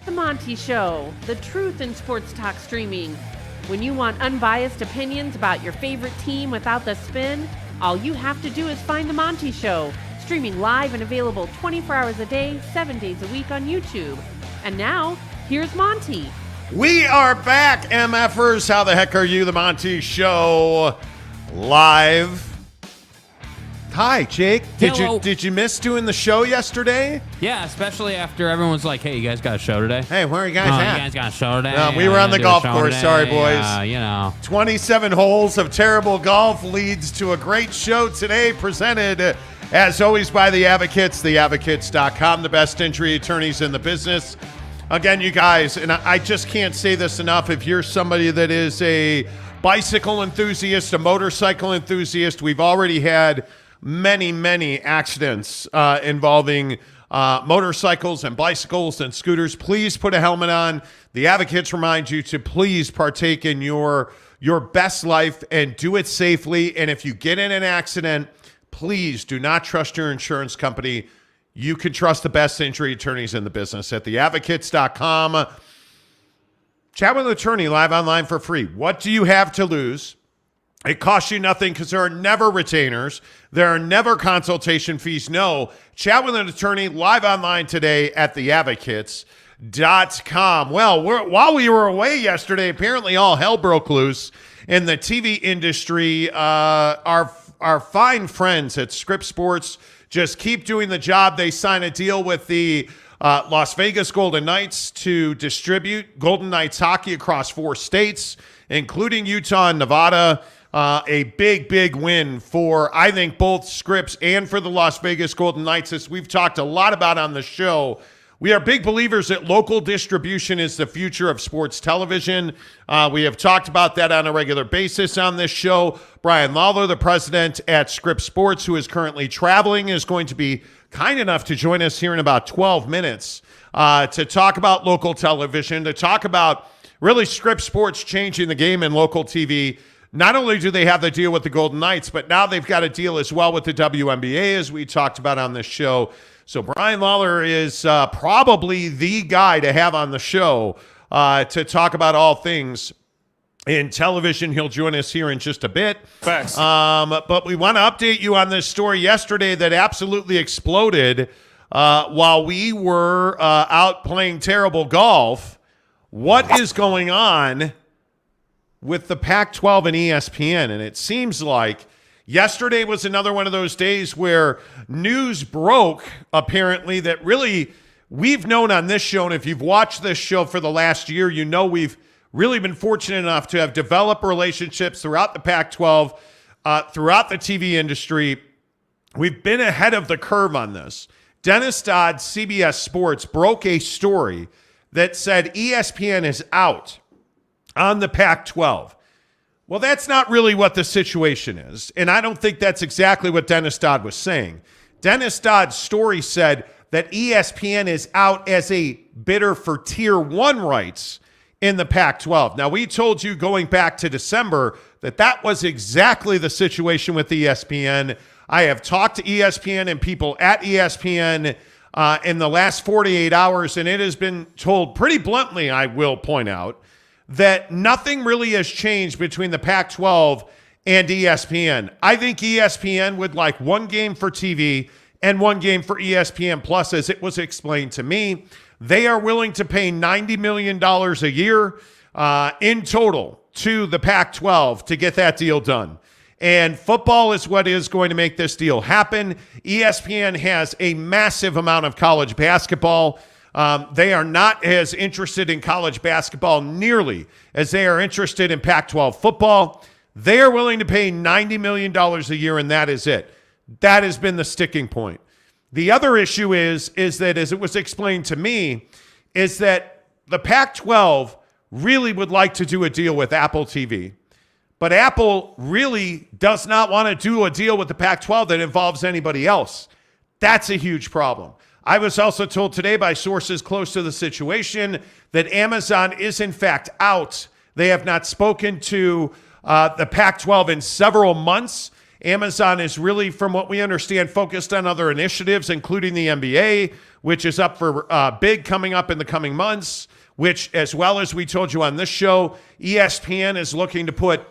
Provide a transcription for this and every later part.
The Monty Show, the truth in sports talk streaming. When you want unbiased opinions about your favorite team without the spin, all you have to do is find The Monty Show, streaming live and available 24 hours a day, 7 days a week on YouTube. And now, here's Monty. We are back, MFers. How the heck are you? The Monty Show live. Hi, Jake. Did you miss doing the show yesterday? Yeah, especially after everyone's like, "Hey, you guys got a show today?" Hey, where are you guys at? You guys got a show today? No, we were on the golf course. Today. Sorry, boys. 27 holes of terrible golf leads to a great show today, presented, as always, by The Advocates, theadvocates.com, the best injury attorneys in the business. Again, you guys, and I just can't say this enough, if you're somebody that is a bicycle enthusiast, a motorcycle enthusiast, we've already had many accidents involving motorcycles and bicycles and scooters. Please put a helmet on. The Advocates remind you to please partake in your best life and do it safely. And if you get in an accident, please do not trust your insurance company. You can trust the best injury attorneys in the business at theadvocates.com. Chat with an attorney live online for free. What do you have to lose? It costs you nothing because there are never retainers. There are never consultation fees. No. Chat with an attorney live online today at theadvocates.com. Well, while we were away yesterday, apparently all hell broke loose in the TV industry. Our fine friends at Scripps Sports just keep doing the job. They sign a deal with the Las Vegas Golden Knights to distribute Golden Knights hockey across 4 states, including Utah and Nevada. A big win for, I think, both Scripps and for the Las Vegas Golden Knights. As we've talked a lot about on the show, we are big believers that local distribution is the future of sports television. We have talked about that on a regular basis on this show. Brian Lawler, the president at Scripps Sports, who is currently traveling, is going to be kind enough to join us here in about 12 minutes to talk about local television, to talk about really Scripps Sports changing the game in local TV. Not only do they have the deal with the Golden Knights, but now they've got a deal as well with the WNBA, as we talked about on this show. So Brian Lawler is probably the guy to have on the show to talk about all things in television. He'll join us here in just a bit. Thanks. But we want to update you on this story yesterday that absolutely exploded while we were out playing terrible golf. What is going on with the Pac-12 and ESPN? And it seems like yesterday was another one of those days where news broke, apparently, that really we've known on this show, and if you've watched this show for the last year, you know we've really been fortunate enough to have developed relationships throughout the Pac-12, throughout the TV industry. We've been ahead of the curve on this. Dennis Dodd, CBS Sports, broke a story that said ESPN is out on the Pac-12. Well, that's not really what the situation is, and I don't think that's exactly what Dennis Dodd was saying. Dennis Dodd's story said that ESPN is out as a bidder for Tier 1 rights in the Pac-12. Now, we told you going back to December that that was exactly the situation with ESPN. I have talked to ESPN and people at ESPN in the last 48 hours, and it has been told pretty bluntly, I will point out, that nothing really has changed between the Pac-12 and ESPN. I think ESPN would like one game for TV and one game for ESPN Plus, as it was explained to me. They are willing to pay $90 million a year in total to the Pac-12 to get that deal done. And football is what is going to make this deal happen. ESPN has a massive amount of college basketball. They are not as interested in college basketball nearly as they are interested in Pac-12 football. They are willing to pay $90 million a year, and that is it. That has been the sticking point. The other issue is that, as it was explained to me, is that the Pac-12 really would like to do a deal with Apple TV. But Apple really does not want to do a deal with the Pac-12 that involves anybody else. That's a huge problem. I was also told today by sources close to the situation that Amazon is in fact out. They have not spoken to the Pac-12 in several months, Amazon is really, from what we understand, focused on other initiatives, including the NBA, which is up for bid coming up in the coming months, which, as well as we told you on this show, ESPN is looking to put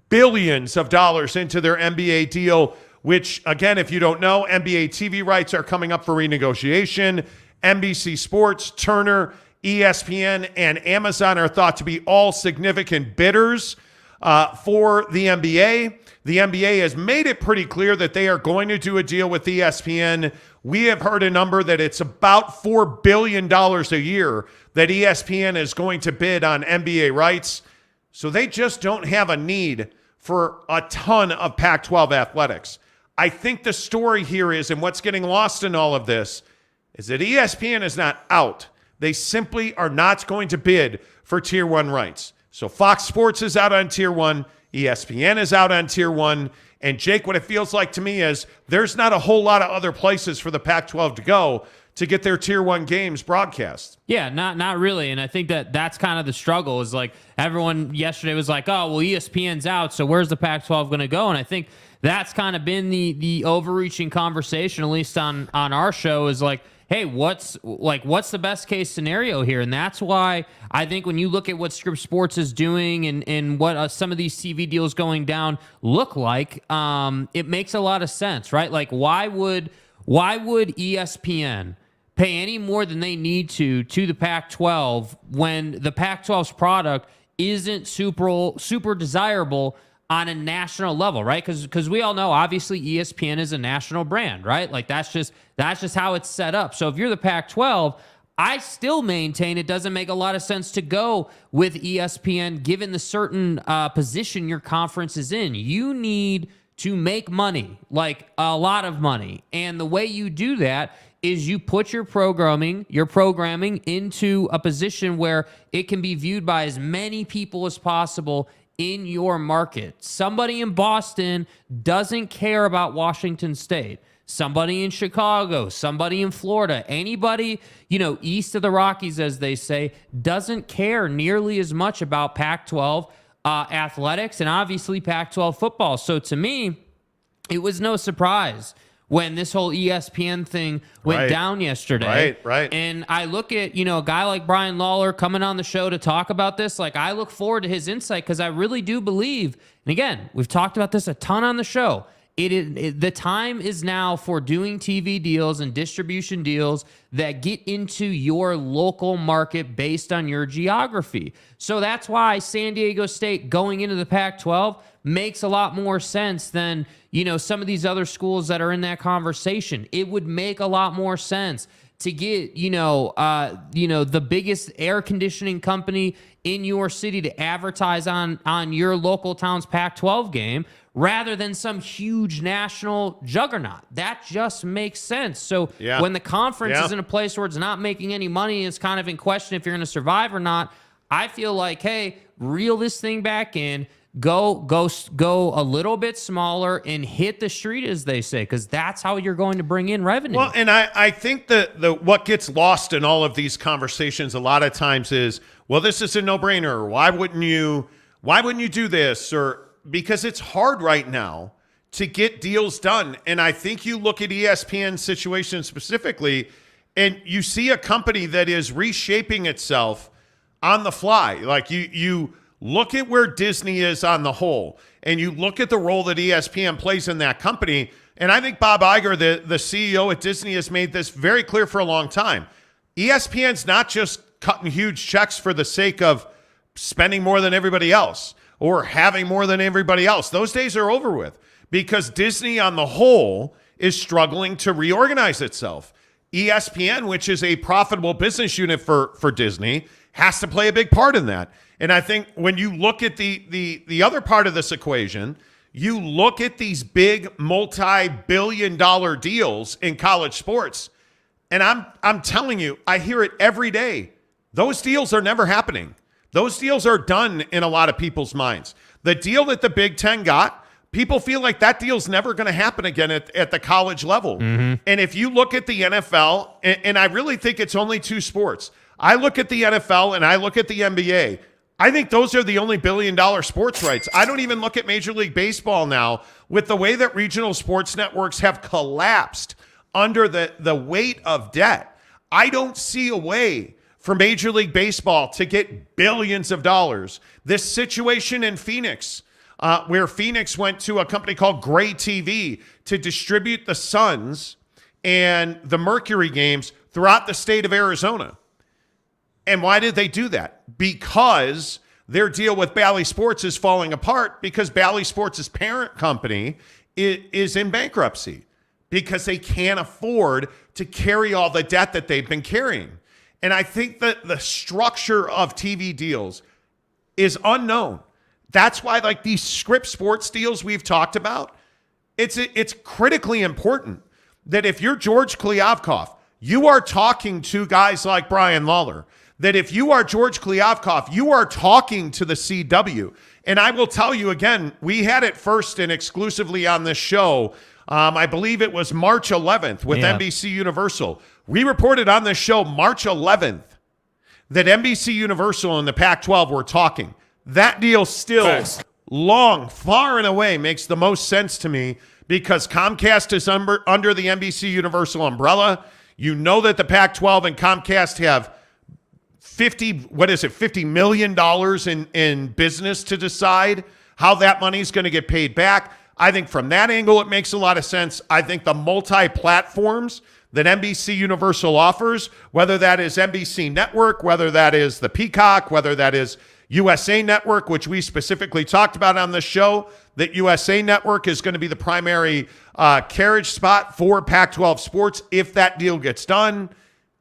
billions of dollars into their NBA deal, which, again, if you don't know, NBA TV rights are coming up for renegotiation. NBC Sports, Turner, ESPN, and Amazon are thought to be all significant bidders for the NBA. The NBA has made it pretty clear that they are going to do a deal with ESPN. We have heard a number that it's about $4 billion a year that ESPN is going to bid on NBA rights. So they just don't have a need for a ton of Pac-12 athletics. I think the story here is, and what's getting lost in all of this, is that ESPN is not out. They simply are not going to bid for Tier 1 rights. So Fox Sports is out on Tier 1. ESPN is out on Tier 1. And Jake, what it feels like to me is there's not a whole lot of other places for the Pac-12 to go to get their Tier 1 games broadcast. Yeah, not really. And I think that's kind of the struggle is like everyone yesterday was like, oh, well, ESPN's out, so where's the Pac-12 going to go? And I think that's kind of been the overreaching conversation, at least on our show, is like, hey, what's the best case scenario here? And that's why I think when you look at what Scripps Sports is doing and what some of these TV deals going down look like, it makes a lot of sense, right? Like, why would ESPN pay any more than they need to the Pac-12 when the Pac-12's product isn't super desirable on a national level, right? Because we all know, obviously, ESPN is a national brand, right? Like, that's just how it's set up. So if you're the Pac-12, I still maintain it doesn't make a lot of sense to go with ESPN given the certain position your conference is in. You need to make money, like a lot of money. And the way you do that is you put your programming into a position where it can be viewed by as many people as possible in your market. Somebody in Boston doesn't care about Washington State. Somebody in Chicago, somebody in Florida, anybody, east of the Rockies, as they say, doesn't care nearly as much about Pac-12 athletics and obviously Pac-12 football. So to me, it was no surprise when this whole ESPN thing went down yesterday. Right. And I look at, a guy like Brian Lawler coming on the show to talk about this. Like, I look forward to his insight because I really do believe, and again, we've talked about this a ton on the show, the time is now for doing TV deals and distribution deals that get into your local market based on your geography. So that's why San Diego State going into the Pac-12 makes a lot more sense than, some of these other schools that are in that conversation. It would make a lot more sense to get, the biggest air conditioning company in your city to advertise on your local town's Pac-12 game rather than some huge national juggernaut. That just makes sense. So when the conference is in a place where it's not making any money and it's kind of in question if you're going to survive or not, I feel like, hey, reel this thing back in, go a little bit smaller and hit the street, as they say, because that's how you're going to bring in revenue. Well, and I think that what gets lost in all of these conversations a lot of times is, well, this is a no-brainer. Why wouldn't you do this? Or because it's hard right now to get deals done. And I think you look at ESPN's situation specifically, and you see a company that is reshaping itself on the fly. Like you look at where Disney is on the whole, and you look at the role that ESPN plays in that company. And I think Bob Iger, the CEO at Disney, has made this very clear for a long time. ESPN's not just cutting huge checks for the sake of spending more than everybody else or having more than everybody else. Those days are over with because Disney on the whole is struggling to reorganize itself. ESPN, which is a profitable business unit for Disney, has to play a big part in that. And I think when you look at the other part of this equation, you look at these big multi-billion-dollar deals in college sports, and I'm telling you, I hear it every day. Those deals are never happening. Those deals are done in a lot of people's minds. The deal that the Big Ten got, people feel like that deal's never going to happen again at the college level. Mm-hmm. And if you look at the NFL, and I really think it's only two sports. I look at the NFL and I look at the NBA. I think those are the only billion-dollar sports rights. I don't even look at Major League Baseball now with the way that regional sports networks have collapsed under the weight of debt. I don't see a way for Major League Baseball to get billions of dollars. This situation in Phoenix, where Phoenix went to a company called Gray TV to distribute the Suns and the Mercury games throughout the state of Arizona. And why did they do that? Because their deal with Bally Sports is falling apart because Bally Sports' parent company is in bankruptcy because they can't afford to carry all the debt that they've been carrying. And I think that the structure of TV deals is unknown. That's why, like, these Scripps Sports deals we've talked about, it's critically important that if you're George Kliavkoff, you are talking to guys like Brian Lawler. That if you are George Kliavkoff, you are talking to the CW. And I will tell you again, we had it first and exclusively on this show. I believe it was March 11th with NBC Universal. We reported on this show March 11th that NBC Universal and the Pac-12 were talking. That deal still far and away makes the most sense to me because Comcast is under the NBC Universal umbrella. You know that the Pac-12 and Comcast have $50 million in business to decide how that money is going to get paid back. I think from that angle, it makes a lot of sense. I think the multi-platforms that NBC Universal offers, whether that is NBC Network, whether that is the Peacock, whether that is USA Network, which we specifically talked about on the show, that USA Network is going to be the primary carriage spot for Pac-12 sports if that deal gets done.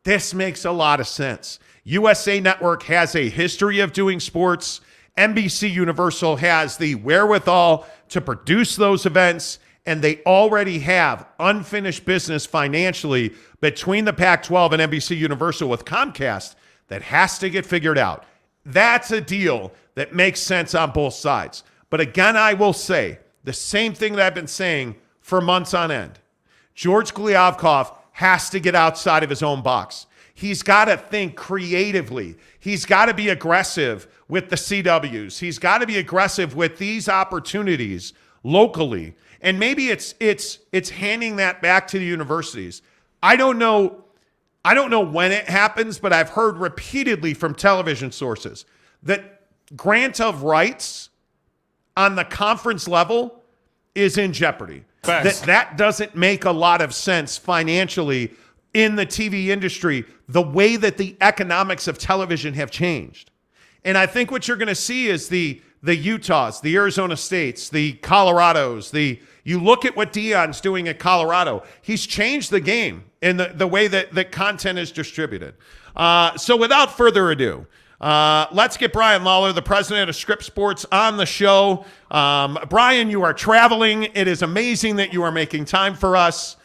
This makes a lot of sense. USA Network has a history of doing sports. NBC Universal has the wherewithal to produce those events, and they already have unfinished business financially between the Pac-12 and NBC Universal with Comcast that has to get figured out. That's a deal that makes sense on both sides. But again, I will say the same thing that I've been saying for months on end. George Kliavkoff has to get outside of his own box. He's got to think creatively. He's got to be aggressive with the CWs. He's got to be aggressive with these opportunities locally. And maybe it's handing that back to the universities. I don't know when it happens, but I've heard repeatedly from television sources that grant of rights on the conference level is in jeopardy. That doesn't make a lot of sense financially in the TV industry, the way that the economics of television have changed. And I think what you're going to see is the Utahs, the Arizona States, the Colorados, you look at what Deion's doing at Colorado. He's changed the game in the way that content is distributed. So without further ado, let's get Brian Lawler, the president of Scripps Sports, on the show. Brian, you are traveling. It is amazing that you are making time for us.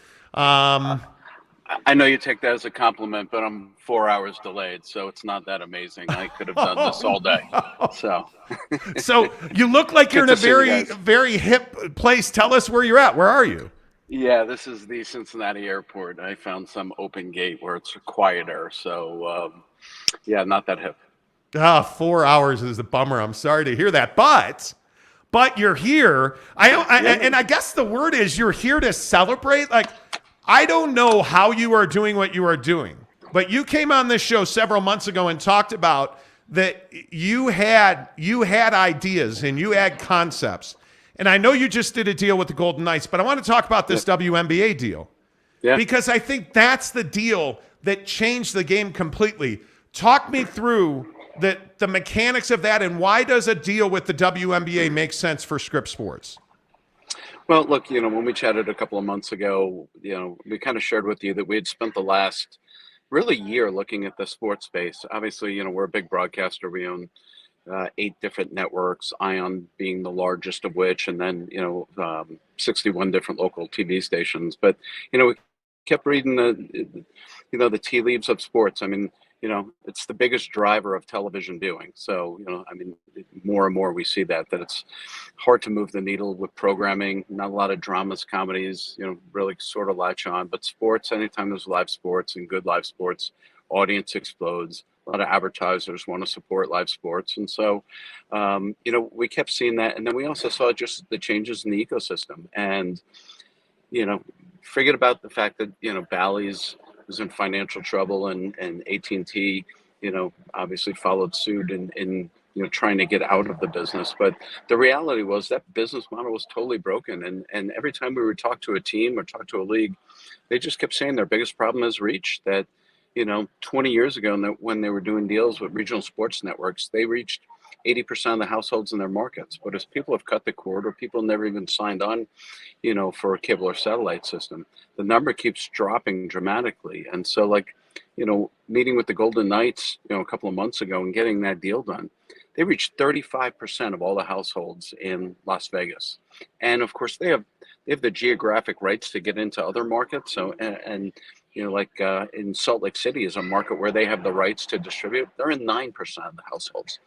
I know you take that as a compliment, but I'm 4 hours delayed, so it's not that amazing. I could have done this all day. So you look like you're in a very hip place. Tell us where you're at. Where are you? Yeah, this is the Cincinnati airport. I found some open gate where it's quieter. So, yeah, not that hip. 4 hours is a bummer. I'm sorry to hear that. But you're here. And I guess the word is you're here to celebrate. Like, I don't know how you are doing what you are doing, but you came on this show several months ago and talked about that you had ideas and you had concepts. And I know you just did a deal with the Golden Knights, but I want to talk about this WNBA deal. Yeah. Because I think that's the deal that changed the game completely. Talk me through the mechanics of that, and why does a deal with the WNBA make sense for Scripps Sports? Well, look, when we chatted a couple of months ago, we kind of shared with you that we had spent the last really year looking at the sports space. Obviously, we're a big broadcaster. We own 8 different networks, Ion being the largest of which, and then, 61 different local TV stations. But, we kept reading the tea leaves of sports. I mean, it's the biggest driver of television viewing. So, more and more we see that it's hard to move the needle with programming, not a lot of dramas, comedies, really sort of latch on. But sports, anytime there's live sports and good live sports, audience explodes, A lot of advertisers want to support live sports. And so, we kept seeing that. And then we also saw just the changes in the ecosystem. And, forget about the fact that, Bally's was in financial trouble and AT&T, obviously followed suit in trying to get out of the business. But the reality was that business model was totally broken. And every time we would talk to a team or talk to a league, they just kept saying their biggest problem is reach. That, 20 years ago, when they were doing deals with regional sports networks, they reached 80% of the households in their markets. But as people have cut the cord, or people never even signed on, for a cable or satellite system, the number keeps dropping dramatically. And so, meeting with the Golden Knights, a couple of months ago and getting that deal done, they reached 35% of all the households in Las Vegas. And of course, they have the geographic rights to get into other markets. So, in Salt Lake City is a market where they have the rights to distribute. They're in 9% of the households.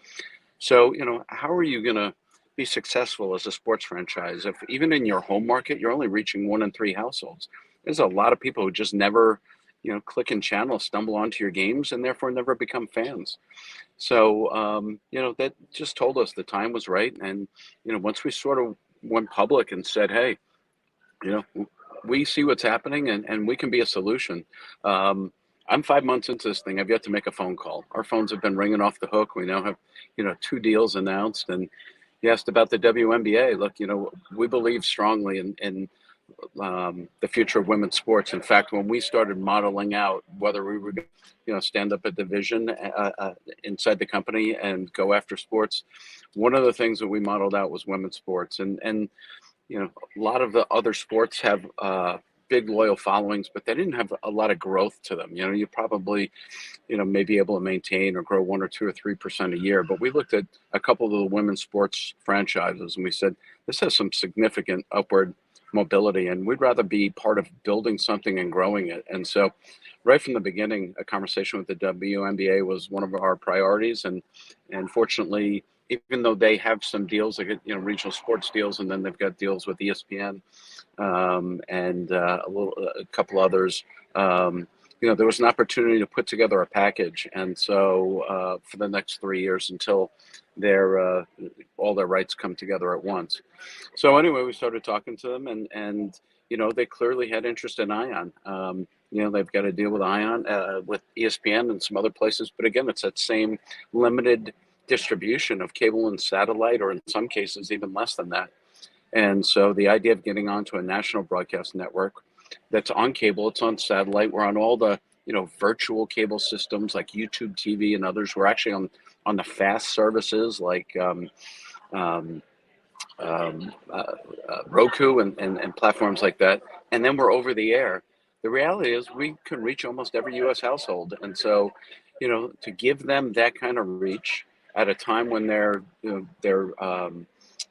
So, how are you going to be successful as a sports franchise if even in your home market, you're only reaching 1 in 3 households? There's a lot of people who just never, click in channels, stumble onto your games, and therefore never become fans. So, that just told us the time was right. And, once we sort of went public and said, hey, we see what's happening and we can be a solution. I'm 5 months into this thing. I've yet to make a phone call. Our phones have been ringing off the hook. We now have, 2 deals announced. And you asked about the WNBA. Look, we believe strongly in the future of women's sports. In fact, when we started modeling out whether we would, stand up a division inside the company and go after sports, one of the things that we modeled out was women's sports. And a lot of the other sports have big loyal followings, but they didn't have a lot of growth to them. You probably, may be able to maintain or grow 1 or 2 or 3% a year. But we looked at a couple of the women's sports franchises and we said, this has some significant upward mobility, and we'd rather be part of building something and growing it. And so right from the beginning, a conversation with the WNBA was one of our priorities. And fortunately, even though they have some deals, like, regional sports deals, and then they've got deals with ESPN and a couple others, there was an opportunity to put together a package. And so for the next 3 years until all their rights come together at once. So anyway, we started talking to them and they clearly had interest in ION. They've got a deal with ION, with ESPN and some other places. But again, it's that same limited distribution of cable and satellite, or in some cases even less than that. And so the idea of getting onto a national broadcast network that's on cable, it's on satellite, we're on all the virtual cable systems like YouTube TV and others. We're actually on the fast services like Roku and platforms like that. And then we're over the air. The reality is we can reach almost every U.S. household. And so, to give them that kind of reach at a time when their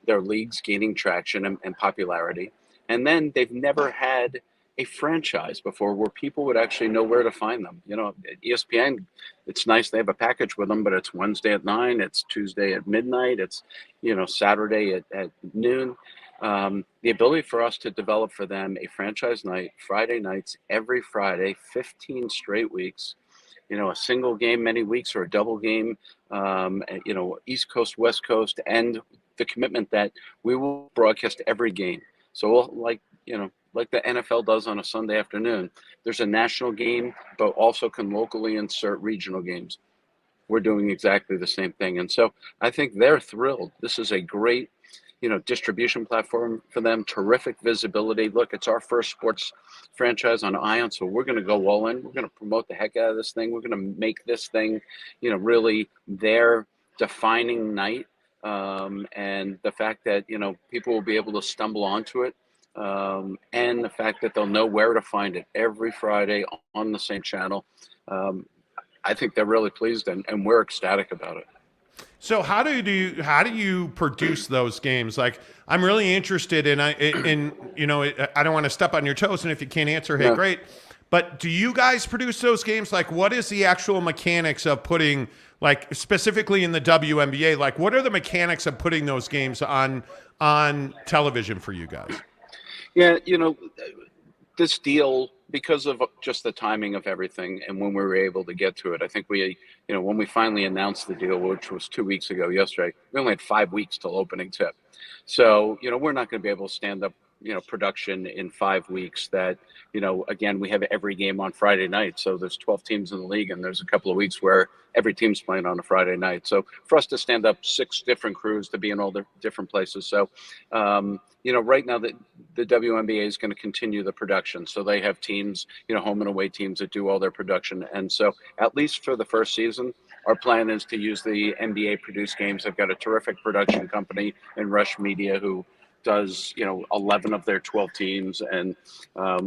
league's gaining traction and popularity, and then they've never had a franchise before where people would actually know where to find them. At ESPN, it's nice they have a package with them, but it's Wednesday at 9, it's Tuesday at midnight, it's Saturday at noon. The ability for us to develop for them a franchise night, Friday nights, every Friday, 15 straight weeks, a single game many weeks or a double game, East Coast, West Coast, and the commitment that we will broadcast every game. So we'll, like the NFL does on a Sunday afternoon, there's a national game, but also can locally insert regional games. We're doing exactly the same thing. And so I think they're thrilled. This is a great, distribution platform for them, terrific visibility. Look, it's our first sports franchise on ION, so we're going to go all in. We're going to promote the heck out of this thing. We're going to make this thing, really their defining night. And the fact that, people will be able to stumble onto it, and the fact that they'll know where to find it every Friday on the same channel. I think they're really pleased, and we're ecstatic about it. So how do you produce those games? Like, I'm really interested in I don't want to step on your toes, and if you can't answer, hey, great. But do you guys produce those games? Like, what is the actual mechanics of putting, like, specifically in the WNBA, like, what are the mechanics of putting those games on television for you guys? Yeah, this deal because of just the timing of everything and when we were able to get to it. I think when we finally announced the deal, which was 2 weeks ago yesterday, we only had 5 weeks till opening tip. So, we're not going to be able to stand up, production in 5 weeks that, again, we have every game on Friday night. So there's 12 teams in the league, and there's a couple of weeks where every team's playing on a Friday night. So for us to stand up 6 different crews to be in all the different places. So, right now the WNBA is going to continue the production. So they have teams, home and away teams that do all their production. And so at least for the first season, our plan is to use the NBA produced games. They've got a terrific production company in Rush Media who does 11 of their 12 teams, and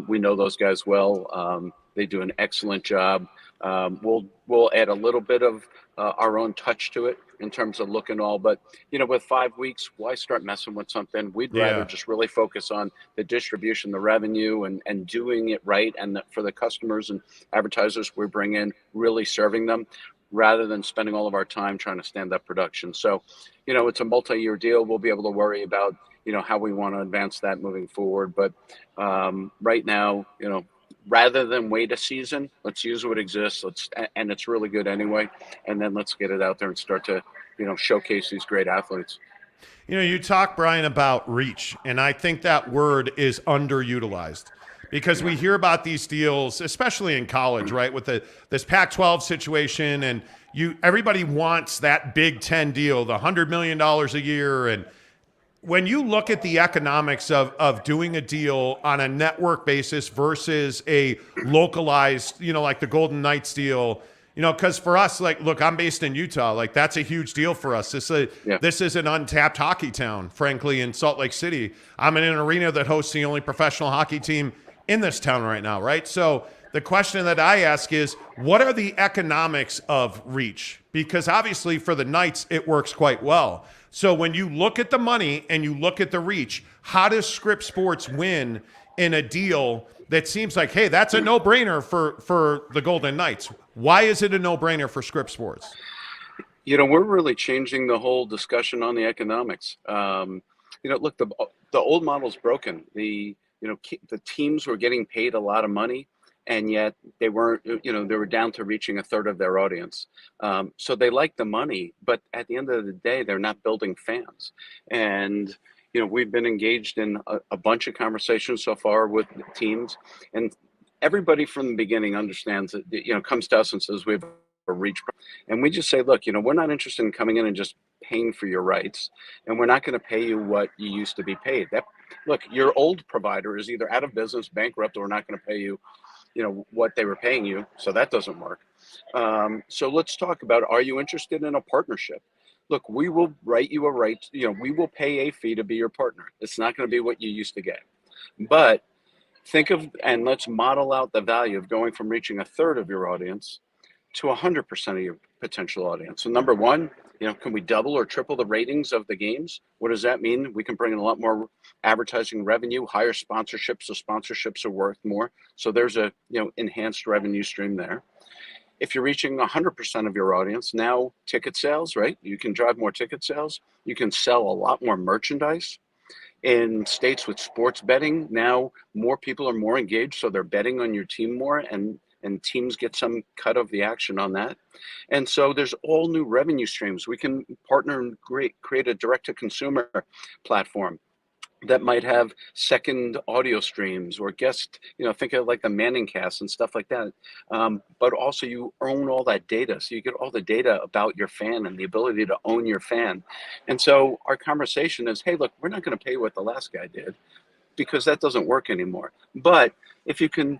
we know those guys well. They do an excellent job. We'll add a little bit of our own touch to it in terms of look and all, but with 5 weeks, why start messing with something? We'd rather just really focus on the distribution, the revenue, and doing it right, and for the customers and advertisers we bring in, really serving them, rather than spending all of our time trying to stand up production. So, it's a multi-year deal. We'll be able to worry about how we want to advance that moving forward. But right now, rather than wait a season, let's use what exists. And it's really good anyway. And then let's get it out there and start to, showcase these great athletes. You talk, Brian, about reach, and I think that word is underutilized because we hear about these deals, especially in college, right, with this Pac-12 situation, and everybody wants that Big Ten deal, the $100 million a year, and when you look at the economics of doing a deal on a network basis versus a localized, like the Golden Knights deal, because for us, like, look, I'm based in Utah. Like, that's a huge deal for us. This is an untapped hockey town, frankly, in Salt Lake City. I'm in an arena that hosts the only professional hockey team in this town right now, right? So the question that I ask is, what are the economics of reach? Because obviously for the Knights, it works quite well. So when you look at the money and you look at the reach, how does Scripps Sports win in a deal that seems like, hey, that's a no-brainer for the Golden Knights? Why is it a no-brainer for Scripps Sports? We're really changing the whole discussion on the economics. Look, the old model's broken. The teams were getting paid a lot of money, and yet they weren't, they were down to reaching a third of their audience. So they like the money, but at the end of the day, they're not building fans. And, we've been engaged in a bunch of conversations so far with teams, and everybody from the beginning understands that, comes to us and says, we have a reach. And we just say, look, we're not interested in coming in and just paying for your rights, and we're not going to pay you what you used to be paid. Look, your old provider is either out of business, bankrupt, or not going to pay you what they were paying you. So that doesn't work. So let's talk about, are you interested in a partnership? Look, we will write you a right. We will pay a fee to be your partner. It's not going to be what you used to get, but think of, and let's model out the value of going from reaching a third of your audience to 100% of your potential audience. So number one, can we double or triple the ratings of the games? What does that mean? We can bring in a lot more advertising revenue, higher sponsorships. So sponsorships are worth more. So there's a, enhanced revenue stream there. If you're reaching 100% of your audience, now ticket sales, right? You can drive more ticket sales. You can sell a lot more merchandise. In states with sports betting, now more people are more engaged, so they're betting on your team more, and teams get some cut of the action on that. And so there's all new revenue streams. We can partner and create a direct-to-consumer platform that might have second audio streams or guest, think of like the Manning cast and stuff like that. But also you own all that data. So you get all the data about your fan and the ability to own your fan. And so our conversation is, hey, look, we're not going to pay what the last guy did because that doesn't work anymore. But if you can,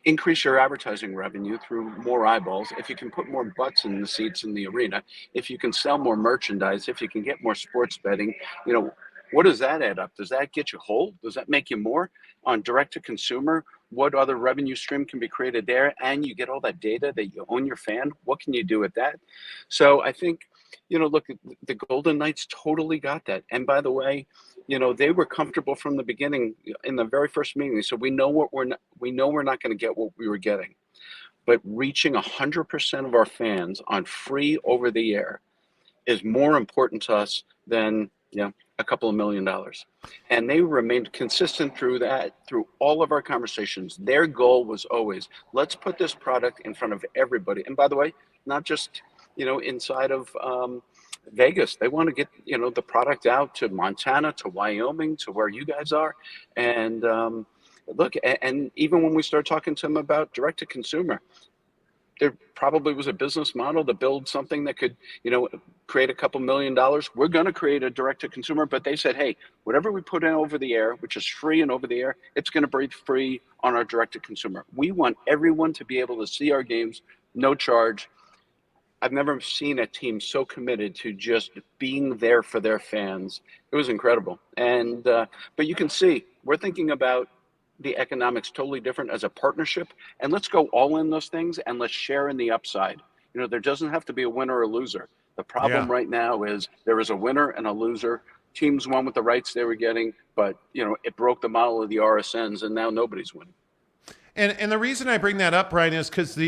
increase your advertising revenue through more eyeballs, if you can put more butts in the seats in the arena, if you can sell more merchandise, if you can get more sports betting, what does that add up? Does that get you whole? Does that make you more on direct to consumer? What other revenue stream can be created there? And you get all that data that you own your fan. What can you do with that? So I think, look, the Golden Knights totally got that. And by the way, they were comfortable from the beginning in the very first meeting. So we know we're not going to get what we were getting, but reaching 100% of our fans on free over the air is more important to us than a couple of $1 million. And they remained consistent through that, through all of our conversations. Their goal was always, let's put this product in front of everybody. And by the way, not just, inside of Vegas. They want to get, the product out to Montana, to Wyoming, to where you guys are. And look, and even when we started talking to them about direct to consumer, there probably was a business model to build something that could, create a couple $1 million. We're going to create a direct to consumer, but they said, hey, whatever we put in over the air, which is free and over the air, it's going to be free on our direct to consumer. We want everyone to be able to see our games, no charge. I've never seen a team so committed to just being there for their fans. It was incredible. And, but you can see, we're thinking about the economics totally different as a partnership, and let's go all in those things and let's share in the upside. There doesn't have to be a winner or a loser. The problem right now is there is a winner and a loser. Teams won with the rights they were getting, but it broke the model of the RSNs, and now nobody's winning. And the reason I bring that up, Brian, is because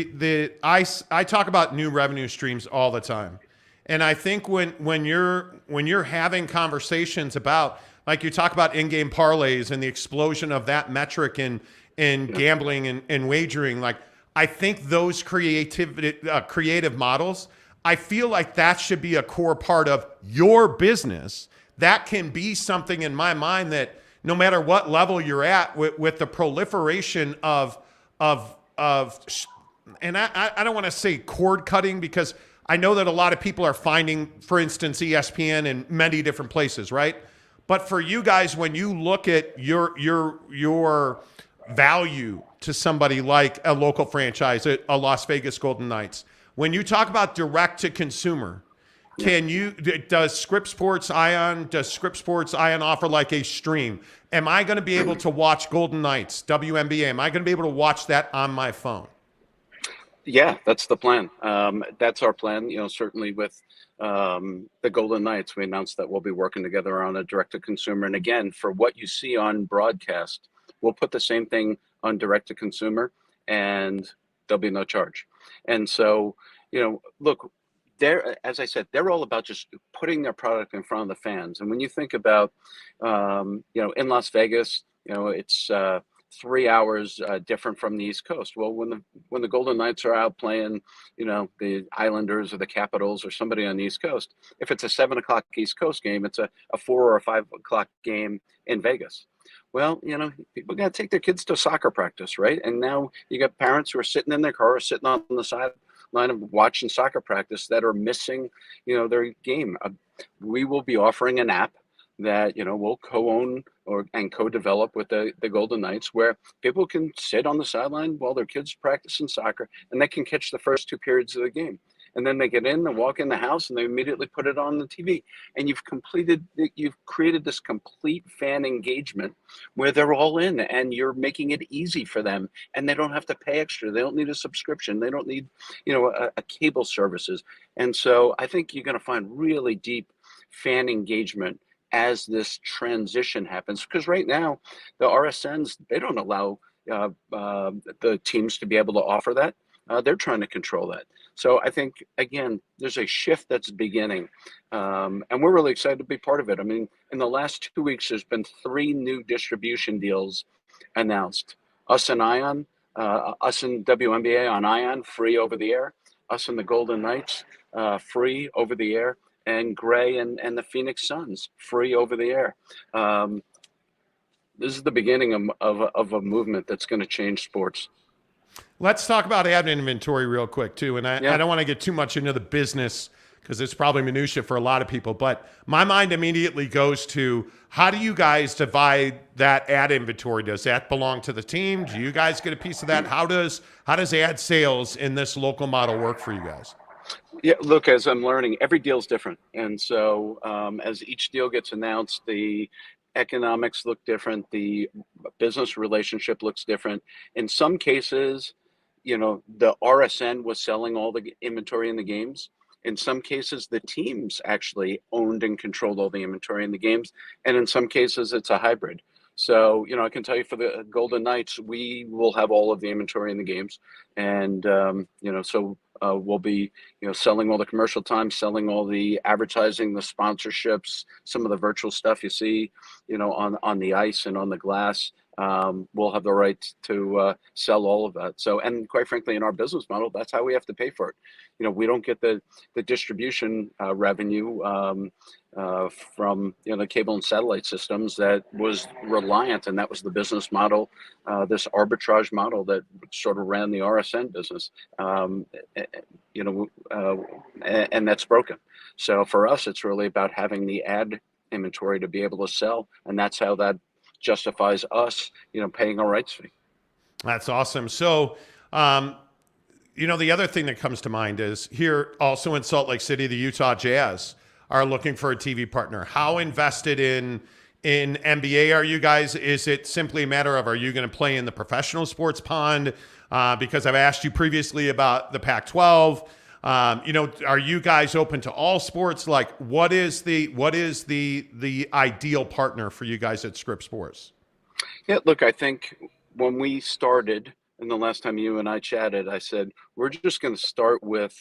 I talk about new revenue streams all the time, and I think when you're having conversations about, like you talk about in-game parlays and the explosion of that metric in gambling and wagering, like I think those creative models, I feel like that should be a core part of your business. That can be something in my mind that no matter what level you're at with the proliferation of and I don't want to say cord cutting, because I know that a lot of people are finding, for instance, ESPN in many different places, right? But for you guys, when you look at your value to somebody like a local franchise, a Las Vegas Golden Knights, when you talk about direct to consumer, does Scripps Sports Ion offer like a stream? Am I going to be able to watch Golden Knights, WNBA? Am I going to be able to watch that on my phone? Yeah, that's the plan. That's our plan. Certainly with the Golden Knights, we announced that we'll be working together on a direct to consumer. And again, for what you see on broadcast, we'll put the same thing on direct to consumer, and there'll be no charge. And so, look, as I said, they're all about just putting their product in front of the fans. And when you think about, in Las Vegas, it's 3 hours different from the East Coast. Well, when the Golden Knights are out playing, the Islanders or the Capitals or somebody on the East Coast, if it's a 7 o'clock East Coast game, it's a 4 or 5 o'clock game in Vegas. Well, people got to take their kids to soccer practice, right? And now you got parents who are sitting in their car or sitting on the sideline of watching soccer practice that are missing, their game. We will be offering an app that, we'll co-own and co-develop with the Golden Knights, where people can sit on the sideline while their kids practicing soccer, and they can catch the first 2 periods of the game. And then they get in and walk in the house and they immediately put it on the TV. And you've created this complete fan engagement where they're all in, and you're making it easy for them, and they don't have to pay extra. They don't need a subscription. They don't need, a cable services. And so I think you're going to find really deep fan engagement as this transition happens, because right now the RSNs, they don't allow the teams to be able to offer that. They're trying to control that. So I think, again, there's a shift that's beginning, and we're really excited to be part of it. I mean, in the last 2 weeks, there's been 3 new distribution deals announced. Us and Ion, us and WNBA on Ion, free over the air. Us and the Golden Knights, free over the air. And Gray and the Phoenix Suns, free over the air. This is the beginning of a movement that's going to change sports. Let's talk about ad inventory real quick, too. And I don't want to get too much into the business because it's probably minutia for a lot of people. But my mind immediately goes to, how do you guys divide that ad inventory? Does that belong to the team? Do you guys get a piece of that? How does ad sales in this local model work for you guys? Yeah, look, as I'm learning, every deal is different. And so as each deal gets announced, the economics look different. The business relationship looks different. In some cases, the RSN was selling all the inventory in the games. In some cases, the teams actually owned and controlled all the inventory in the games. And in some cases, it's a hybrid. So, I can tell you for the Golden Knights, we will have all of the inventory in the games. And, so we'll be, selling all the commercial time, selling all the advertising, the sponsorships, some of the virtual stuff you see, on the ice and on the glass. We'll have the right to sell all of that. So, and quite frankly, in our business model, that's how we have to pay for it. We don't get the distribution revenue from the cable and satellite systems that was reliant, and that was the business model, this arbitrage model that sort of ran the RSN business, and that's broken. So for us, it's really about having the ad inventory to be able to sell, and that's how that justifies us, paying a rights fee. That's awesome. So, the other thing that comes to mind is here also in Salt Lake City, the Utah Jazz are looking for a TV partner. How invested in NBA are you guys? Is it simply a matter of, are you going to play in the professional sports pond? Because I've asked you previously about the Pac-12. Are you guys open to all sports? Like, what is the ideal partner for you guys at Scripps Sports? Yeah, look, I think when we started, and the last time you and I chatted, I said, we're just going to start with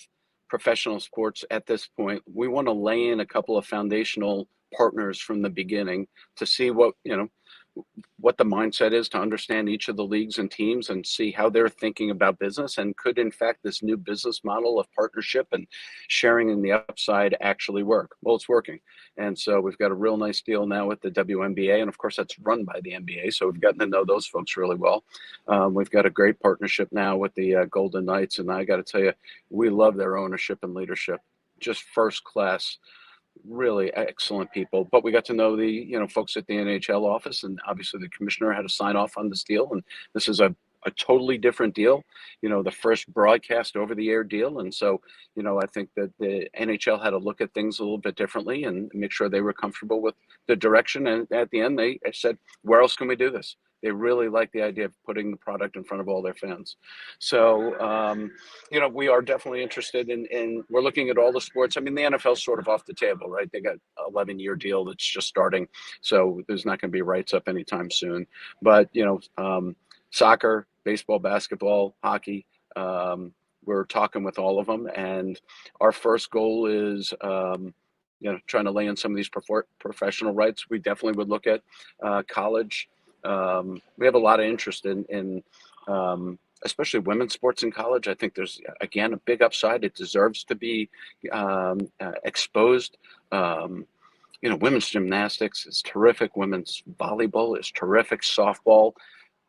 professional sports at this point. We want to lay in a couple of foundational partners from the beginning to see what the mindset is, to understand each of the leagues and teams and see how they're thinking about business, and could in fact this new business model of partnership and sharing in the upside actually work. Well, it's working. And so we've got a real nice deal now with the WNBA, and of course that's run by the NBA, so we've gotten to know those folks really well. We've got a great partnership now with the Golden Knights, and I got to tell you, we love their ownership and leadership. Just first class, really excellent people. But we got to know the folks at the NHL office, and obviously the commissioner had to sign off on this deal, and this is a totally different deal, the first broadcast over the air deal. And so I think that the NHL had to look at things a little bit differently and make sure they were comfortable with the direction. And at the end they said, where else can we do this? They really like the idea of putting the product in front of all their fans. So, we are definitely interested in we're looking at all the sports. I mean, the NFL's sort of off the table, right? They got an 11-year deal that's just starting. So there's not going to be rights up anytime soon. But, soccer, baseball, basketball, hockey, we're talking with all of them. And our first goal is, trying to lay in some of these professional rights. We definitely would look at college. We have a lot of interest in especially women's sports in college. I think there's, again, a big upside. It deserves to be exposed. Women's gymnastics is terrific. Women's volleyball is terrific. Softball,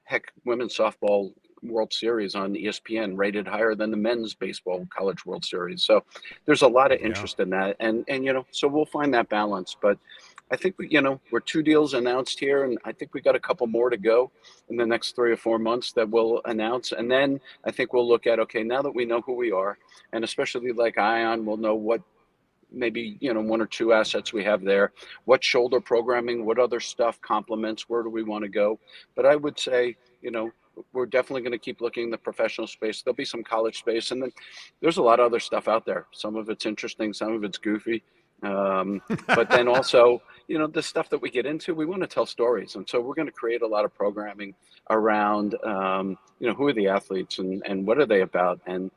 heck, women's softball World Series on ESPN rated higher than the men's baseball college World Series. So there's a lot of interest in that. And so we'll find that balance. But I think we're 2 deals announced here, and I think we got a couple more to go in the next 3 or 4 months that we'll announce. And then I think we'll look at, okay, now that we know who we are, and especially like Ion, we'll know what maybe 1 or 2 assets we have there, what shoulder programming, what other stuff complements, where do we want to go. But I would say, we're definitely going to keep looking in the professional space. There'll be some college space, and then there's a lot of other stuff out there. Some of it's interesting, some of it's goofy. But then also, the stuff that we get into, we want to tell stories. And so we're going to create a lot of programming around, who are the athletes and what are they about? And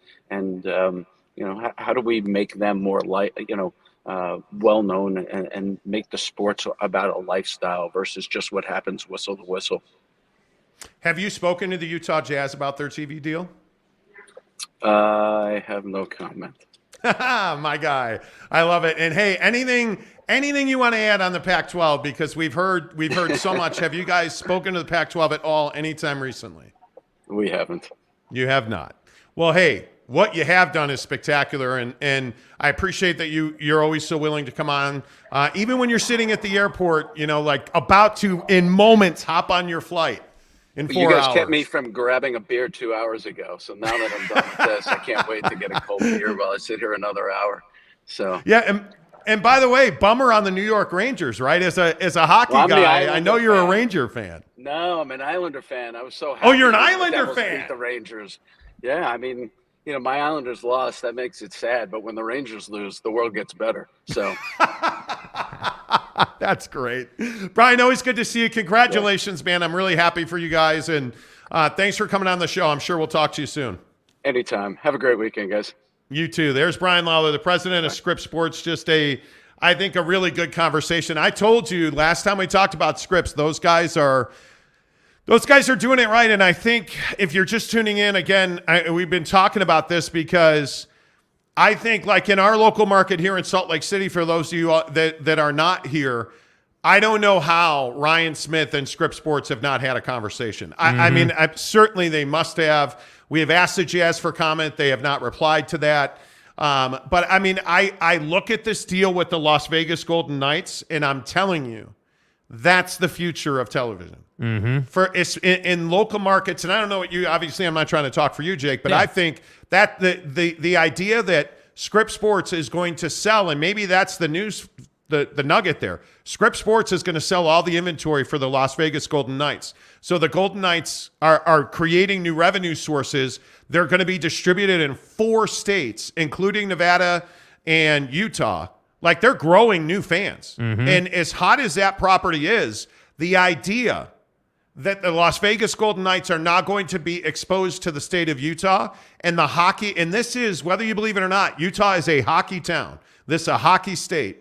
how do we make them more well-known and make the sports about a lifestyle versus just what happens whistle to whistle. Have you spoken to the Utah Jazz about their TV deal? I have no comment. My guy. I love it. And hey, anything you want to add on the Pac-12, because we've heard so much. Have you guys spoken to the Pac-12 at all anytime recently? We haven't. You have not. Well, hey, what you have done is spectacular, and I appreciate that you're always so willing to come on, even when you're sitting at the airport, like about to, in moments, hop on your flight. In 4 hours. You guys kept me from grabbing a beer 2 hours ago. So now that I'm done with this, I can't wait to get a cold beer while I sit here another hour. So yeah, and by the way, bummer on the New York Rangers, right? As a hockey guy, I know you're a Ranger fan. No, I'm an Islander fan. I was so happy. Oh, you're an Islander fan. Beat the Rangers. Yeah, I mean, my Islanders lost. That makes it sad. But when the Rangers lose, the world gets better. So. That's great. Brian, always good to see you. Congratulations, man. I'm really happy for you guys. And thanks for coming on the show. I'm sure we'll talk to you soon. Anytime. Have a great weekend, guys. You too. There's Brian Lawler, the president of Scripps Sports. Just I think a really good conversation. I told you last time we talked about Scripps, those guys are doing it right. And I think if you're just tuning in, again, we've been talking about this because I think like in our local market here in Salt Lake City, for those of you that are not here, I don't know how Ryan Smith and Scripps Sports have not had a conversation. I mean, certainly they must have. We have asked the Jazz for comment. They have not replied to that. But I mean, I look at this deal with the Las Vegas Golden Knights, and I'm telling you, that's the future of television. For in local markets, and I don't know what you. Obviously, I'm not trying to talk for you, Jake, but I think that the idea that Scripps Sports is going to sell, and maybe that's the news. The nugget there. Scripps Sports is going to sell all the inventory for the Las Vegas Golden Knights. So the Golden Knights are creating new revenue sources. They're going to be distributed in 4 states, including Nevada and Utah. Like, they're growing new fans. And as hot as that property is, the idea that the Las Vegas Golden Knights are not going to be exposed to the state of Utah and the hockey, and this is, whether you believe it or not, Utah is a hockey town. This is a hockey state.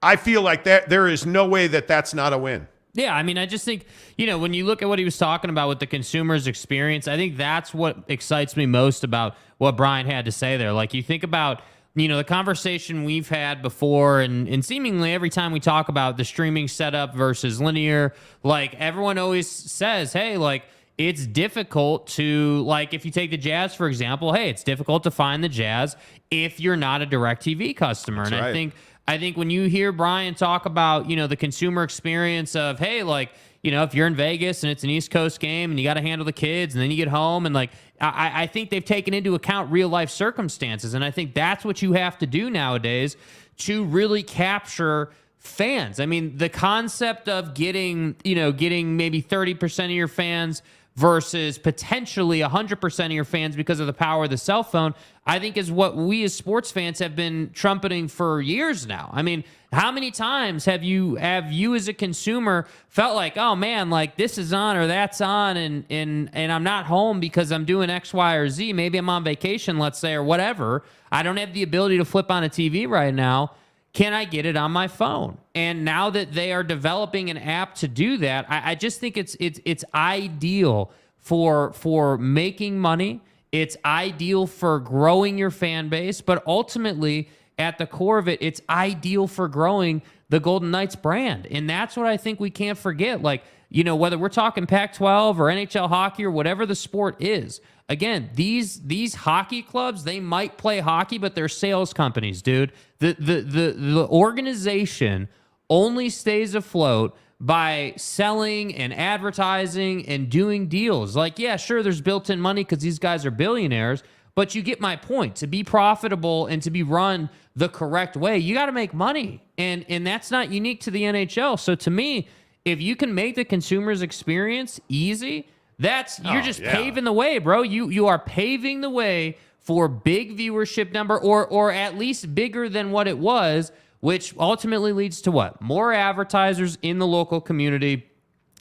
I feel like there is no way that that's not a win. Yeah, I mean, I just think, when you look at what he was talking about with the consumer's experience, I think that's what excites me most about what Brian had to say there. Like, you think about, the conversation we've had before, and seemingly every time we talk about the streaming setup versus linear, like, everyone always says, hey, like, it's difficult to, like, if you take the Jazz, for example, hey, it's difficult to find the Jazz if you're not a DirecTV customer. That's and right. I think when you hear Brian talk about, the consumer experience of, hey, like, if you're in Vegas and it's an East Coast game and you got to handle the kids and then you get home and like, I think they've taken into account real life circumstances. And I think that's what you have to do nowadays to really capture fans. I mean, the concept of getting maybe 30% of your fans versus potentially 100% of your fans because of the power of the cell phone, I think is what we as sports fans have been trumpeting for years now. I mean, how many times have you as a consumer felt like, oh man, like this is on or that's on and I'm not home because I'm doing X, Y, or Z. Maybe I'm on vacation, let's say, or whatever. I don't have the ability to flip on a TV right now. Can I get it on my phone? And now that they are developing an app to do that, I just think it's ideal for making money. It's ideal for growing your fan base, but ultimately, at the core of it, it's ideal for growing the Golden Knights brand. And that's what I think we can't forget. Like, whether we're talking Pac-12 or NHL hockey or whatever the sport is, again, these hockey clubs, they might play hockey, but they're sales companies, dude. The organization only stays afloat by selling and advertising and doing deals. Like, yeah, sure, there's built-in money because these guys are billionaires, but you get my point. To be profitable and to be run the correct way, you got to make money. And that's not unique to the NHL. So to me, if you can make the consumer's experience easy, you're just paving the way, bro. You are paving the way for big viewership number or at least bigger than what it was, which ultimately leads to what? More advertisers in the local community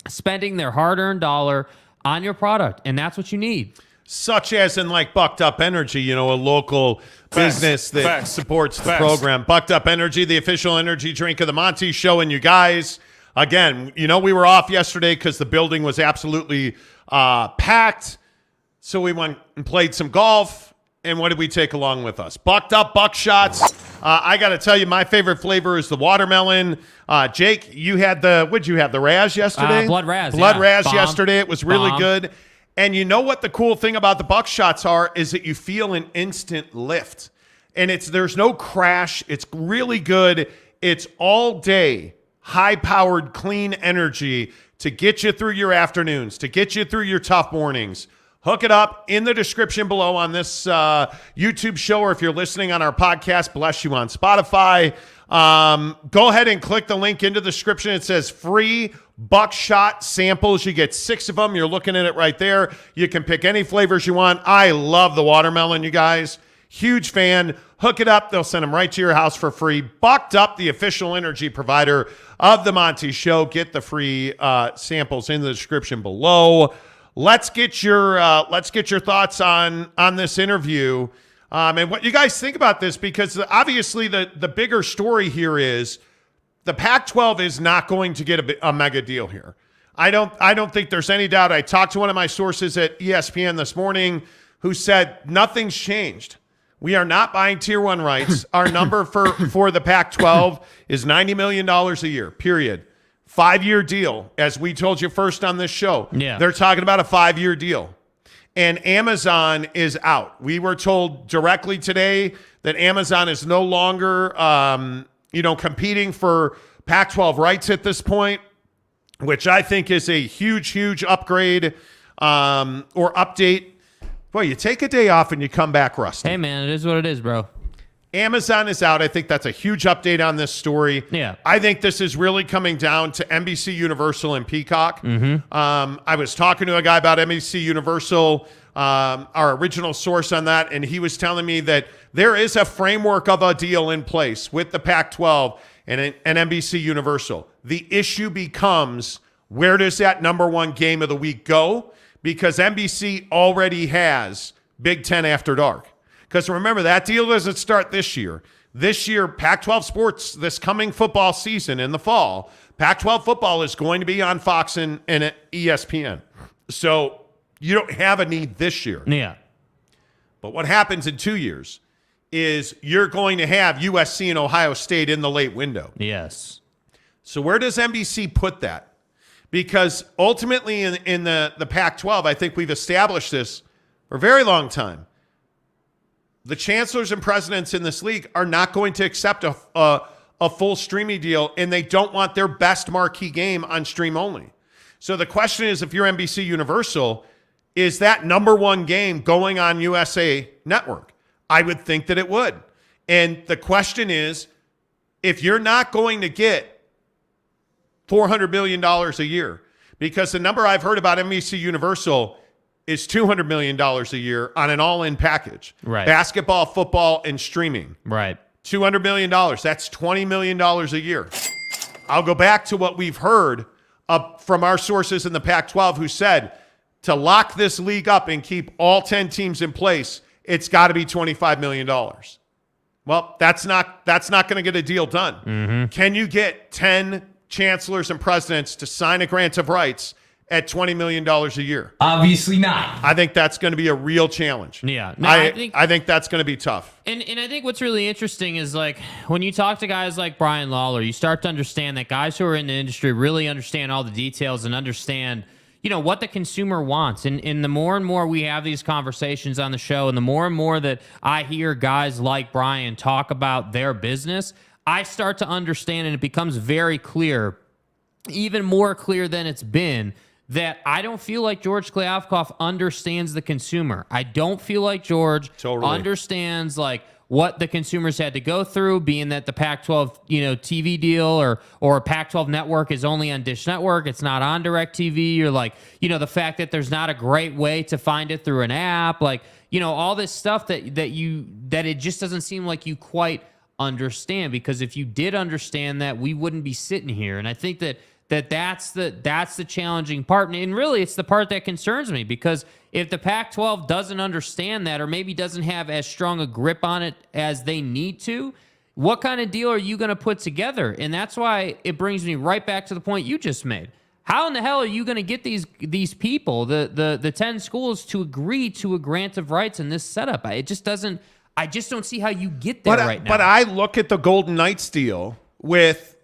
spending their hard-earned dollar on your product, and that's what you need. Such as in like Bucked Up Energy, a local business that supports the program. Bucked Up Energy, the official energy drink of the Monty Show. And you guys, again, we were off yesterday because the building was absolutely packed. So we went and played some golf. And what did we take along with us? Bucked Up Buckshots. I got to tell you, my favorite flavor is the watermelon. Jake, you had what'd you have, the Raz yesterday? Blood Raz. Blood Raz Bomb. yesterday. It was really good. And you know what the cool thing about the Buckshots are is that you feel an instant lift. And there's no crash. It's really good. It's all day, high-powered, clean energy to get you through your afternoons, to get you through your tough mornings. Hook it up in the description below on this YouTube show, or if you're listening on our podcast, bless you on Spotify. Go ahead and click the link into the description. It says free Buckshot samples. You get 6 of them. You're looking at it right there. You can pick any flavors you want. I love the watermelon, you guys. Huge fan. Hook it up. They'll send them right to your house for free. Bucked Up, the official energy provider of the Monty Show. Get the free samples in the description below. Let's get your thoughts on this interview. And what you guys think about this, because obviously the bigger story here is the Pac-12 is not going to get a mega deal here. I don't think there's any doubt. I talked to one of my sources at ESPN this morning who said nothing's changed. We are not buying tier 1 rights. Our number for the Pac-12 is $90 million a year, period. 5-year deal, as we told you first on this show. Yeah. They're talking about a 5-year deal. And Amazon is out. We were told directly today that Amazon is no longer competing for Pac-12 rights at this point, which I think is a huge upgrade or update. Boy, you take a day off and you come back rusty. Hey, man, it is what it is, bro. Amazon is out. I think that's a huge update on this story. Yeah. I think this is really coming down to NBC Universal and Peacock. I was talking to a guy about NBC Universal, our original source on that, and he was telling me that there is a framework of a deal in place with the Pac-12 and NBC Universal. The issue becomes, where does that number 1 game of the week go? Because NBC already has Big Ten After Dark. Because remember, that deal doesn't start this year. This year, Pac-12 sports, this coming football season in the fall, Pac-12 football is going to be on Fox and ESPN. So you don't have a need this year. Yeah. But what happens in 2 years is you're going to have USC and Ohio State in the late window. Yes. So where does NBC put that? Because ultimately in the Pac-12, I think we've established this for a very long time. The chancellors and presidents in this league are not going to accept a full streaming deal, and they don't want their best marquee game on stream only. So the question is, if you're NBC Universal, is that number 1 game going on USA Network? I would think that it would. And the question is, if you're not going to get $400 million a year, because the number I've heard about NBC Universal is $200 million a year on an all-in package. Right. Basketball, football, and streaming. Right. $200 million. That's $20 million a year. I'll go back to what we've heard from our sources in the Pac-12 who said to lock this league up and keep all 10 teams in place, it's got to be $25 million. Well, that's not going to get a deal done. Can you get 10 chancellors and presidents to sign a grant of rights at $20 million a year? Obviously not. I think that's going to be a real challenge. Yeah. No, I think that's going to be tough. And I think what's really interesting is, like, when you talk to guys like Brian Lawler, you start to understand that guys who are in the industry really understand all the details and understand, what the consumer wants. And the more and more we have these conversations on the show, and the more and more that I hear guys like Brian talk about their business, I start to understand, and it becomes very clear, even more clear than it's been, that I don't feel like George Kliavkoff understands the consumer. I don't feel like George understands, like, what the consumers had to go through, being that the Pac-12, TV deal or Pac-12 network is only on Dish Network. It's not on DirecTV, or, like, the fact that there's not a great way to find it through an app, like, all this stuff that it just doesn't seem like you quite understand. Because if you did understand that, we wouldn't be sitting here. And I think that's the challenging part. And really, it's the part that concerns me, because if the Pac-12 doesn't understand that, or maybe doesn't have as strong a grip on it as they need to, what kind of deal are you going to put together? And that's why it brings me right back to the point you just made. How in the hell are you going to get these people, the 10 schools, to agree to a grant of rights in this setup? I just don't see how you get there right now. But I look at the Golden Knights deal with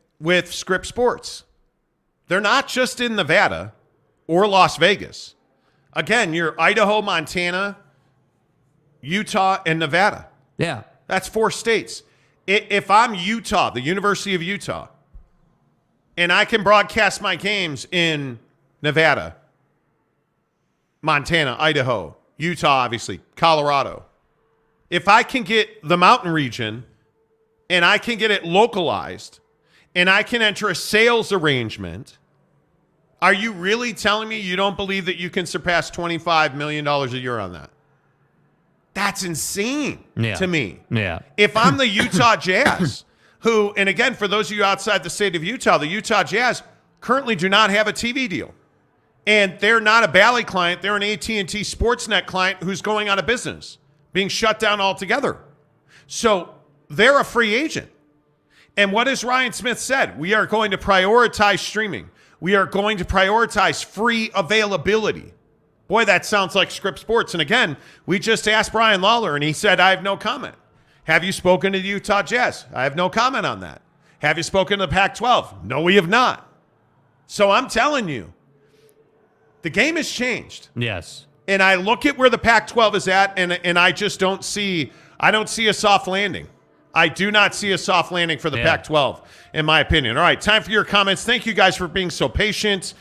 Scripps Sports. They're not just in Nevada or Las Vegas. Again, you're Idaho, Montana, Utah, and Nevada. Yeah. That's 4 states. If I'm Utah, the University of Utah, and I can broadcast my games in Nevada, Montana, Idaho, Utah, obviously, Colorado, if I can get the mountain region and I can get it localized and I can enter a sales arrangement, are you really telling me you don't believe that you can surpass $25 million a year on that? That's insane to me. Yeah. If I'm the Utah Jazz, who, and again, for those of you outside the state of Utah, the Utah Jazz currently do not have a TV deal. And they're not a Bally client. They're an AT&T Sportsnet client who's going out of business being shut down altogether. So they're a free agent. And what has Ryan Smith said? We are going to prioritize streaming. We are going to prioritize free availability. Boy, that sounds like Scripps Sports. And again, we just asked Brian Lawler, and he said, I have no comment. Have you spoken to the Utah Jazz? I have no comment on that. Have you spoken to the Pac-12? No, we have not. So I'm telling you, the game has changed. Yes. And I look at where the Pac-12 is at, and I just don't see a soft landing. I do not see a soft landing for the Pac-12, in my opinion. All right, time for your comments. Thank you guys for being so patient.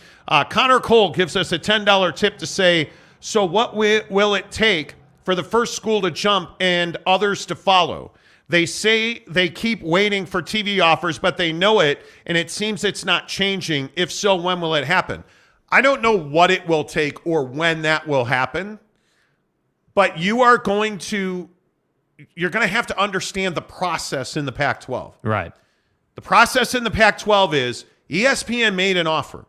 Connor Cole gives us a $10 tip to say, so what will it take for the first school to jump and others to follow? They say they keep waiting for TV offers, but they know it, and it seems it's not changing. If so, when will it happen? I don't know what it will take or when that will happen, but you're going to have to understand the process in the Pac-12. Right. The process in the Pac-12 is ESPN made an offer.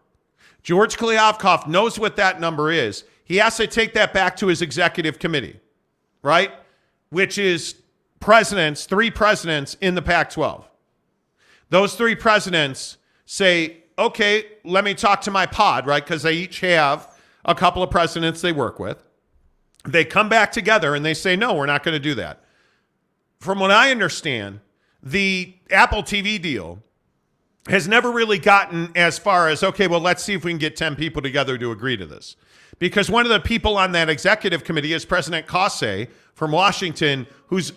George Kliavkoff knows what that number is. He has to take that back to his executive committee, right? Which is three presidents in the Pac-12. Those three presidents say, okay, let me talk to my pod, right? Because they each have a couple of presidents they work with. They come back together and they say, no, we're not going to do that. From what I understand, the Apple TV deal has never really gotten as far as, okay, well, let's see if we can get 10 people together to agree to this. Because one of the people on that executive committee is President Kase from Washington, who's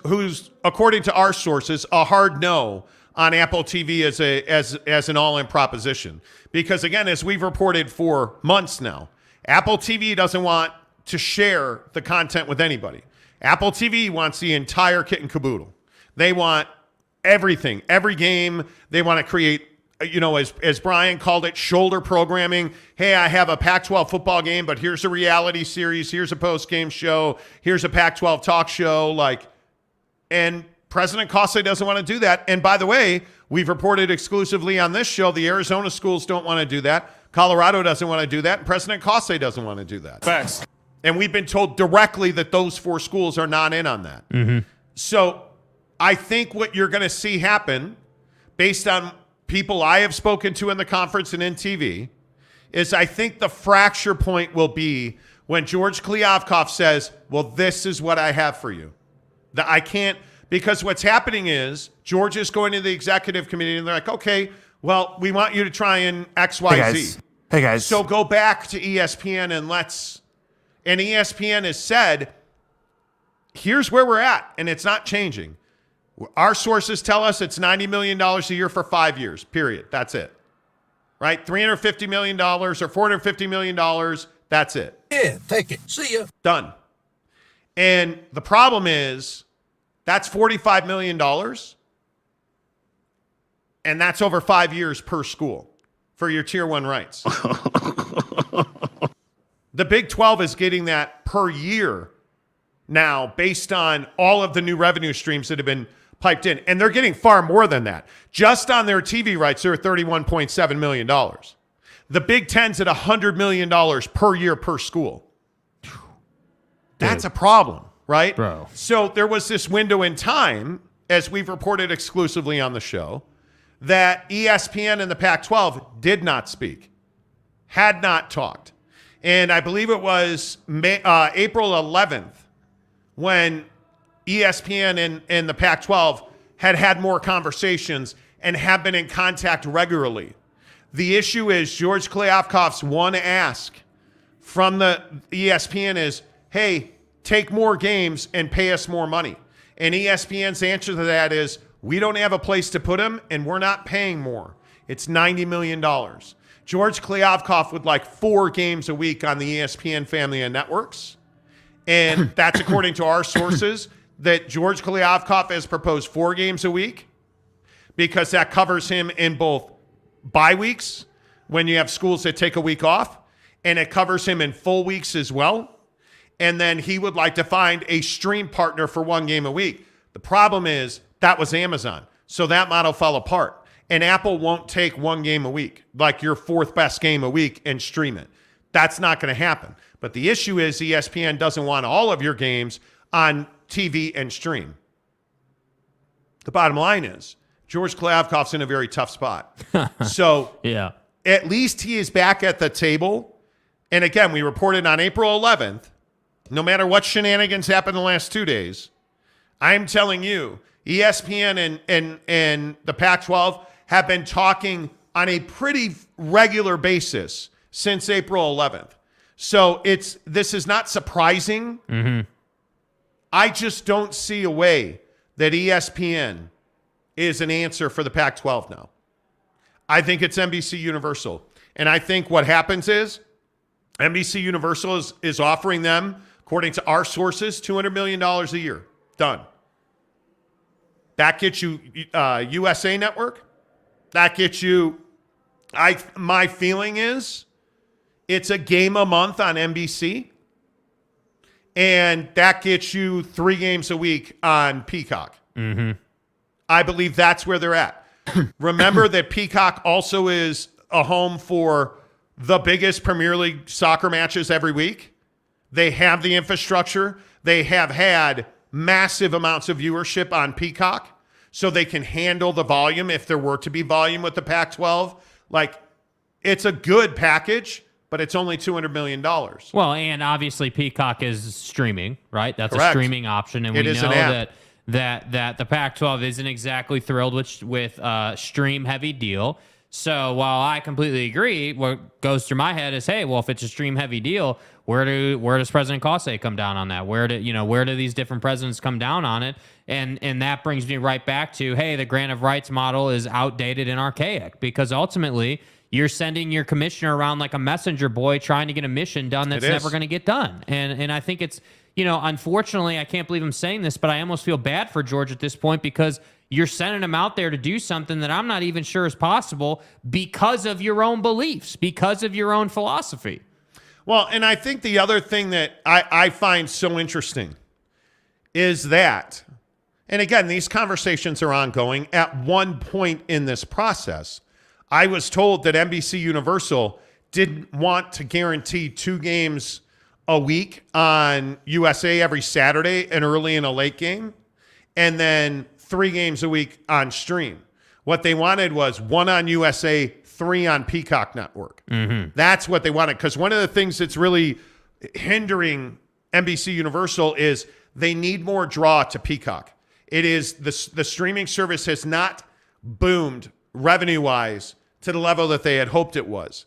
according to our sources, a hard no on Apple TV as an all-in proposition. Because again, as we've reported for months now, Apple TV doesn't want to share the content with anybody. Apple TV wants the entire kit and caboodle. They want everything, every game. They want to create, as Brian called it, shoulder programming. Hey, I have a Pac-12 football game, but here's a reality series. Here's a post-game show. Here's a Pac-12 talk show. And President Kase doesn't want to do that. And by the way, we've reported exclusively on this show, the Arizona schools don't want to do that. Colorado doesn't want to do that. And President Kase doesn't want to do that. Facts. And we've been told directly that those four schools are not in on that. Mm-hmm. So I think what you're going to see happen, based on people I have spoken to in the conference and in TV, is I think the fracture point will be when George Kliavkoff says, well, this is what I have for you. That I can't, because what's happening is George is going to the executive committee and they're like, okay, well, we want you to try in X, Y, Z. Hey, guys. So go back to ESPN and ESPN has said, here's where we're at, and it's not changing. Our sources tell us it's $90 million a year for 5 years, period. That's it. Right? $350 million or $450 million, that's it. Yeah, take it. See ya. Done. And the problem is that's $45 million, and that's over 5 years per school for your Tier 1 rights. The Big 12 is getting that per year now based on all of the new revenue streams that have been piped in. And they're getting far more than that. Just on their TV rights, they're $31.7 million. The Big Ten's at $100 million per year per school. That's a problem, right? Bro. So there was this window in time, as we've reported exclusively on the show, that ESPN and the Pac-12 did not speak, had not talked. And I believe it was April 11th when ESPN and the Pac-12 had more conversations and have been in contact regularly. The issue is George Kliavkoff's one ask from the ESPN is, hey, take more games and pay us more money. And ESPN's answer to that is, we don't have a place to put them and we're not paying more. It's $90 million. George Kliavkoff would like 4 games a week on the ESPN family of networks. And that's according to our sources, that George Kliavkoff has proposed 4 games a week because that covers him in both bye weeks when you have schools that take a week off, and it covers him in full weeks as well. And then he would like to find a stream partner for 1 game a week. The problem is that was Amazon. So that model fell apart. And Apple won't take 1 game a week, like your 4th best game a week, and stream it. That's not going to happen. But the issue is ESPN doesn't want all of your games on TV and stream. The bottom line is George Kliavkoff's in a very tough spot. So Yeah. at least he is back at the table. And again, we reported on April 11th, no matter what shenanigans happened the last 2 days, I'm telling you, ESPN and the Pac-12 have been talking on a pretty regular basis since April 11th. So this is not surprising. Mm-hmm. I just don't see a way that ESPN is an answer for the Pac-12 now. I think it's NBC Universal. And I think what happens is NBC Universal is offering them, according to our sources, $200 million a year. Done. That gets you USA Network. That gets you, my feeling is, it's a game a month on NBC. And that gets you 3 games a week on Peacock. Mm-hmm. I believe that's where they're at. Remember that Peacock also is a home for the biggest Premier League soccer matches every week. They have the infrastructure. They have had massive amounts of viewership on Peacock, so they can handle the volume if there were to be volume with the Pac-12. Like, it's a good package, but it's only $200 million. Well, and obviously Peacock is streaming, right? That's Correct. a streaming option, and It we is know an app. that the Pac-12 isn't exactly thrilled with stream heavy deal. So while I completely agree, what goes through my head is, hey, well, if it's a stream heavy deal, where does President Cosse come down on that? Where do these different presidents come down on it? And that brings me right back to, hey, the grant of rights model is outdated and archaic, because ultimately you're sending your commissioner around like a messenger boy trying to get a mission done that's never going to get done. And I think it's, unfortunately, I can't believe I'm saying this, but I almost feel bad for George at this point, because you're sending him out there to do something that I'm not even sure is possible because of your own beliefs, because of your own philosophy. Well, and I think the other thing that I find so interesting is that, and again, these conversations are ongoing. At one point in this process, I was told that NBC Universal didn't want to guarantee 2 games a week on USA every Saturday, an early and a late game, and then 3 games a week on stream. What they wanted was 1 on USA, 3 on Peacock Network. Mm-hmm. That's what they wanted, because one of the things that's really hindering NBC Universal is they need more draw to Peacock. It is the streaming service has not boomed revenue-wise to the level that they had hoped it was.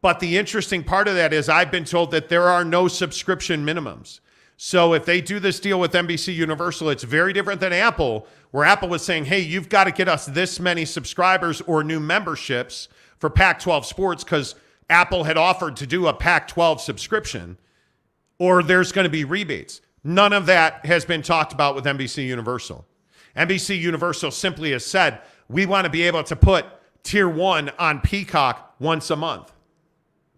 But the interesting part of that is I've been told that there are no subscription minimums. So if they do this deal with NBC Universal, it's very different than Apple, where Apple was saying, hey, you've got to get us this many subscribers or new memberships for Pac-12 Sports, because Apple had offered to do a Pac-12 subscription, or there's going to be rebates. None of that has been talked about with NBC Universal. NBC Universal simply has said, we want to be able to put Tier 1 on Peacock once a month.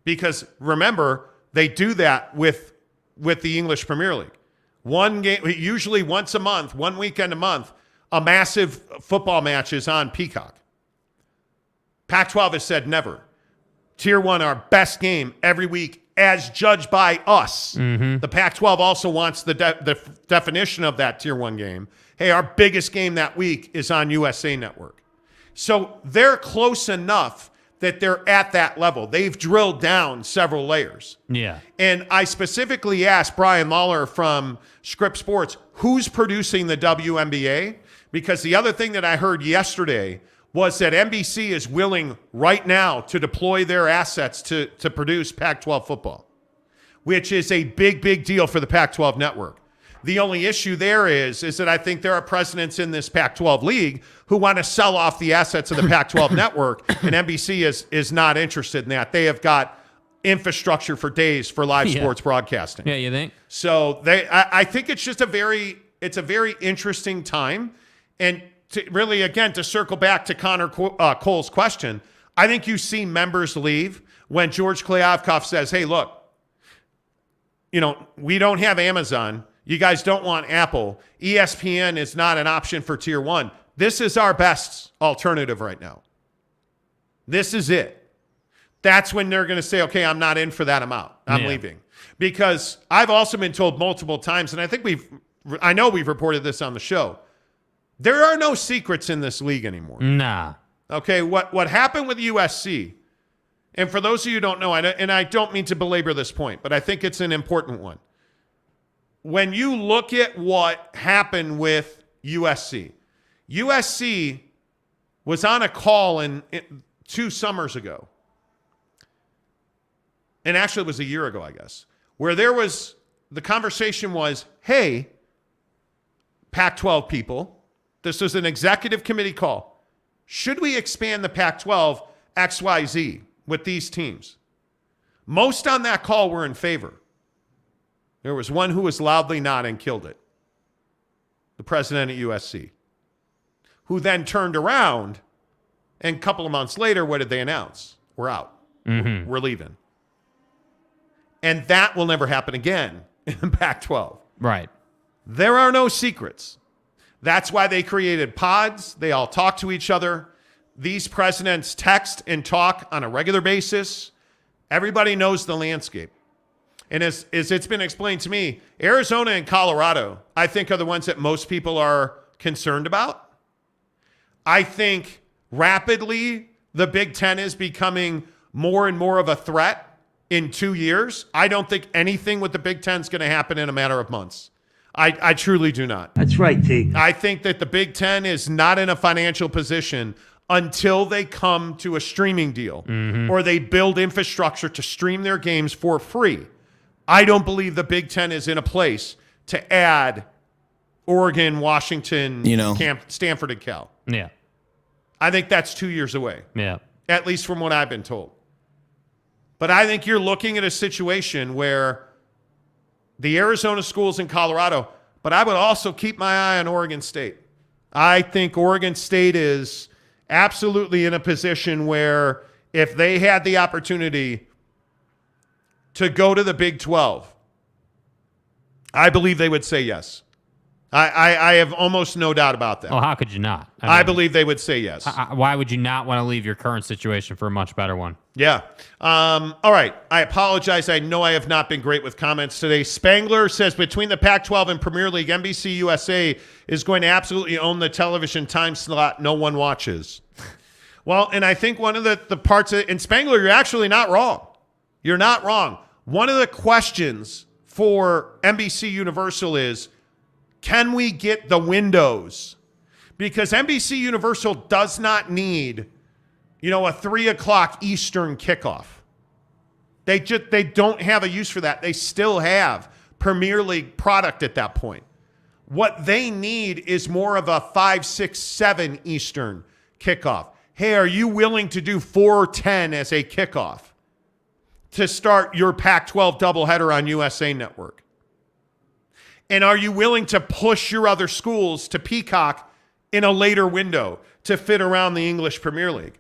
Because remember, they do that with the English Premier League. One game, usually once a month, 1 weekend a month, a massive football match is on Peacock. Pac-12 has said never. Tier 1, our best game every week as judged by us. Mm-hmm. The Pac-12 also wants the definition of that Tier 1 game. Hey, our biggest game that week is on USA Network. So they're close enough that they're at that level. They've drilled down several layers. Yeah. And I specifically asked Brian Lawler from Scripps Sports, who's producing the WNBA? Because the other thing that I heard yesterday was that NBC is willing right now to deploy their assets to produce Pac-12 football, which is a big, big deal for the Pac-12 network. The only issue there is that I think there are presidents in this Pac-12 league who want to sell off the assets of the Pac-12 network, and NBC is not interested in that. They have got infrastructure for days for live sports broadcasting. Yeah, you think? So I think it's just a very interesting time. And to really, again, to circle back to Connor Cole's question, I think you see members leave when George Kliavkoff says, hey, look, we don't have Amazon. You guys don't want Apple. ESPN is not an option for Tier 1. This is our best alternative right now. This is it. That's when they're going to say, okay, I'm not in for that amount. I'm leaving. Because I've also been told multiple times, and I think we've I know we've reported this on the show. There are no secrets in this league anymore. Nah. Okay, what happened with USC, and for those of you who don't know, and I don't mean to belabor this point, but I think it's an important one. When you look at what happened with USC was on a call 2 summers ago, and actually it was a year ago, I guess, where the conversation was, hey, Pac-12 people, this was an executive committee call. Should we expand the Pac-12 XYZ with these teams? Most on that call were in favor. There was one who was loudly nodding and killed it. The president at USC, who then turned around, and a couple of months later, what did they announce? We're out. Mm-hmm. We're leaving. And that will never happen again in Pac-12. Right. There are no secrets. That's why they created pods. They all talk to each other. These presidents text and talk on a regular basis. Everybody knows the landscape. And as it's been explained to me, Arizona and Colorado, I think, are the ones that most people are concerned about. I think rapidly the Big Ten is becoming more and more of a threat in 2 years. I don't think anything with the Big Ten is going to happen in a matter of months. I truly do not. That's right, T. I think that the Big Ten is not in a financial position until they come to a streaming deal or they build infrastructure to stream their games for free. I don't believe the Big Ten is in a place to add Oregon, Washington, Stanford, and Cal. Yeah. I think that's 2 years away. Yeah. At least from what I've been told. But I think you're looking at a situation where the Arizona schools in Colorado, but I would also keep my eye on Oregon State. I think Oregon State is absolutely in a position where if they had the opportunity to go to the Big 12, I believe they would say yes. I have almost no doubt about that. Oh, how could you not? I believe they would say yes. Why would you not want to leave your current situation for a much better one? Yeah. All right. I apologize. I know I have not been great with comments today. Spangler says between the Pac-12 and Premier League, NBC USA is going to absolutely own the television time slot no one watches. Well, and I think one of the parts of, and Spangler, you're actually not wrong. You're not wrong. One of the questions for NBC Universal is, can we get the windows? Because NBC Universal does not need, a 3:00 Eastern kickoff. They don't have a use for that. They still have Premier League product at that point. What they need is more of a 5, 6, 7 Eastern kickoff. Hey, are you willing to do 4:10 as a kickoff to start your Pac-12 doubleheader on USA Network? And are you willing to push your other schools to Peacock in a later window to fit around the English Premier League?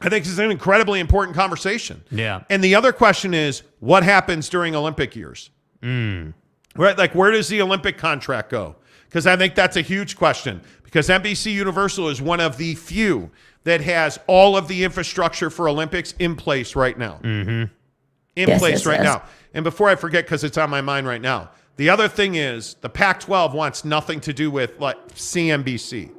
I think this is an incredibly important conversation. Yeah. And the other question is, what happens during Olympic years? Right? Like, where does the Olympic contract go? Because I think that's a huge question. Because NBC Universal is one of the few that has all of the infrastructure for Olympics in place right now. In place right now. And before I forget, because it's on my mind right now, the other thing is the Pac-12 wants nothing to do with CNBC.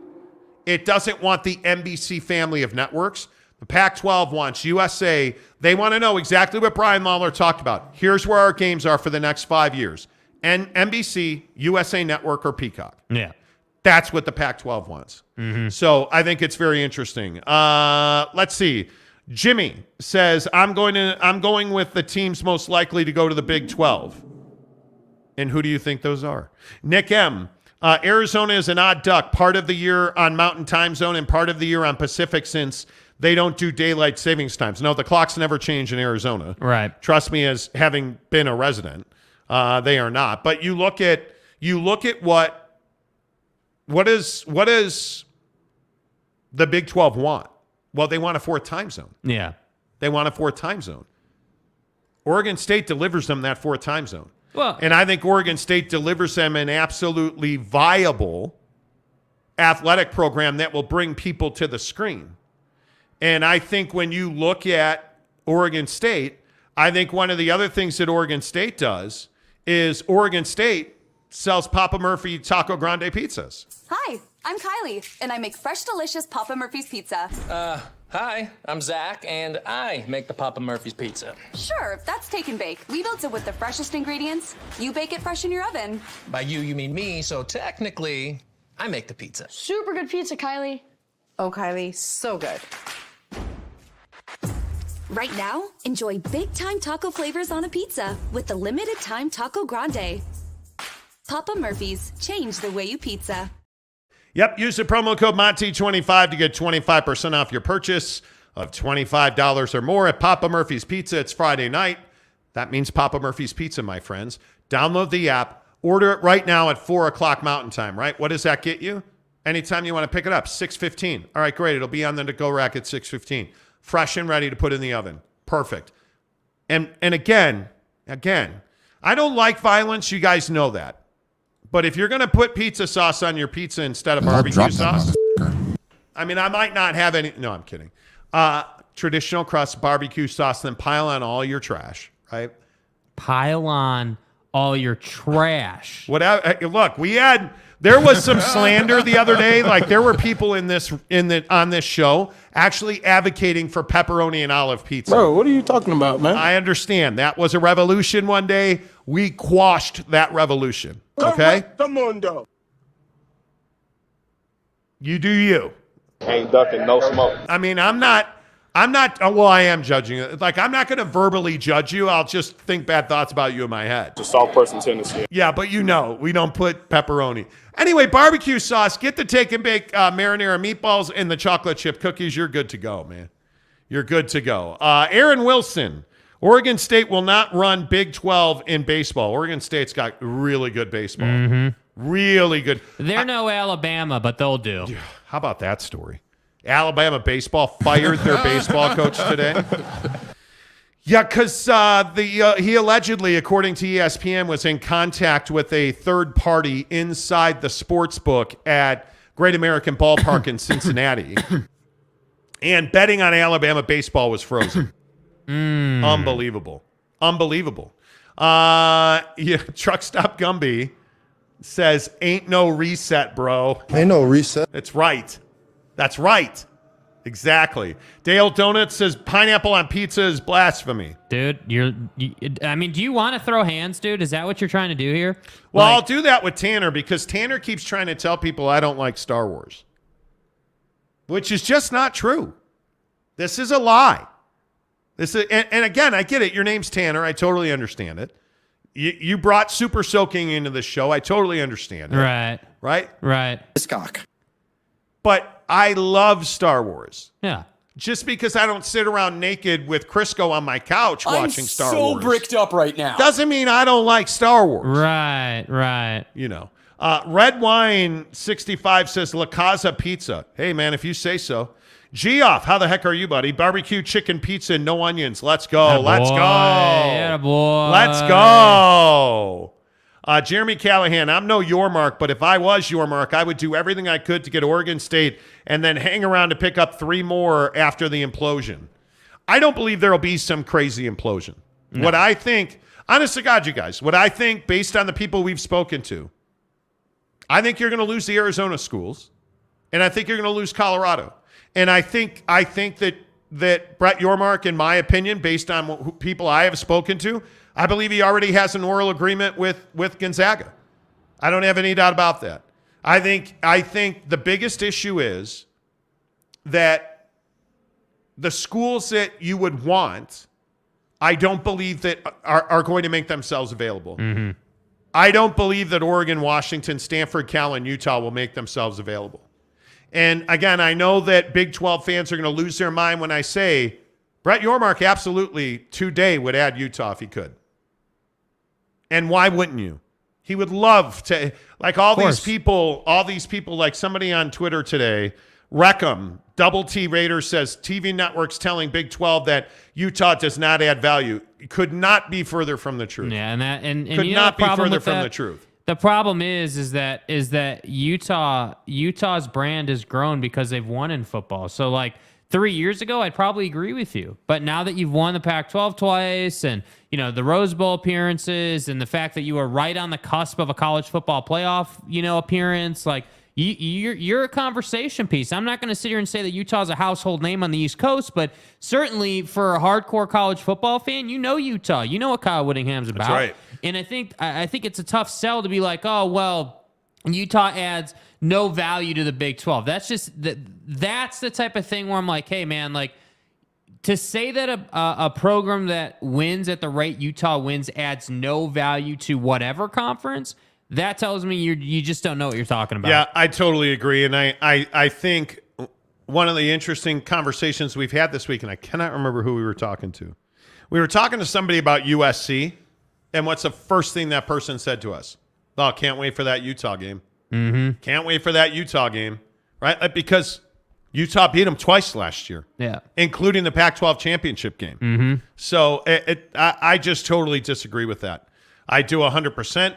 It doesn't want the NBC family of networks. The Pac-12 wants USA. They want to know exactly what Brian Lawler talked about. Here's where our games are for the next 5 years. And NBC, USA Network, or Peacock. Yeah. That's what the Pac-12 wants. So I think it's very interesting. Let's see. Jimmy says, I'm going with the teams most likely to go to the Big 12. And who do you think those are? Nick M. Arizona is an odd duck, part of the year on Mountain Time Zone and part of the year on Pacific, since they don't do daylight savings times. No, the clocks never change in Arizona. Right. Trust me, as having been a resident, they are not. But you look at what does the Big 12 want? Well, they want a fourth time zone. Yeah. They want a fourth time zone. Oregon State delivers them that fourth time zone. Well, and I think Oregon State delivers them an absolutely viable athletic program that will bring people to the screen. And I think when you look at Oregon State, I think one of the other things that Oregon State does is Oregon State sells Papa Murphy Taco Grande pizzas. Hi, I'm Kylie, and I make fresh, delicious Papa Murphy's pizza. Hi, I'm Zach, and I make the Papa Murphy's pizza. Sure, that's take and bake. We built it with the freshest ingredients. You bake it fresh in your oven. By you mean me, so technically, I make the pizza. Super good pizza, Kylie. Oh, Kylie, so good. Right now, enjoy big-time taco flavors on a pizza with the limited-time Taco Grande. Papa Murphy's, change the way you pizza. Yep, use the promo code Monty25 to get 25% off your purchase of $25 or more at Papa Murphy's Pizza. It's Friday night. That means Papa Murphy's Pizza, my friends. Download the app. Order it right now at 4 o'clock Mountain Time, right? What does that get you? Anytime you want to pick it up, 6:15. All right, great. It'll be on the to-go rack at 6:15. Fresh and ready to put in the oven. Perfect. And again, I don't like violence. You guys know that. But if you're going to put pizza sauce on your pizza instead of barbecue sauce, I mean, I might not have any. No, I'm kidding. Traditional crust barbecue sauce, then pile on all your trash, right? Pile on all your trash. Whatever. Look, there was some slander the other day. Like there were people on this show actually advocating for pepperoni and olive pizza. Bro, what are you talking about, man? I understand. That was a revolution one day. We quashed that revolution. Okay? Come on, dog. You do you. Ain't ducking, no smoke. I mean, well, I am judging it. Like, I'm not going to verbally judge you. I'll just think bad thoughts about you in my head. It's a soft person tendency. Yeah, but we don't put pepperoni. Anyway, barbecue sauce. Get the take and bake marinara meatballs and the chocolate chip cookies. You're good to go, man. You're good to go. Aaron Wilson. Oregon State will not run Big 12 in baseball. Oregon State's got really good baseball. Mm-hmm. Really good. They're no Alabama, but they'll do. How about that story? Alabama baseball fired their baseball coach today. Yeah, because he allegedly, according to ESPN, was in contact with a third party inside the sports book at Great American Ballpark in Cincinnati. And betting on Alabama baseball was frozen. Unbelievable. Truck Stop Gumby says, ain't no reset, bro. Ain't no reset. That's right. Exactly. Dale Donuts says pineapple on pizza is blasphemy. Dude, I mean, do you want to throw hands, dude? Is that what you're trying to do here? Well, I'll do that with Tanner because Tanner keeps trying to tell people I don't like Star Wars, which is just not true. This is a lie. And again, I get it. Your name's Tanner. I totally understand it. You brought super soaking into the show. I totally understand it. Right? This cock. But I love Star Wars. Yeah. Just because I don't sit around naked with Crisco on my couch watching Star Wars. I'm so bricked up right now. Doesn't mean I don't like Star Wars. Right. You know. Red Wine 65 says La Casa Pizza. Hey, man, if you say so. Geoff, how the heck are you, buddy? Barbecue chicken pizza and no onions. Let's go. Let's go. Let's go. Jeremy Callahan, I'm no Yormark, but if I was Yormark, I would do everything I could to get Oregon State and then hang around to pick up 3 more after the implosion. I don't believe there will be some crazy implosion. No. What I think, honest to God, you guys, what I think based on the people we've spoken to, I think you're going to lose the Arizona schools, and I think you're going to lose Colorado. And I think that Brett Yormark, in my opinion, based on people I have spoken to, I believe he already has an oral agreement with Gonzaga. I don't have any doubt about that. I think the biggest issue is that the schools that you would want, I don't believe that are going to make themselves available. Mm-hmm. I don't believe that Oregon, Washington, Stanford, Cal, and Utah will make themselves available. And again, I know that Big 12 fans are going to lose their mind when I say Brett Yormark absolutely today would add Utah if he could. And why wouldn't you? He would love to, like all these people, like somebody on Twitter today, Reckham, Double T Raider says TV networks telling Big 12 that Utah does not add value. It could not be further from the truth. Yeah, and could not be further from the truth. The problem is that Utah's brand has grown because they've won in football. So like 3 years ago, I'd probably agree with you. But now that you've won the Pac-12 twice, and the Rose Bowl appearances, and the fact that you were right on the cusp of a college football playoff, appearance, like you're a conversation piece. I'm not going to sit here and say that Utah's a household name on the East Coast, but certainly for a hardcore college football fan, Utah. You know what Kyle Whittingham's about. That's right. And I think it's a tough sell to be like, oh, well, Utah adds no value to the Big 12. That's the type of thing where I'm like, hey, man, like to say that a program that wins at the rate Utah wins adds no value to whatever conference, that tells me you just don't know what you're talking about. Yeah, I totally agree. And I think one of the interesting conversations we've had this week, and I cannot remember who we were talking to. We were talking to somebody about USC, and what's the first thing that person said to us? Oh, can't wait for that Utah game. Mm-hmm. Can't wait for that Utah game, right? Because Utah beat them twice last year, including the Pac-12 championship game. Mm-hmm. So I just totally disagree with that. I do 100%.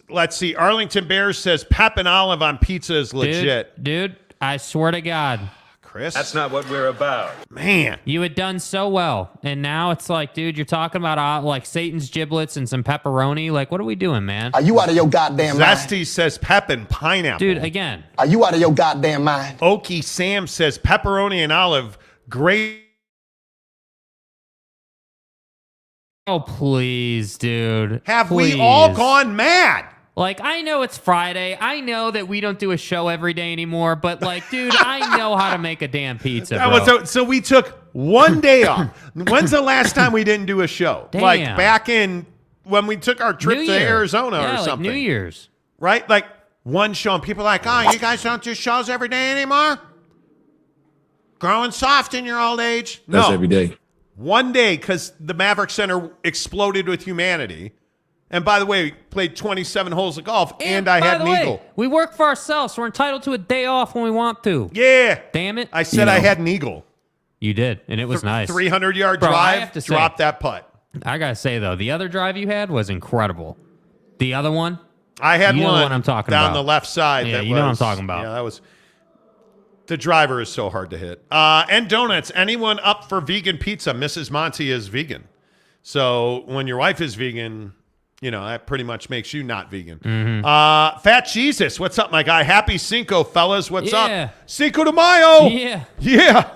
Let's see. Arlington Bears says pep and olive on pizza is legit. Dude, I swear to God. Chris? That's not what we're about. Man. You had done so well, and now it's like, dude, you're talking about like Satan's giblets and some pepperoni. Like, what are we doing, man? Are you out of your goddamn mind? Zesty says pep and pineapple. Dude, again. Are you out of your goddamn mind? Okie Sam says pepperoni and olive. Great. Oh, please, dude. Have we all gone mad? Like, I know it's Friday. I know that we don't do a show every day anymore, but like, dude, I know how to make a damn pizza, bro. So we took one day off. When's the last time we didn't do a show? Damn. Like back in when we took our trip to Arizona or something. Like New Year's. Right? Like one show, and people are like, oh, you guys don't do shows every day anymore? Growing soft in your old age? That's no. every day. One day, because the Maverick Center exploded with humanity. And by the way, we played 27 holes of golf, and I had an eagle. We work for ourselves. So we're entitled to a day off when we want to. Yeah. Damn it. I said I had an eagle. You did, and it was nice. 300-yard Bro, I drive, have to drop say, that putt. I got to say, though, the other drive you had was incredible. The other one? I had you know one what I'm talking down about. the left side. Yeah, that you know what I'm talking about. Yeah, that was... The driver is so hard to hit. And donuts. Anyone up for vegan pizza? Mrs. Monty is vegan. So when your wife is vegan, that pretty much makes you not vegan. Mm-hmm. Fat Jesus. What's up, my guy? Happy Cinco, fellas. What's Yeah. up? Cinco de Mayo. Yeah. Yeah.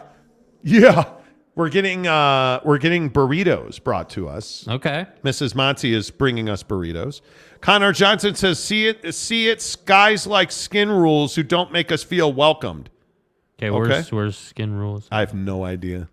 Yeah. We're getting burritos brought to us. Okay. Mrs. Monty is bringing us burritos. Connor Johnson says, see it, guys like skin rules who don't make us feel welcomed. Okay, where's skin rules? I have no idea.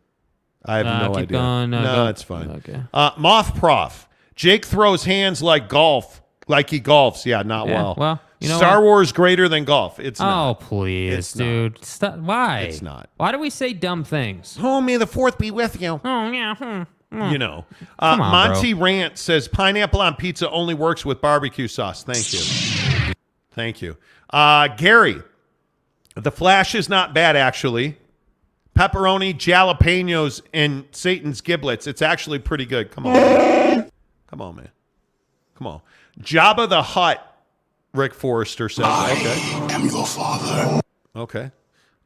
I have no keep idea. Going, no, it's fine. Okay. Moth Prof. Jake throws hands like he golfs. Yeah, not well. Well, Star Wars greater than golf. It's not. Oh, please, it's dude. Stop. Why? It's not. Why do we say dumb things? Oh, may the fourth be with you. Oh, yeah. Come on, Monty bro. Rant says pineapple on pizza only works with barbecue sauce. Thank you. Thank you. Gary, the Flash is not bad, actually. Pepperoni, jalapenos, and Satan's giblets. It's actually pretty good. Come on. Come on, man. Come on. Jabba the Hutt, Rick Forrester says. I am your father. Okay.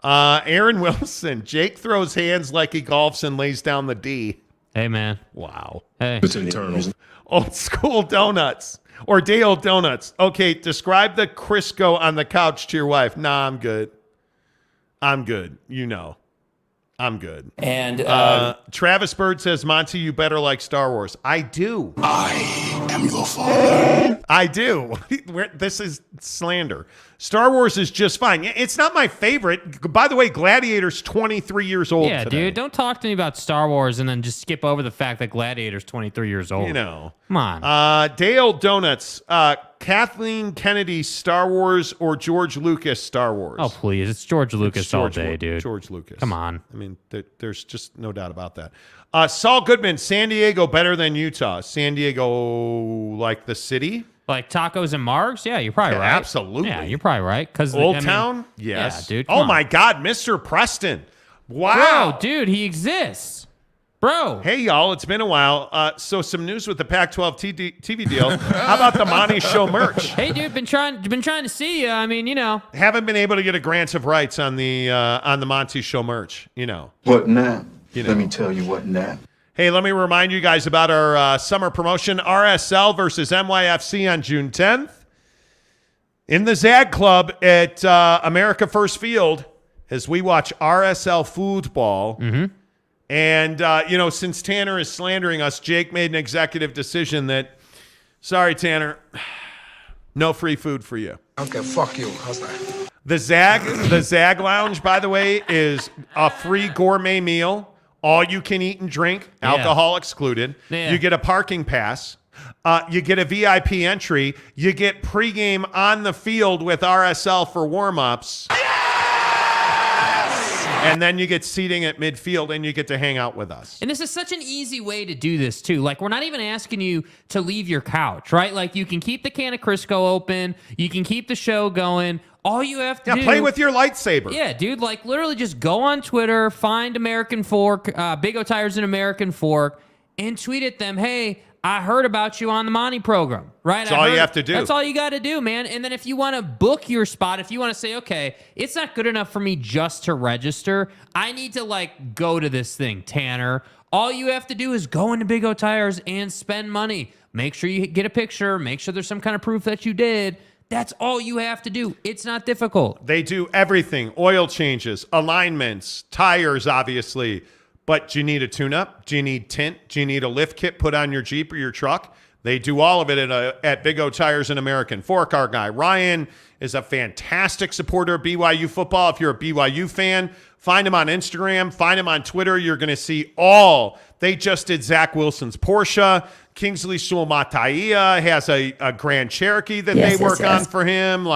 Aaron Wilson, Jake throws hands like he golfs and lays down the D. Hey, man. Wow. Hey. It's internal. Old school donuts or day old donuts. Okay, describe the Crisco on the couch to your wife. Nah, I'm good. I'm good. I'm good. And Travis Bird says, Monty, you better like Star Wars. I do. I am your father. I do. This is slander. Star Wars is just fine. It's not my favorite. By the way, Gladiator's 23 years old Yeah, today. dude. Don't talk to me about Star Wars and then just skip over the fact that Gladiator's 23 years old. Come on. Dale Donuts. Kathleen Kennedy Star Wars or George Lucas Star Wars? Oh, please. It's George Lucas all day, dude. George Lucas. Come on. I mean, there's just no doubt about that. Saul Goodman, San Diego better than Utah. San Diego, like the city? Like tacos and margs? Yeah, you're probably right. Absolutely. Yeah, you're probably right. Old Town? Yes. Yeah, dude. Oh, my God. Mr. Preston. Wow. Bro, dude, he exists. Bro. Hey, y'all, it's been a while. So some news with the Pac-12 TV deal. How about the Monty Show merch? Hey, dude, been trying to see you. I mean, Haven't been able to get a grant of rights on the Monty Show merch, What now? You know. Let me tell you what now. Hey, let me remind you guys about our summer promotion, RSL versus NYFC on June 10th. In the Zag Club at America First Field as we watch RSL football. Mm-hmm. And, since Tanner is slandering us, Jake made an executive decision that, sorry, Tanner, no free food for you. Okay, fuck you. How's that? The Zag Lounge, by the way, is a free gourmet meal. All you can eat and drink, alcohol excluded. Yeah. You get a parking pass. You get a VIP entry. You get pregame on the field with RSL for warm-ups. And then you get seating at midfield, and you get to hang out with us. And this is such an easy way to do this, too. Like, we're not even asking you to leave your couch, right? Like, you can keep the can of Crisco open. You can keep the show going. All you have to do... play with your lightsaber. Yeah, dude. Like, literally just go on Twitter, find American Fork, Big O Tires and American Fork, and tweet at them, hey, I heard about you on the Monty program, right? That's all you have to do. That's all you got to do, man. And then if you want to book your spot, if you want to say, okay, it's not good enough for me just to register, I need to, go to this thing, Tanner. All you have to do is go into Big O Tires and spend money. Make sure you get a picture. Make sure there's some kind of proof that you did. That's all you have to do. It's not difficult. They do everything. Oil changes, alignments, tires, obviously. But do you need a tune-up? Do you need tint? Do you need a lift kit put on your Jeep or your truck? They do all of it at Big O Tires and American Fork. Our guy Ryan is a fantastic supporter of BYU football. If you're a BYU fan, find him on Instagram. Find him on Twitter. You're going to see all. They just did Zach Wilson's Porsche. Kingsley Suamataia has a Grand Cherokee that they work on for him.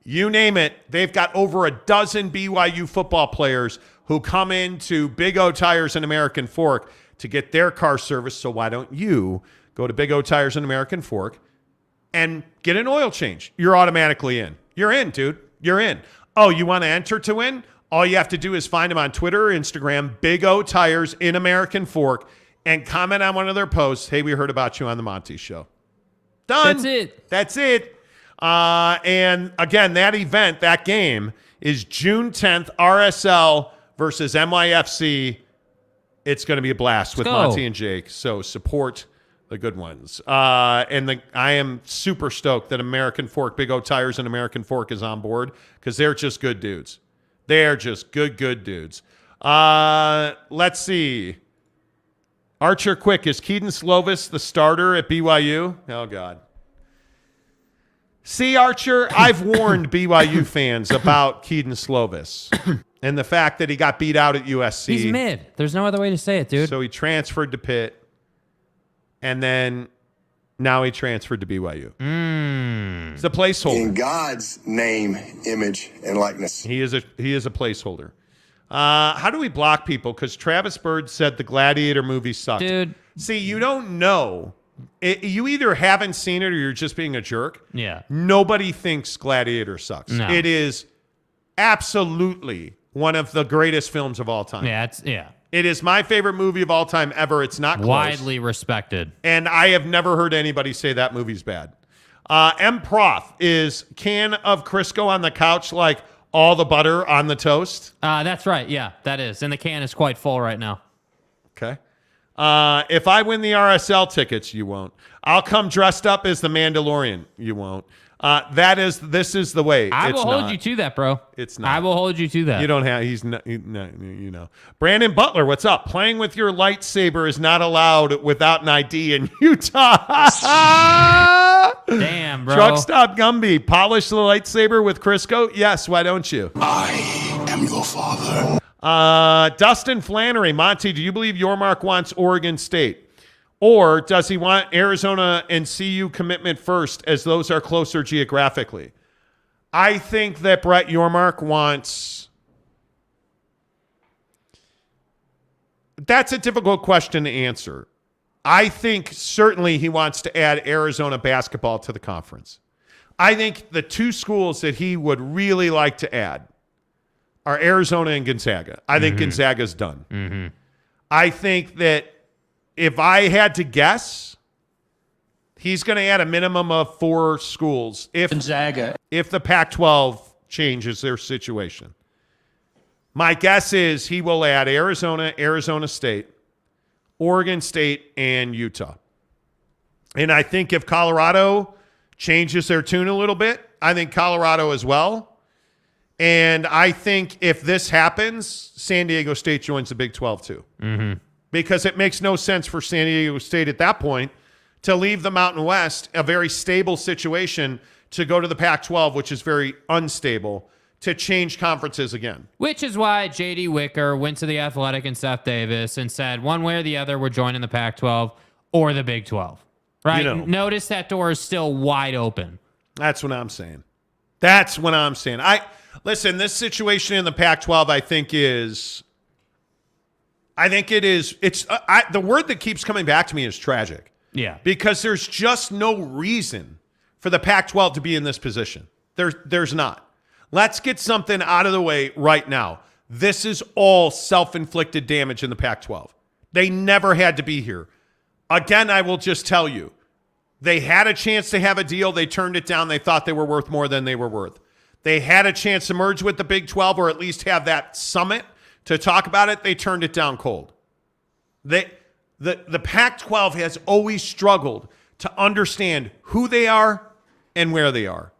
You name it. They've got over a dozen BYU football players who come into Big O Tires and American Fork to get their car serviced. So why don't you go to Big O Tires and American Fork and get an oil change? You're automatically in. You're in, dude. You're in. Oh, you want to enter to win? All you have to do is find them on Twitter or Instagram, Big O Tires in American Fork, and comment on one of their posts. Hey, we heard about you on the Monty Show. Done. That's it. And again, that event, that game is June 10th, RSL versus NYFC. It's going to be a blast with Monty and Jake. So support the good ones. I am super stoked that American Fork, Big O Tires and American Fork is on board because they're just good dudes. They're just good dudes. Let's see. Archer Quick, is Keaton Slovis the starter at BYU? Oh, God. See, Archer, I've warned BYU fans about Keaton Slovis and the fact that he got beat out at USC. He's mid. There's no other way to say it, dude. So he transferred to Pitt, and then now he transferred to BYU. It's a placeholder. In God's name, image, and likeness. He is a placeholder. How do we block people? Because Travis Bird said the Gladiator movie sucked. Dude. See, you don't know. You either haven't seen it or you're just being a jerk. Yeah. Nobody thinks Gladiator sucks. No. It is absolutely one of the greatest films of all time. Yeah. It is my favorite movie of all time ever. It's not close. Widely respected. And I have never heard anybody say that movie's bad. M. Prof is can of Crisco on the couch like all the butter on the toast? That's right. Yeah, that is. And the can is quite full right now. Okay. If I win the RSL tickets, you won't. I'll come dressed up as the Mandalorian. You won't. This is the way. I will hold you to that, bro. It's not. I will hold you to that. You don't have. He's not. Brandon Butler, what's up? Playing with your lightsaber is not allowed without an ID in Utah. Damn, bro. Truck Stop Gumby, polish the lightsaber with Crisco. Yes. Why don't you? I am your father. Dustin Flannery, Monty, do you believe Yormark wants Oregon State? Or does he want Arizona and CU commitment first, as those are closer geographically? I think that Brett Yormark wants... That's a difficult question to answer. I think certainly he wants to add Arizona basketball to the conference. I think the two schools that he would really like to add are Arizona and Gonzaga. I think Gonzaga's done. I think that if I had to guess, he's going to add a minimum of 4 schools if the Pac-12 changes their situation. My guess is he will add Arizona, Arizona State, Oregon State, and Utah. And I think if Colorado changes their tune a little bit, I think Colorado as well. And I think if this happens, San Diego State joins the Big 12 too. Mm-hmm. Because it makes no sense for San Diego State at that point to leave the Mountain West, a very stable situation, to go to the Pac-12, which is very unstable, to change conferences again. Which is why J.D. Wicker went to the Athletic and Seth Davis and said, one way or the other, we're joining the Pac-12 or the Big 12. Right? Notice that door is still wide open. That's what I'm saying. Listen, this situation in the Pac-12, the word that keeps coming back to me is tragic. Yeah. Because there's just no reason for the Pac-12 to be in this position. There's not. Let's get something out of the way right now. This is all self-inflicted damage in the Pac-12. They never had to be here. Again, I will just tell you, they had a chance to have a deal. They turned it down. They thought they were worth more than they were worth. They had a chance to merge with the Big 12 or at least have that summit to talk about it. They turned it down cold. The Pac-12 has always struggled to understand who they are and where they are.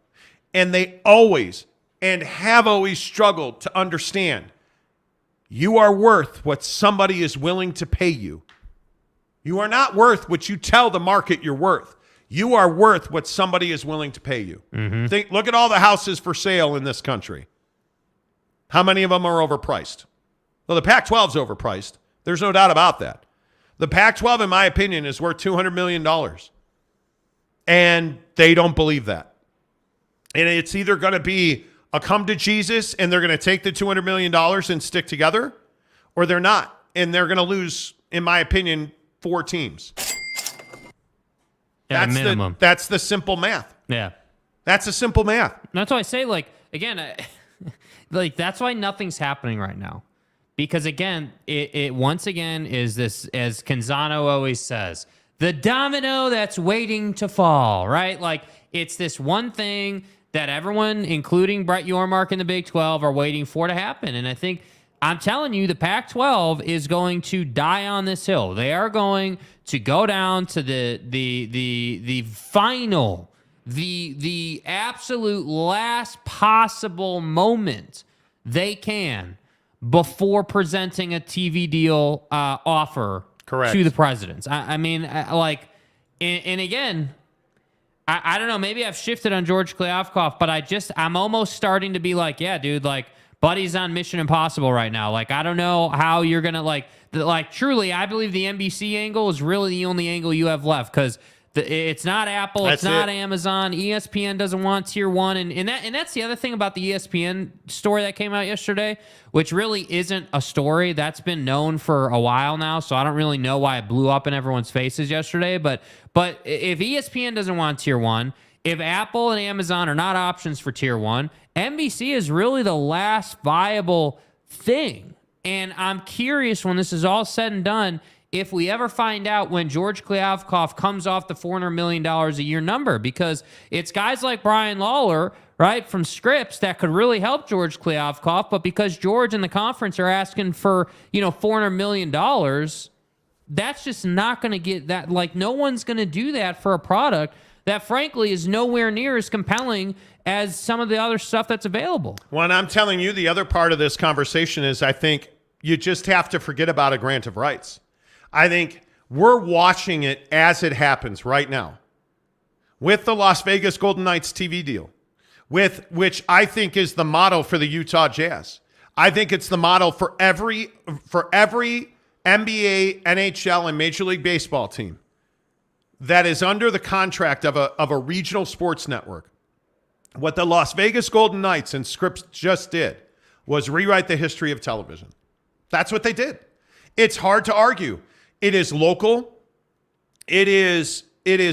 And they always and have always struggled to understand you are worth what somebody is willing to pay you. You are not worth what you tell the market you're worth. You are worth what somebody is willing to pay you. Mm-hmm. Look at all the houses for sale in this country. How many of them are overpriced? Well, the Pac-12 is overpriced. There's no doubt about that. The Pac-12, in my opinion, is worth $200 million. And they don't believe that. And it's either going to be a come to Jesus and they're going to take the $200 million and stick together, or they're not. And they're going to lose, in my opinion, 4 teams. At a minimum. That's the simple math. Yeah. That's the simple math. That's why I say, that's why nothing's happening right now. Because, again, it once again is this, as Canzano always says, the domino that's waiting to fall, right? Like, it's this one thing that everyone, including Brett Yormark in the Big 12, are waiting for to happen. And I think, I'm telling you, the Pac-12 is going to die on this hill. They are going to go down to the final, the absolute last possible moment they can before presenting a TV deal offer to the presidents. And again, I don't know, maybe I've shifted on George Kliavkoff, but I'm almost starting to be like, yeah, dude, like, Buddy's on Mission Impossible right now. Like, I don't know how you're going to, truly, I believe the NBC angle is really the only angle you have left, because it's not Apple, it's not Amazon. ESPN doesn't want tier 1. And that's the other thing about the ESPN story that came out yesterday, which really isn't a story. That's been known for a while now, so I don't really know why it blew up in everyone's faces yesterday. But if ESPN doesn't want tier 1, if Apple and Amazon are not options for tier 1, NBC is really the last viable thing. And I'm curious, when this is all said and done, if we ever find out when George Kliavkoff comes off the $400 million a year number, because it's guys like Brian Lawler, right, from Scripps that could really help George Kliavkoff, but because George and the conference are asking for, $400 million, that's just not going to get that. Like, no one's going to do that for a product that, frankly, is nowhere near as compelling as some of the other stuff that's available. Well, and I'm telling you, the other part of this conversation is I think you just have to forget about a grant of rights. I think we're watching it as it happens right now with the Las Vegas Golden Knights TV deal, which I think is the model for the Utah Jazz. I think it's the model for every NBA, NHL, and Major League Baseball team that is under the contract of a regional sports network. What the Las Vegas Golden Knights and Scripps just did was rewrite the history of television. That's what they did. It's hard to argue. It is local. It is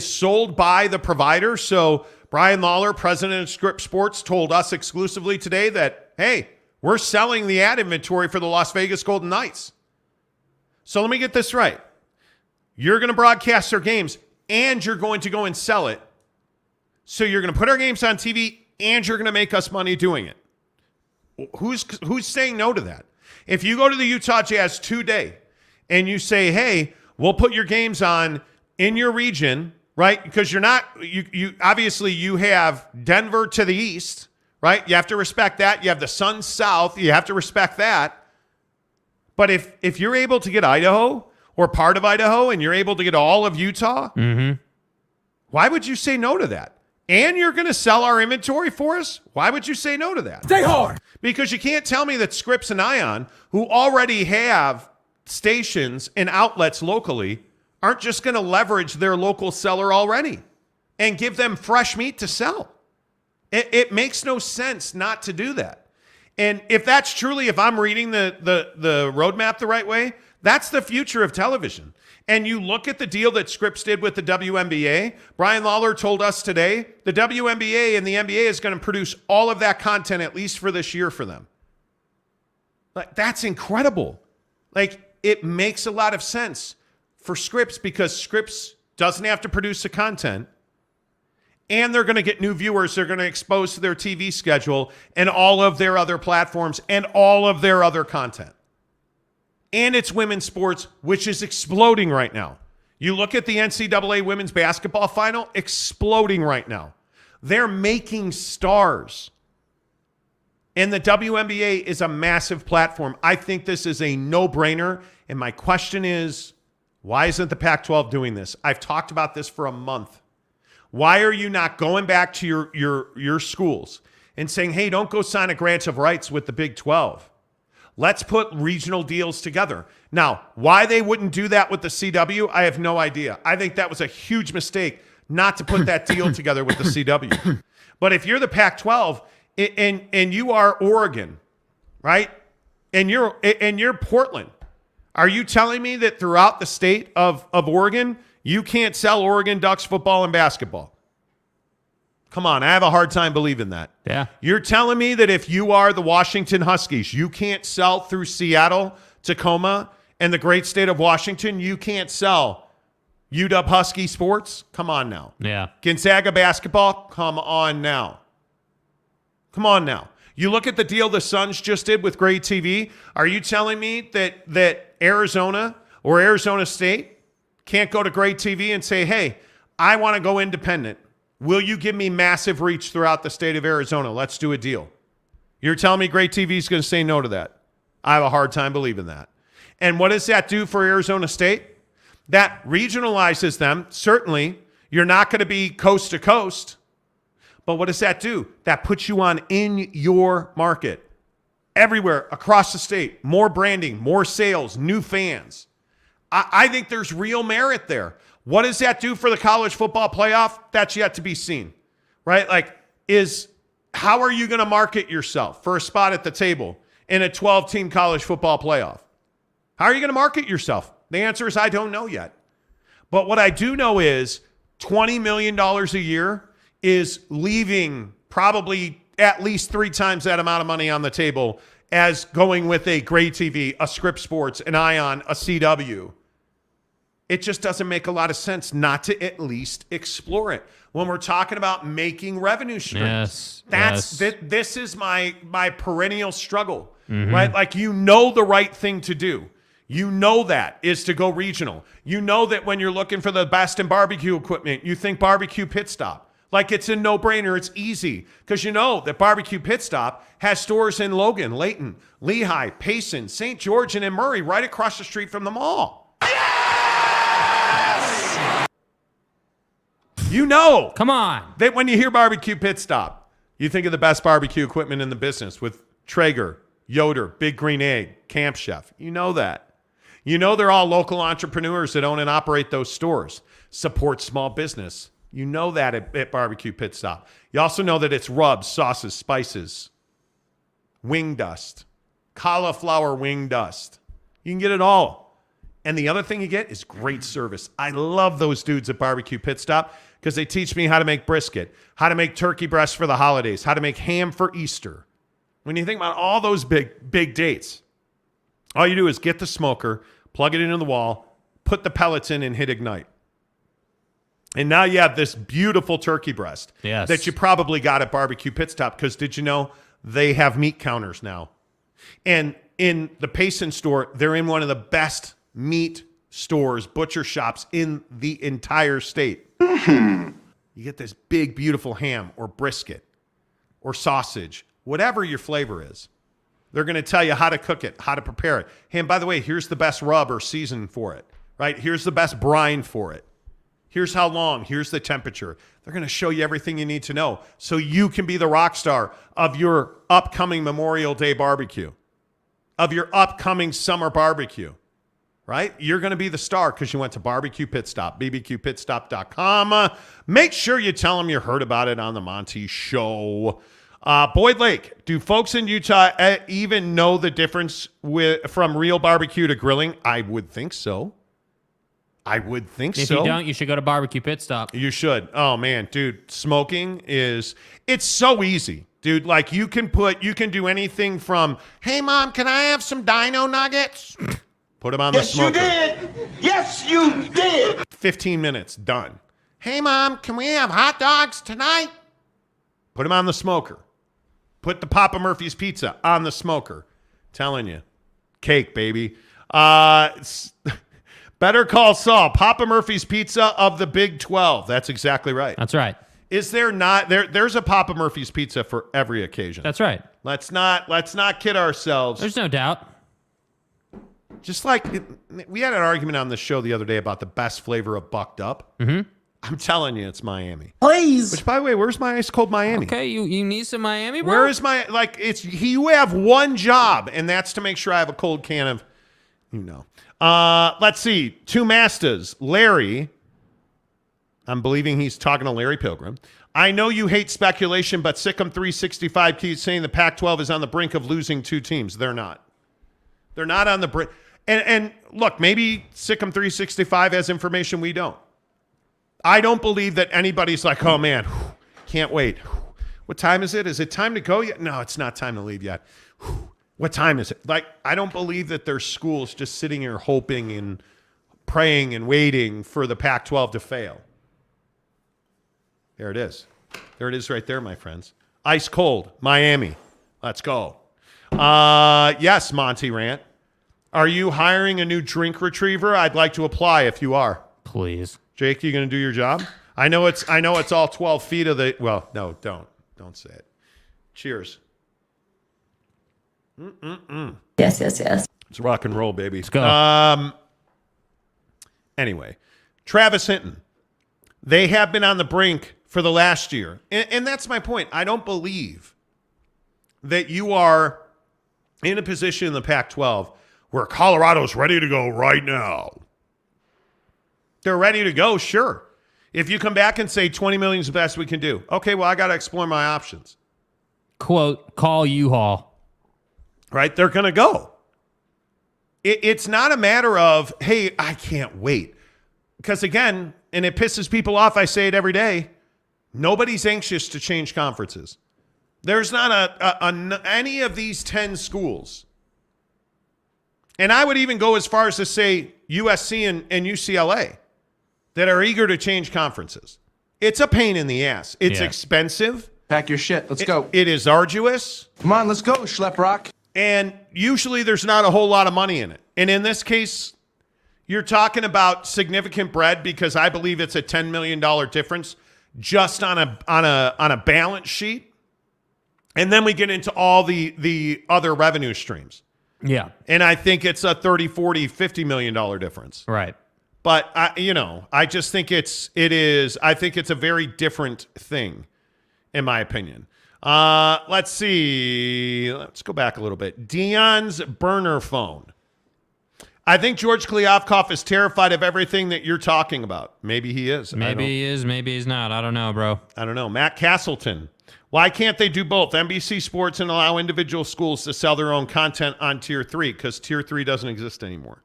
sold by the provider. So Brian Lawler, president of Scripps Sports, told us exclusively today that, hey, we're selling the ad inventory for the Las Vegas Golden Knights. So let me get this right. You're going to broadcast their games and you're going to go and sell it. So you're going to put our games on TV and you're going to make us money doing it. Who's saying no to that? If you go to the Utah Jazz today and you say, hey, we'll put your games on in your region, right? Because you're not, you obviously you have Denver to the east, right? You have to respect that. You have the Sun south. You have to respect that. But if you're able to get Idaho or part of Idaho and you're able to get all of Utah, why would you say no to that? And you're going to sell our inventory for us? Why would you say no to that? Stay hard. Because you can't tell me that Scripps and Ion, who already have stations and outlets locally, aren't just going to leverage their local seller already and give them fresh meat to sell. It makes no sense not to do that. And if that's truly, if I'm reading the roadmap the right way, that's the future of television. And you look at the deal that Scripps did with the WNBA. Brian Lawler told us today the WNBA and the NBA is going to produce all of that content at least for this year for them. Like, that's incredible. Like, it makes a lot of sense for Scripps because Scripps doesn't have to produce the content and they're going to get new viewers. They're going to expose to their TV schedule and all of their other platforms and all of their other content. And it's women's sports, which is exploding right now. You look at the NCAA women's basketball final, exploding right now. They're making stars. And the WNBA is a massive platform. I think this is a no-brainer. And my question is, why isn't the Pac-12 doing this? I've talked about this for a month. Why are you not going back to your schools and saying, hey, don't go sign a grant of rights with the Big 12. Let's put regional deals together. Now, why they wouldn't do that with the CW, I have no idea. I think that was a huge mistake not to put that deal together with the CW. But if you're the Pac-12 and you are Oregon, right? And you're Portland, are you telling me that throughout the state of Oregon, you can't sell Oregon Ducks football and basketball? Come on, I have a hard time believing that. Yeah. You're telling me that if you are the Washington Huskies, you can't sell through Seattle, Tacoma, and the great state of Washington, you can't sell UW Husky sports? Come on now. Yeah. Gonzaga basketball? Come on now. Come on now. You look at the deal the Suns just did with Gray TV. Are you telling me that Arizona or Arizona State can't go to Gray TV and say, hey, I want to go independent. Will you give me massive reach throughout the state of Arizona? Let's do a deal. You're telling me Great TV is going to say no to that? I have a hard time believing that. And what does that do for Arizona State? That regionalizes them. Certainly, you're not going to be coast to coast. But what does that do? That puts you on in your market. Everywhere across the state. More branding, more sales, new fans. I think there's real merit there. What does that do for the college football playoff? That's yet to be seen, right? Like, how are you going to market yourself for a spot at the table in a 12-team college football playoff? How are you going to market yourself? The answer is I don't know yet. But what I do know is $20 million a year is leaving probably at least 3 times that amount of money on the table as going with a Gray TV, a Scripps Sports, an Ion, a CW. It just doesn't make a lot of sense not to at least explore it. When we're talking about making revenue streams, this is my perennial struggle, right? Like, you know the right thing to do. You know that is to go regional. You know that when you're looking for the best in barbecue equipment, you think Barbecue Pit Stop. Like, it's a no-brainer. It's easy because you know that Barbecue Pit Stop has stores in Logan, Layton, Lehigh, Payson, St. George, and in Murray, right across the street from the mall. You know. Come on. That when you hear Barbecue Pit Stop, you think of the best barbecue equipment in the business with Traeger, Yoder, Big Green Egg, Camp Chef. You know that. You know they're all local entrepreneurs that own and operate those stores. Support small business. You know that at Barbecue Pit Stop. You also know that it's rubs, sauces, spices, wing dust, cauliflower wing dust. You can get it all. And the other thing you get is great service. I love those dudes at Barbecue Pit Stop because they teach me how to make brisket, how to make turkey breasts for the holidays, how to make ham for Easter. When you think about all those big dates, all you do is get the smoker, plug it into the wall, put the pellets in, and hit ignite. And now you have this beautiful turkey breast that you probably got at Barbecue Pit Stop, because did you know they have meat counters now? And in the Payson store, they're in one of the best meat stores, butcher shops in the entire state. You get this big, beautiful ham or brisket or sausage, whatever your flavor is. They're going to tell you how to cook it, how to prepare it. Hey, and by the way, here's the best rub or season for it, right? Here's the best brine for it. Here's how long. Here's the temperature. They're going to show you everything you need to know so you can be the rock star of your upcoming Memorial Day barbecue, of your upcoming summer barbecue, right? You're going to be the star because you went to Barbecue Pit Stop, bbqpitstop.com. Make sure you tell them you heard about it on the Monty Show. Boyd Lake, do folks in Utah even know the difference from real barbecue to grilling? I would think so. If you don't, you should go to Barbecue Pit Stop. You should. Oh, man, dude, smoking it's so easy, dude. Like, you can do anything from, hey, Mom, can I have some dino nuggets? Put them on the smoker. Yes, you did. 15 minutes, done. Hey, Mom, can we have hot dogs tonight? Put them on the smoker. Put the Papa Murphy's pizza on the smoker. Telling you. Cake, baby. Better Call Saul, Papa Murphy's Pizza of the Big 12. That's exactly right. That's right. Is there not? There's a Papa Murphy's Pizza for every occasion. That's right. Let's not kid ourselves. There's no doubt. Just like we had an argument on the show the other day about the best flavor of Bucked Up. Mm-hmm. I'm telling you, it's Miami. Please. Which, by the way, where's my ice cold Miami? Okay, you need some Miami, bro? Where is my, you have one job, and that's to make sure I have a cold can of, let's see. Two Mastas. Larry, I'm believing he's talking to Larry Pilgrim. I know you hate speculation, but Sick'em 365 keeps saying the Pac-12 is on the brink of losing two teams. They're not. They're not on the brink. And look, maybe Sick'em 365 has information we don't. I don't believe that anybody's like, oh, man, can't wait. What time is it? Is it time to go yet? No, it's not time to leave yet. What time is it? Like, I don't believe that there's schools just sitting here hoping and praying and waiting for the Pac-12 to fail. There it is. There it is right there, my friends. Ice cold, Miami. Let's go. Yes, Monty Rant. Are you hiring a new drink retriever? I'd like to apply if you are. Please. Jake, you going to do your job? I know it's all 12 feet of the, well, no, don't say it. Cheers. Yes. It's rock and roll, baby. Let's go. Anyway, Travis Hinton. They have been on the brink for the last year. And that's my point. I don't believe that you are in a position in the Pac-12 where Colorado's ready to go right now. They're ready to go, sure. If you come back and say 20 million is the best we can do, okay, well, I got to explore my options. Quote, call U-Haul. Right? They're going to go. It's not a matter of, hey, I can't wait. Because again, and it pisses people off, I say it every day, nobody's anxious to change conferences. There's not any of these 10 schools. And I would even go as far as to say USC and UCLA that are eager to change conferences. It's a pain in the ass. It's expensive. Pack your shit. Let's go. It is arduous. Come on, let's go, Schlep Rock. And usually there's not a whole lot of money in it. And in this case, you're talking about significant bread because I believe it's a $10 million difference just on a balance sheet. And then we get into all the other revenue streams. Yeah. And I think it's a 30, 40, $50 million difference. Right. But I just think I think it's a very different thing, in my opinion. Let's see. Let's go back a little bit. Dion's burner phone. I think George Kliavkoff is terrified of everything that you're talking about. Maybe he is. Maybe he is. Maybe he's not. I don't know, bro. I don't know. Matt Castleton. Why can't they do both? NBC Sports and allow individual schools to sell their own content on Tier 3 because Tier 3 doesn't exist anymore.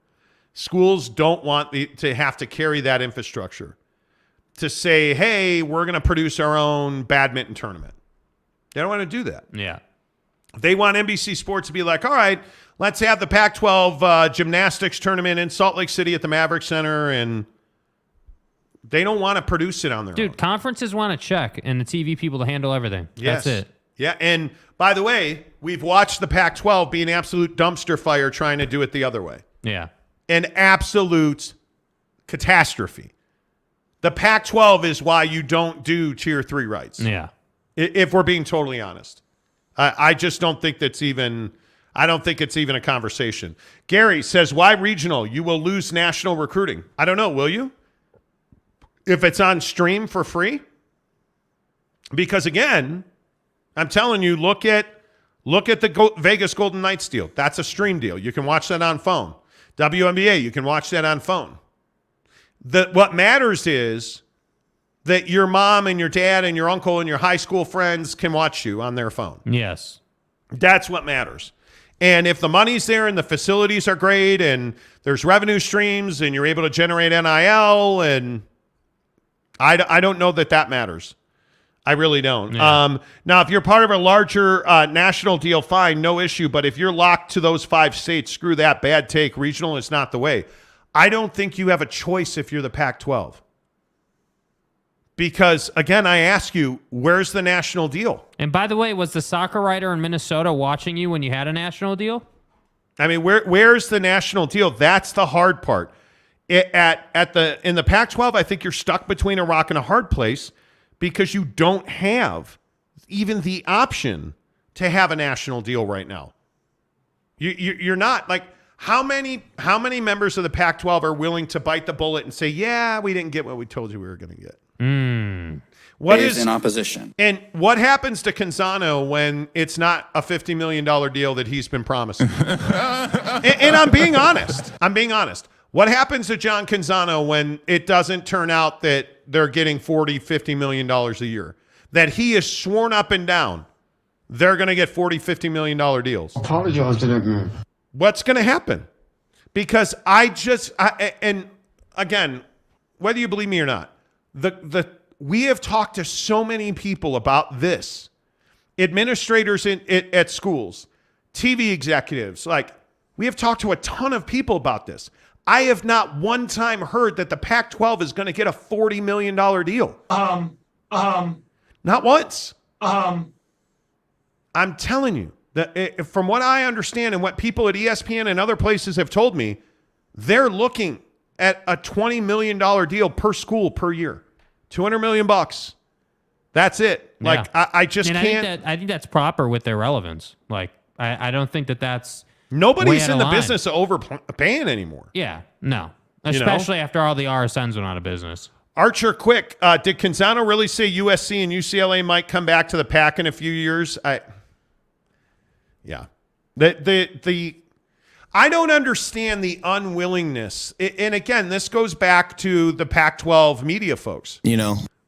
Schools don't want to have to carry that infrastructure to say, hey, we're going to produce our own badminton tournament. They don't want to do that. Yeah. They want NBC Sports to be like, all right, let's have the Pac-12 gymnastics tournament in Salt Lake City at the Maverick Center, and they don't want to produce it on their own. Dude, conferences want to check, and the TV people to handle everything. Yes. That's it. Yeah, and by the way, we've watched the Pac-12 be an absolute dumpster fire trying to do it the other way. Yeah. An absolute catastrophe. The Pac-12 is why you don't do Tier 3 rights. Yeah. If we're being totally honest. I just don't think that's even – I don't think it's even a conversation. Gary says, why regional? You will lose national recruiting. I don't know, will you? If it's on stream for free? Because, again, I'm telling you, look at the Vegas Golden Knights deal. That's a stream deal. You can watch that on phone. WNBA, you can watch that on phone. What matters is that your mom and your dad and your uncle and your high school friends can watch you on their phone. Yes. That's what matters. And if the money's there and the facilities are great and there's revenue streams and you're able to generate NIL, and I don't know that matters. I really don't. Yeah. Now, if you're part of a larger national deal, fine, no issue. But if you're locked to those 5 states, screw that. Bad take. Regional is not the way. I don't think you have a choice if you're the Pac-12. Because, again, I ask you, where's the national deal? And by the way, was the soccer writer in Minnesota watching you when you had a national deal? I mean, where's the national deal? That's the hard part. In the Pac-12, I think you're stuck between a rock and a hard place because you don't have even the option to have a national deal right now. You're not like how many members of the Pac-12 are willing to bite the bullet and say, yeah, we didn't get what we told you we were going to get. What is in opposition? And what happens to Canzano when it's not a $50 million deal that he's been promising? and I'm being honest. What happens to John Canzano when it doesn't turn out that they're getting $40-50 million a year? That he is sworn up and down they're going to get $40-50 million deals. Apologize to that man. What's going to happen? Because and again, whether you believe me or not, we have talked to so many people about this. Administrators at schools, TV executives, like we have talked to a ton of people about this. I have not one time heard that the Pac-12 is going to get a $40 million deal. Not once. I'm telling you that from what I understand and what people at ESPN and other places have told me, they're looking at a $20 million deal per school per year. $200 million. That's it. Yeah. Like I just can't. I think that's proper with their relevance. Like I don't think that's nobody's in the business of overpaying anymore. Yeah, no. Especially after all the RSNs went out of business. Archer, quick. Did Canzano really say USC and UCLA might come back to the PAC in a few years? Yeah. I don't understand the unwillingness. And again, this goes back to the Pac-12 media folks.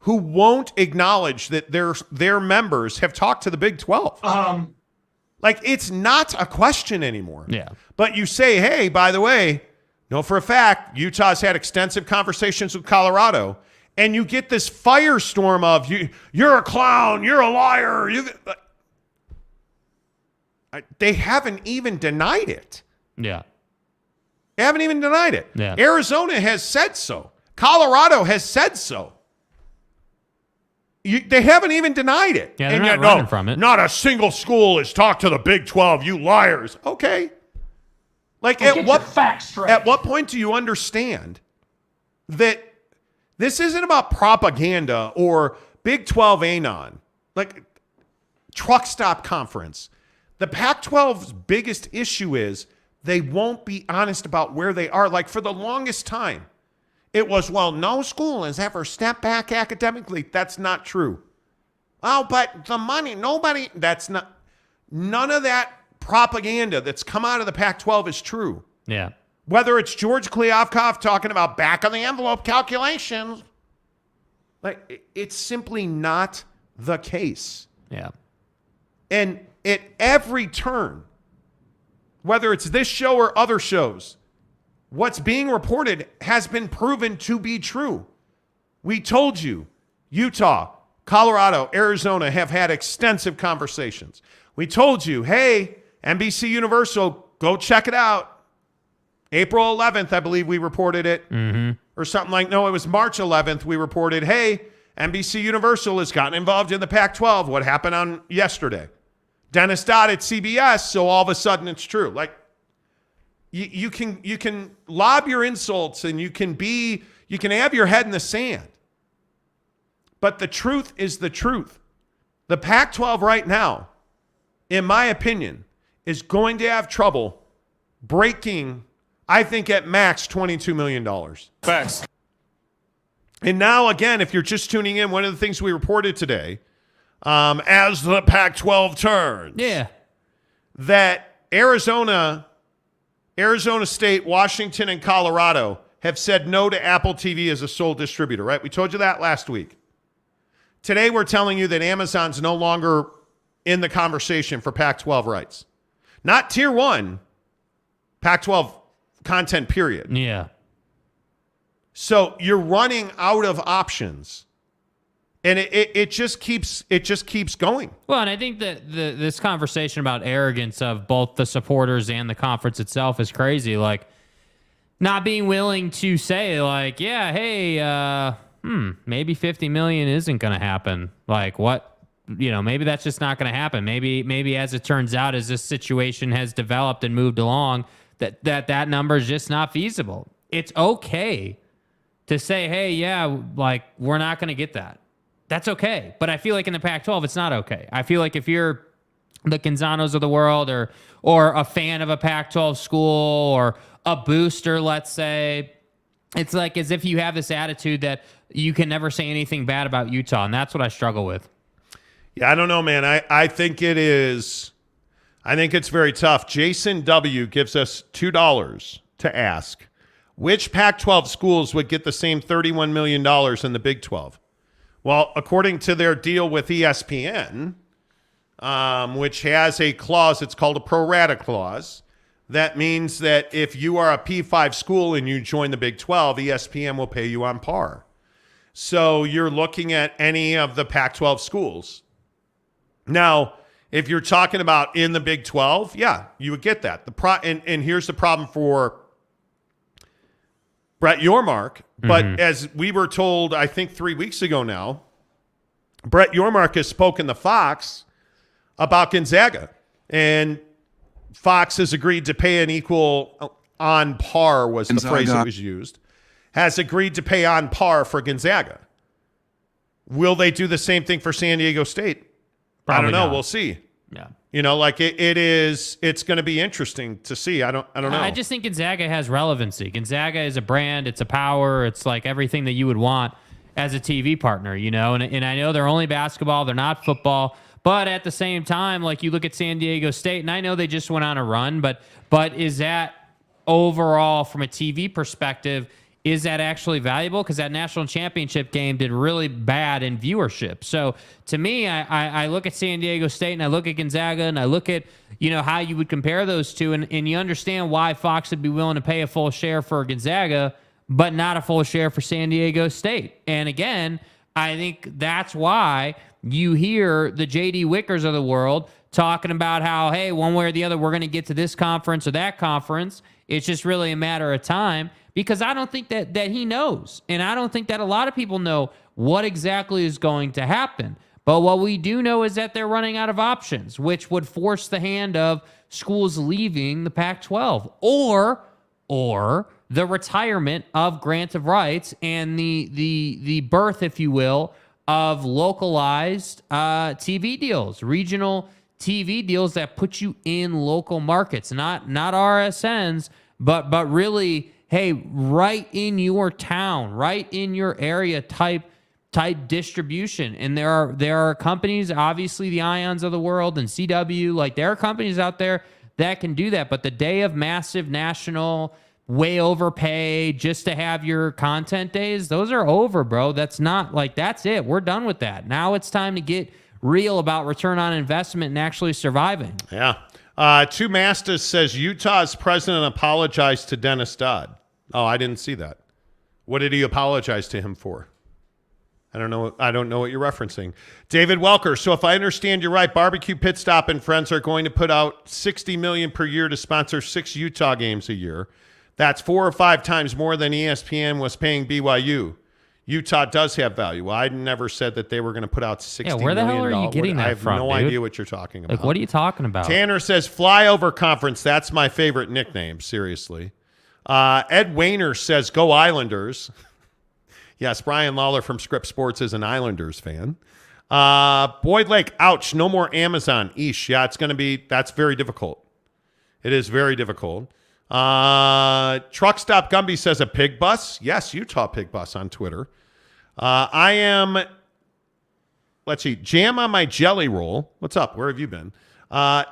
Who won't acknowledge that their members have talked to the Big 12. Like, it's not a question anymore. Yeah. But you say, hey, by the way, know for a fact, Utah's had extensive conversations with Colorado, and you get this firestorm of, you're a clown, you're a liar. They haven't even denied it. Yeah. They haven't even denied it. Yeah. Arizona has said so. Colorado has said so. They haven't even denied it. Yeah, they're not running from it. Not a single school has talked to the Big 12, you liars. Okay. Like, at what point do you understand that this isn't about propaganda or Big 12 anon? Like, truck stop conference. The Pac-12's biggest issue is they won't be honest about where they are. Like, for the longest time, it was, well, no school has ever stepped back academically. That's not true. Oh, but the money, none of that propaganda that's come out of the Pac-12 is true. Yeah. Whether it's George Kliavkoff talking about back of the envelope calculations, like, it's simply not the case. Yeah. And at every turn, whether it's this show or other shows, what's being reported has been proven to be true. We told you, Utah, Colorado, Arizona have had extensive conversations. We told you, hey, NBC Universal, go check it out. April 11th, I believe we reported it. Or something like, no, it was March 11th. We reported, hey, NBC Universal has gotten involved in the Pac-12. What happened on yesterday? Dennis Dodd at CBS, so all of a sudden it's true. Like, you can lob your insults and you can have your head in the sand. But the truth is the truth. The Pac-12 right now, in my opinion, is going to have trouble breaking, I think, at max $22 million. Facts. And now, again, if you're just tuning in, one of the things we reported today, as the Pac-12 turns, that Arizona State, Washington, and Colorado have said no to Apple TV as a sole distributor, right? We told you that last week. Today, we're telling you that Amazon's no longer in the conversation for Pac-12 rights. Not Tier 1, Pac-12 content, period. Yeah. So you're running out of options. And it just keeps going. Well, and I think that this conversation about arrogance of both the supporters and the conference itself is crazy. Like, not being willing to say, like, yeah, hey, maybe 50 million isn't going to happen. Like, what? You know, maybe that's just not going to happen. Maybe as it turns out, as this situation has developed and moved along, that number is just not feasible. It's okay to say, hey, yeah, like, we're not going to get that. That's okay. But I feel like in the Pac-12, it's not okay. I feel like if you're the Canzanos of the world or a fan of a Pac-12 school or a booster, let's say, it's like as if you have this attitude that you can never say anything bad about Utah, and that's what I struggle with. Yeah, I don't know, man. I think it is. I think it's very tough. Jason W. gives us $2 to ask, which Pac-12 schools would get the same $31 million in the Big 12? Well, according to their deal with ESPN, which has a clause, it's called a pro rata clause. That means that if you are a P5 school and you join the Big 12, ESPN will pay you on par. So you're looking at any of the Pac-12 schools. Now, if you're talking about in the Big 12, yeah, you would get that. And here's the problem for Brett Yormark. But as we were told, I think 3 weeks ago now, Brett Yormark has spoken to Fox about Gonzaga. And Fox has agreed to pay an equal on par was the phrase that was used. Has agreed to pay on par for Gonzaga. Will they do the same thing for San Diego State? Probably I don't know. not. We'll see. Yeah. You know, like it's going to be interesting to see. I don't know. I just think Gonzaga has relevancy. Gonzaga is a brand. It's a power. It's like everything that you would want as a TV partner, you know? And I know they're only basketball. They're not football. But at the same time, like you look at San Diego State, and I know they just went on a run, but is that overall from a TV perspective, is that actually valuable? Because that national championship game did really bad in viewership. So to me, I look at San Diego State and I look at Gonzaga and I look at, you know, how you would compare those two. And you understand why Fox would be willing to pay a full share for Gonzaga, but not a full share for San Diego State. And again, I think that's why you hear the J.D. Wickers of the world talking about how, hey, one way or the other, we're going to get to this conference or that conference. It's just really a matter of time. Because I don't think that he knows. And I don't think that a lot of people know what exactly is going to happen. But what we do know is that they're running out of options, which would force the hand of schools leaving the Pac-12 or the retirement of grant of rights and the birth, if you will, of localized TV deals, regional TV deals that put you in local markets, not RSNs, but really, hey, right in your town, right in your area type distribution. And there are companies, obviously the Ions of the world and CW, like there are companies out there that can do that. But the day of massive national way overpay just to have your content days, those are over, bro. That's not like, that's it. We're done with that. Now it's time to get real about return on investment and actually surviving. Yeah. Two Masters says Utah's president apologized to Dennis Dodd. Oh, I didn't see that. What did he apologize to him for? I don't know what you're referencing. David Welker. So if I understand you right, Barbecue Pit Stop and Friends are going to put out $60 million per year to sponsor 6 Utah games a year. That's 4 or 5 times more than ESPN was paying BYU. Utah does have value. Well, I never said that they were going to put out $60 million. Where the hell are you getting that from, I have no idea what you're talking about. Like, what are you talking about? Tanner says Flyover Conference. That's my favorite nickname, seriously. Ed Wayner says Go Islanders. Yes, Brian Lawler from Scripps Sports is an Islanders fan. Boyd Lake, ouch, no more Amazon. Eesh, yeah, that's very difficult. It is very difficult. Truck Stop Gumby says a pig bus. Yes, Utah pig bus on Twitter. Let's see, jam on my jelly roll. What's up? Where have you been?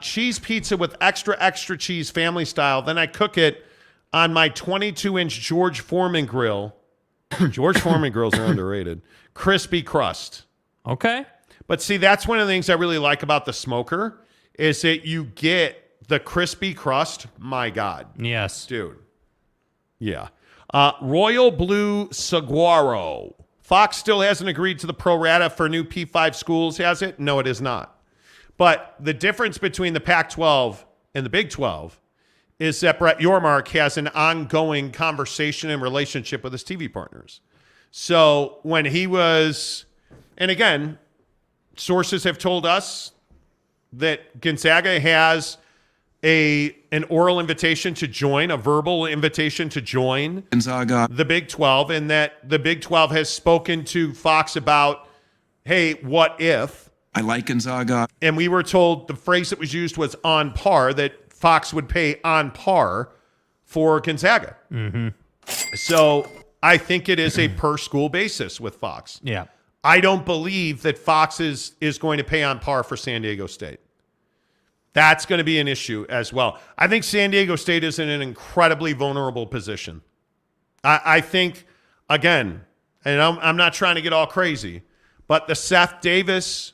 Cheese pizza with extra cheese, family style. Then I cook it on my 22-inch George Foreman grill. George Foreman grills are underrated. Crispy crust. Okay. But see, that's one of the things I really like about the smoker is that you get the crispy crust. My God. Yes. Dude. Yeah. Royal Blue Saguaro. Fox still hasn't agreed to the pro rata for new P5 schools, has it? No, it is not. But the difference between the Pac-12 and the Big 12 is that Brett Yormark has an ongoing conversation and relationship with his TV partners. So when he was, and again, sources have told us that Gonzaga has an oral invitation to join, a verbal invitation to join Gonzaga, the Big 12, and that the Big 12 has spoken to Fox about, hey, what if? I like Gonzaga. And we were told the phrase that was used was on par, that Fox would pay on par for Gonzaga. Mm-hmm. So I think it is a per school basis with Fox. Yeah. I don't believe that Fox is going to pay on par for San Diego State. That's going to be an issue as well. I think San Diego State is in an incredibly vulnerable position. I think, again, and I'm not trying to get all crazy, but the Seth Davis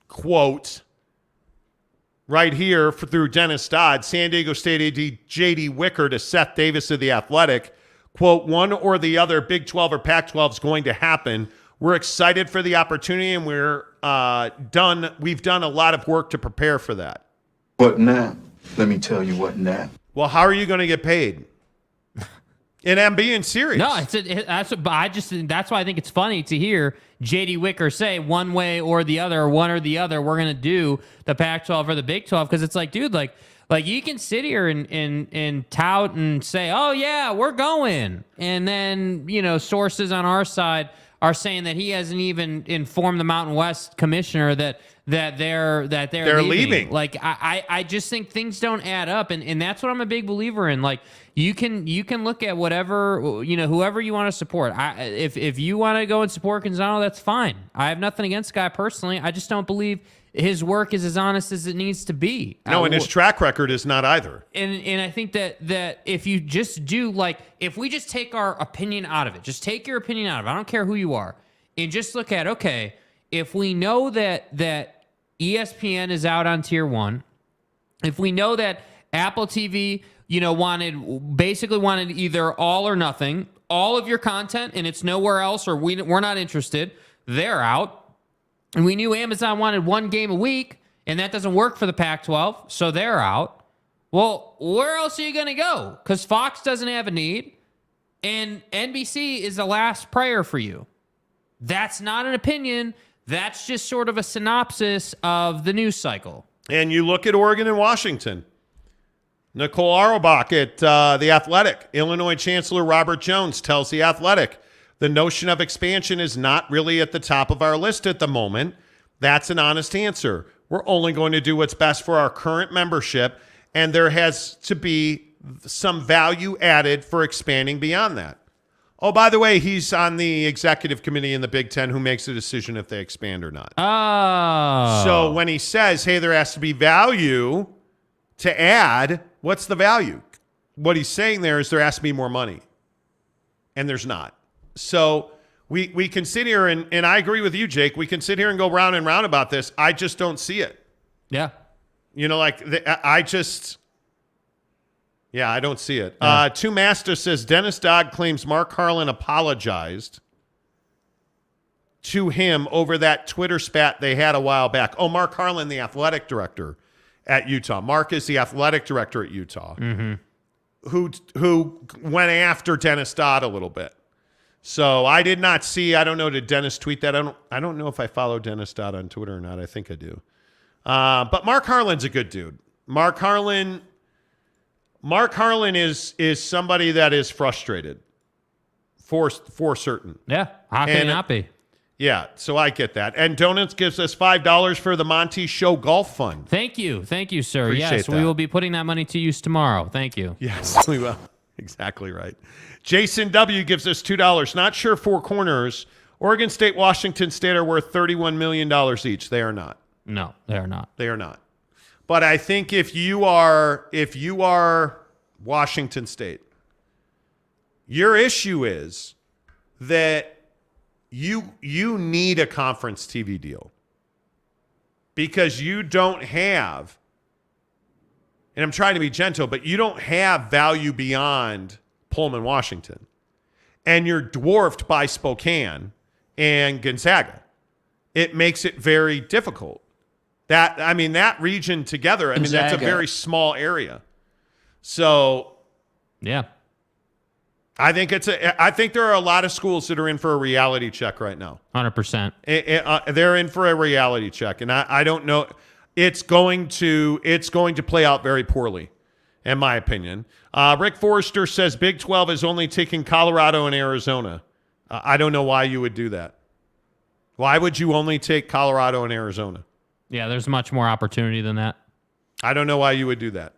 quote right here through Dennis Dodd, San Diego State AD J.D. Wicker to Seth Davis of The Athletic, quote, one or the other, Big 12 or Pac-12 is going to happen. We're excited for the opportunity, and we've done a lot of work to prepare for that. What now? Let me tell you what now. Well, how are you going to get paid? And I'm being serious. No, that's why I think it's funny to hear J.D. Wicker say one way or the other, one or the other, we're going to do the Pac-12 or the Big 12, because it's like, dude, like you can sit here and tout and say, oh yeah, we're going, and then sources on our side are saying that he hasn't even informed the Mountain West commissioner that they're leaving. Like I just think things don't add up, and that's what I'm a big believer in. Like you can look at whatever whoever you want to support. If you want to go and support Gonzalo, that's fine. I have nothing against the guy personally. I just don't believe his work is as honest as it needs to be. No, and his track record is not either. And I think that if you just do, like, if we just take our opinion out of it, just take your opinion out of it, I don't care who you are, and just look at, okay, if we know that ESPN is out on tier 1, if we know that Apple TV, wanted either all or nothing, all of your content, and it's nowhere else, or we're not interested, they're out. And we knew Amazon wanted 1 game a week, and that doesn't work for the Pac-12, so they're out. Well, where else are you going to go? Because Fox doesn't have a need, and NBC is the last prayer for you. That's not an opinion. That's just sort of a synopsis of the news cycle. And you look at Oregon and Washington. Nicole Auerbach at The Athletic. Illinois Chancellor Robert Jones tells The Athletic, the notion of expansion is not really at the top of our list at the moment. That's an honest answer. We're only going to do what's best for our current membership, and there has to be some value added for expanding beyond that. Oh, by the way, he's on the executive committee in the Big Ten who makes a decision if they expand or not. Oh. So when he says, hey, there has to be value to add, what's the value? What he's saying there is there has to be more money, and there's not. So we can sit here, and I agree with you, Jake. We can sit here and go round and round about this. I just don't see it. Yeah. I don't see it. Yeah. Two Master says, Dennis Dodd claims Mark Harlan apologized. to him over that Twitter spat they had a while back. Oh, Mark Harlan, the athletic director at Utah. Mark is the athletic director at Utah, who went after Dennis Dodd a little bit. So I did not see. I don't know. Did Dennis tweet that? I don't know if I follow Dennis Dodd on Twitter or not. I think I do. But Mark Harlan's a good dude. Mark Harlan is somebody that is frustrated for certain. Yeah, how can he not be? Yeah, so I get that. And Donuts gives us $5 for the Monty Show Golf Fund. Thank you, sir. Appreciate yes, that. we will be putting that money to use tomorrow. Thank you. Yes, we will. Exactly right. Jason W. gives us $2. Not sure four corners. Oregon State, Washington State are worth $31 million each. They are not. No, they are not. They are not. But I think if you are Washington State, your issue is that you need a conference TV deal because you don't have, and I'm trying to be gentle, but you don't have value beyond Pullman, Washington. And you're dwarfed by Spokane and Gonzaga. It makes it very difficult. That region together, that's a very small area. So, yeah. I think there are a lot of schools that are in for a reality check right now. 100%. They're in for a reality check, and I don't know. It's going to play out very poorly, in my opinion. Rick Forrester says Big 12 is only taking Colorado and Arizona. I don't know why you would do that. Why would you only take Colorado and Arizona? Yeah, there's much more opportunity than that. I don't know why you would do that.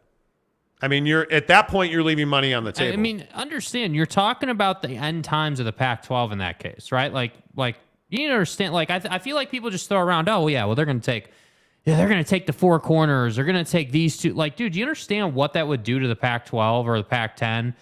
You're at that point, you're leaving money on the table. Understand, you're talking about the end times of the Pac-12 in that case, right? Like you need to understand. Like I feel like people just throw around, oh yeah, well they're going to take the four corners. They're going to take these two. Like, dude, do you understand what that would do to the Pac-12 or the Pac-10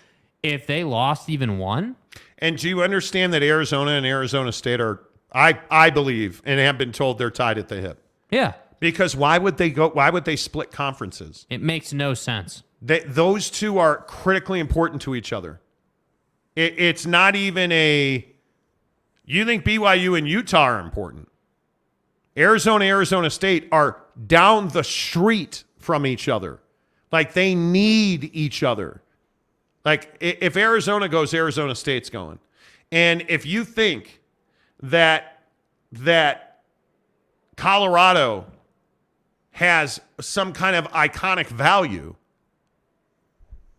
if they lost even one? And do you understand that Arizona and Arizona State are, I believe, and have been told they're tied at the hip? Yeah. Because why would they split conferences? It makes no sense. Those two are critically important to each other. It's not even you think BYU and Utah are important. Arizona State are down the street from each other. Like, they need each other. Like, if Arizona goes, Arizona State's going. And if you think that Colorado has some kind of iconic value,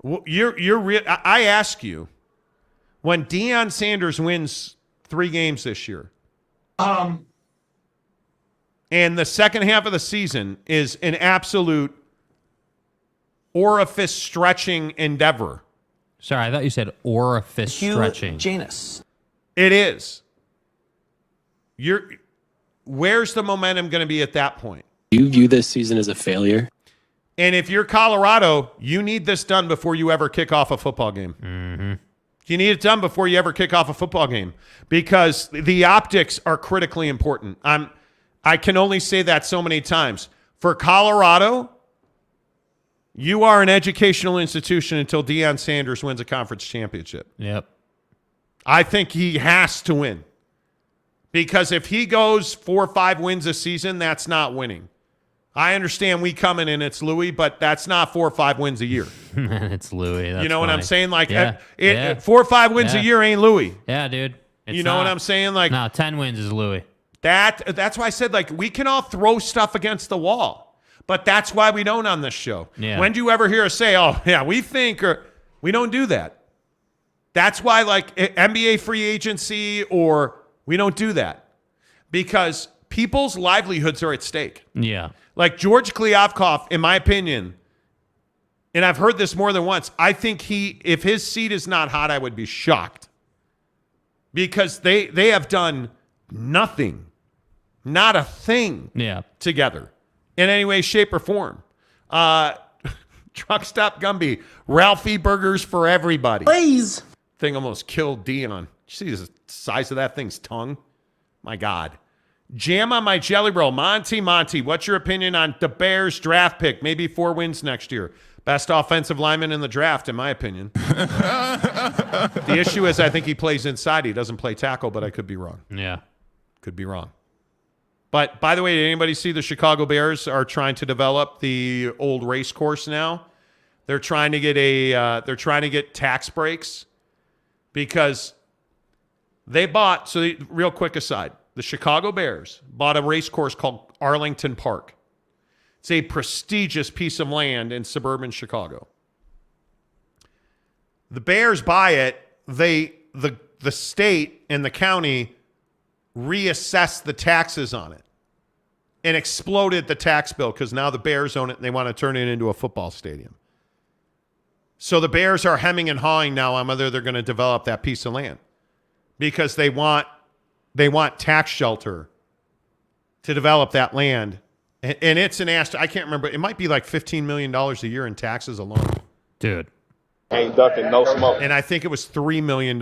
I ask you, when Deion Sanders wins 3 games this year, and the second half of the season is an absolute orifice-stretching endeavor. Sorry, I thought you said orifice stretching. Janus. It is. Where's the momentum going to be at that point? Do you view this season as a failure? And if you're Colorado, you need this done before you ever kick off a football game. Mm-hmm. You need it done before you ever kick off a football game because the optics are critically important. I can only say that so many times. For Colorado, you are an educational institution until Deion Sanders wins a conference championship. Yep. I think he has to win. Because if he goes 4 or 5 wins a season, that's not winning. I understand we come in and it's Louis, but that's not 4 or 5 wins a year. It's Louis. That's you know funny. what I'm saying? Like, yeah. 4 or 5 wins a year ain't Louis. Yeah, dude. You know what I'm saying? Like, no, 10 wins is Louis. That's why I said, like, we can all throw stuff against the wall, but that's why we don't on this show. Yeah. When do you ever hear us say, oh, yeah, we think, or we don't do that? That's why, like, NBA free agency, or we don't do that because people's livelihoods are at stake. Yeah. Like George Kliavkoff, in my opinion, and I've heard this more than once, I think if his seat is not hot, I would be shocked because they have done nothing. Not a thing together in any way, shape, or form. Truck Stop Gumby, Ralphie Burgers for everybody. Please. Thing almost killed Dion. You see the size of that thing's tongue? My God. Jam on my jelly roll. Monty, what's your opinion on the Bears draft pick? Maybe 4 wins next year. Best offensive lineman in the draft, in my opinion. The issue is I think he plays inside. He doesn't play tackle, but I could be wrong. Yeah. Could be wrong. But by the way, did anybody see the Chicago Bears are trying to develop the old race course now? They're trying to get tax breaks because they bought. So real quick aside, the Chicago Bears bought a race course called Arlington Park. It's a prestigious piece of land in suburban Chicago. The Bears buy it. The state and the county reassessed the taxes on it and exploded the tax bill because now the Bears own it and they want to turn it into a football stadium. So the Bears are hemming and hawing now on whether they're going to develop that piece of land because they want tax shelter to develop that land. And it's an I can't remember. It might be like $15 million a year in taxes alone. Dude. Ain't ducking no smoke. And I think it was $3 million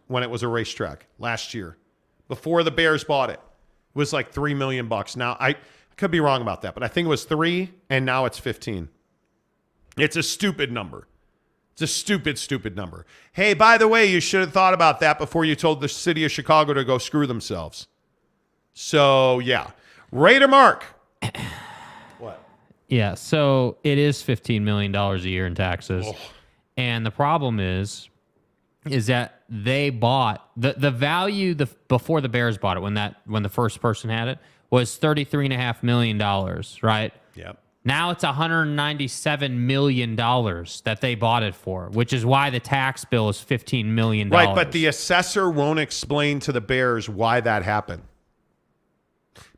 when it was a racetrack last year. Before the Bears bought it. It was like $3 million. Now, I could be wrong about that, but I think it was 3, and now it's 15. It's a stupid number. It's a stupid number. Hey, by the way, you should have thought about that before you told the city of Chicago to go screw themselves. So, yeah. Raider Mark. What? Yeah, so it is $15 million a year in taxes. Oh. And the problem is that they bought the value before the Bears bought it when the first person had it was $33.5 million, right? Yep. Now it's $197 million that they bought it for, which is why the tax bill is $15 million. Right, but the assessor won't explain to the Bears why that happened.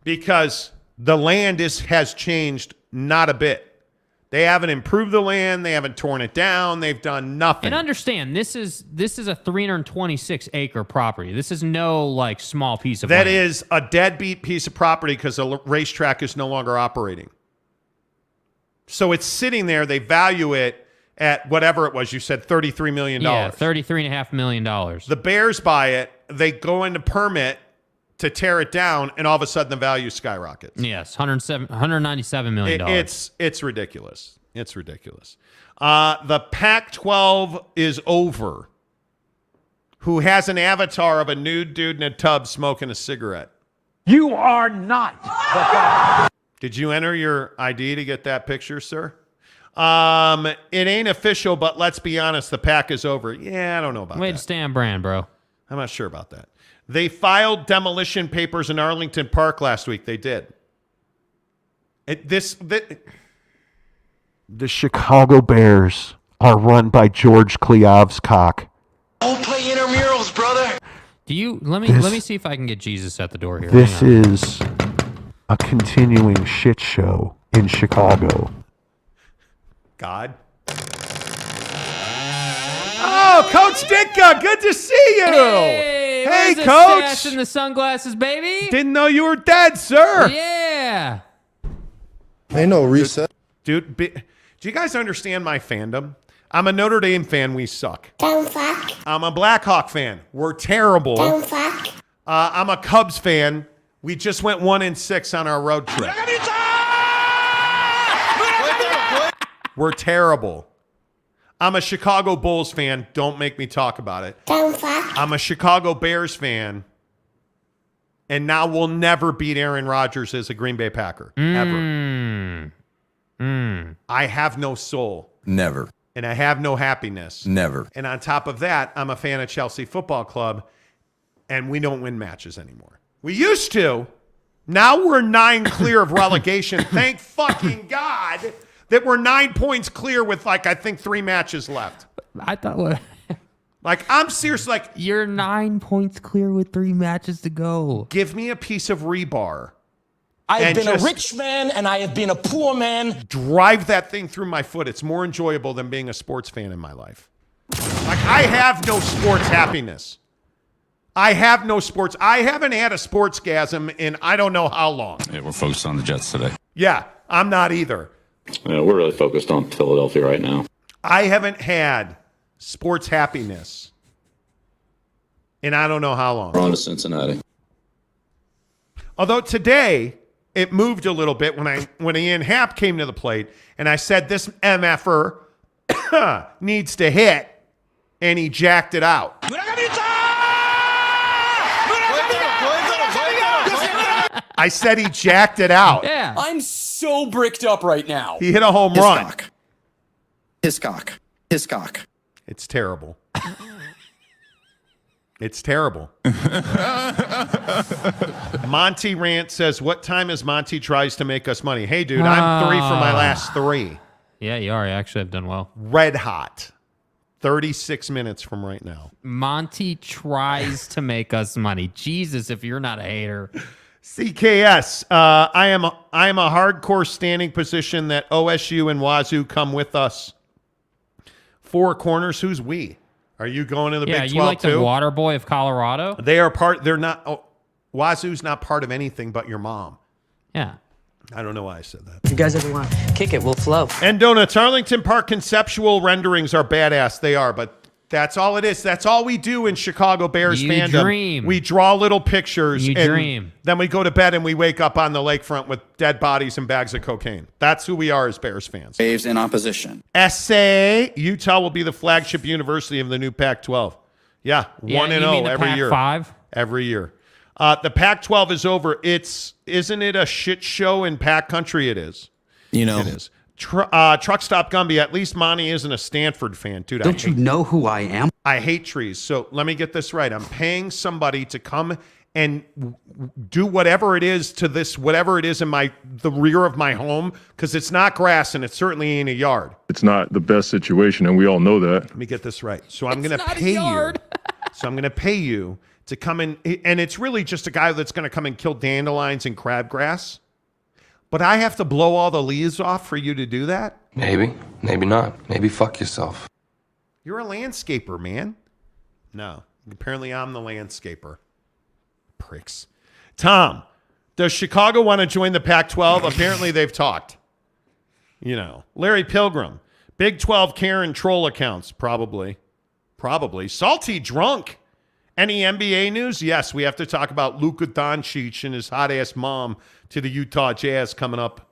Because the land has changed not a bit. They haven't improved the land. They haven't torn it down. They've done nothing. And understand, this is a 326-acre property. This is no like small piece of land. That is a deadbeat piece of property because the racetrack is no longer operating. So it's sitting there. They value it at whatever it was. You said $33 million. Yeah, $33.5 million. The Bears buy it. They go into permit to tear it down, and all of a sudden the value skyrockets. Yes, $197 million. It's ridiculous. It's ridiculous. The Pac-12 is over. Who has an avatar of a nude dude in a tub smoking a cigarette? You are not the guy. Did you enter your ID to get that picture, sir? It ain't official, but let's be honest, the Pac is over. Yeah, I don't know about that. Way to stay on brand, bro. I'm not sure about that. They filed demolition papers in Arlington Park last week. They did. The Chicago Bears are run by George Kliav's cock. Don't play intramurals, brother. Let me see if I can get Jesus at the door here. This is a continuing shit show in Chicago. God. Oh, Coach Ditka, good to see you. Hey, Coach. Sash and the sunglasses, baby. Didn't know you were dead, sir. Yeah. Ain't no reset. Dude, do you guys understand my fandom? I'm a Notre Dame fan. We suck. Don't fuck. I'm a Blackhawk fan. We're terrible. Don't fuck. I'm a Cubs fan. We just went 1-6 on our road trip. We're terrible. I'm a Chicago Bulls fan. Don't make me talk about it. Don't fuck. I'm a Chicago Bears fan. And now we'll never beat Aaron Rodgers as a Green Bay Packer. Ever. I have no soul. Never. And I have no happiness. Never. And on top of that, I'm a fan of Chelsea Football Club. And we don't win matches anymore. We used to. Now we're 9 clear of relegation. Thank fucking God that we're 9 points clear with, like, I think 3 matches left. I thought, like, I'm serious. Like, you're 9 points clear with 3 matches to go. Give me a piece of rebar. I have been a rich man and I have been a poor man. Drive that thing through my foot. It's more enjoyable than being a sports fan in my life. Like, I have no sports happiness. I have no sports. I haven't had a sportsgasm in I don't know how long. Yeah, we're focused on the Jets today. Yeah, I'm not either. Yeah, we're really focused on Philadelphia right now. I haven't had sports happiness in I don't know how long. We're on to Cincinnati. Although today it moved a little bit when Ian Happ came to the plate and I said this MFer needs to hit, and he jacked it out. I said he jacked it out. Yeah. I'm so bricked up right now. He hit a home run. Hiscock. It's terrible. It's terrible. Monty Rant says, what time is Monty tries to make us money? Hey, dude, I'm 3 for my last 3. Yeah, you are. You actually have done well. Red hot. 36 minutes from right now. Monty tries to make us money. Jesus, if you're not a hater. CKS, I am a hardcore standing position that OSU and Wazoo come with us. 4 corners, who's we? Are you going to the Big 12 you like too? the water boy of Colorado? They're not, Wazoo's not part of anything but your mom. Yeah. I don't know why I said that. If you guys ever want to kick it, we'll flow. And Donuts, Arlington Park conceptual renderings are badass. They are, but that's all it is. That's all we do in Chicago Bears fandom. Dream. We draw little pictures. You dream. Then we go to bed and we wake up on the lakefront with dead bodies and bags of cocaine. That's who we are as Bears fans. Braves in opposition. SA, Utah will be the flagship university of the new Pac-12. Yeah, 1-0 every year. Pac-5? Every year. The Pac-12 is over. Isn't it a shit show in Pac country? It is. You know. It is. Truck Stop Gumby, at least Monty isn't a Stanford fan. Dude, Don't you know who I am? I hate trees. So let me get this right. I'm paying somebody to come and do whatever it is to this, whatever it is in the rear of my home, because it's not grass and it certainly ain't a yard. It's not the best situation, and we all know that. Let me get this right. So I'm going to pay you. So I'm going to pay you to come in, and it's really just a guy that's going to come and kill dandelions and crabgrass. But I have to blow all the leaves off for you to do that? Maybe. Maybe not. Maybe fuck yourself. You're a landscaper, man. No. Apparently I'm the landscaper. Pricks. Tom, does Chicago want to join the Pac-12? Apparently they've talked. You know. Larry Pilgrim. Big 12 Karen troll accounts. Probably. Salty drunk. Any NBA news? Yes, we have to talk about Luka Doncic and his hot-ass mom to the Utah Jazz coming up.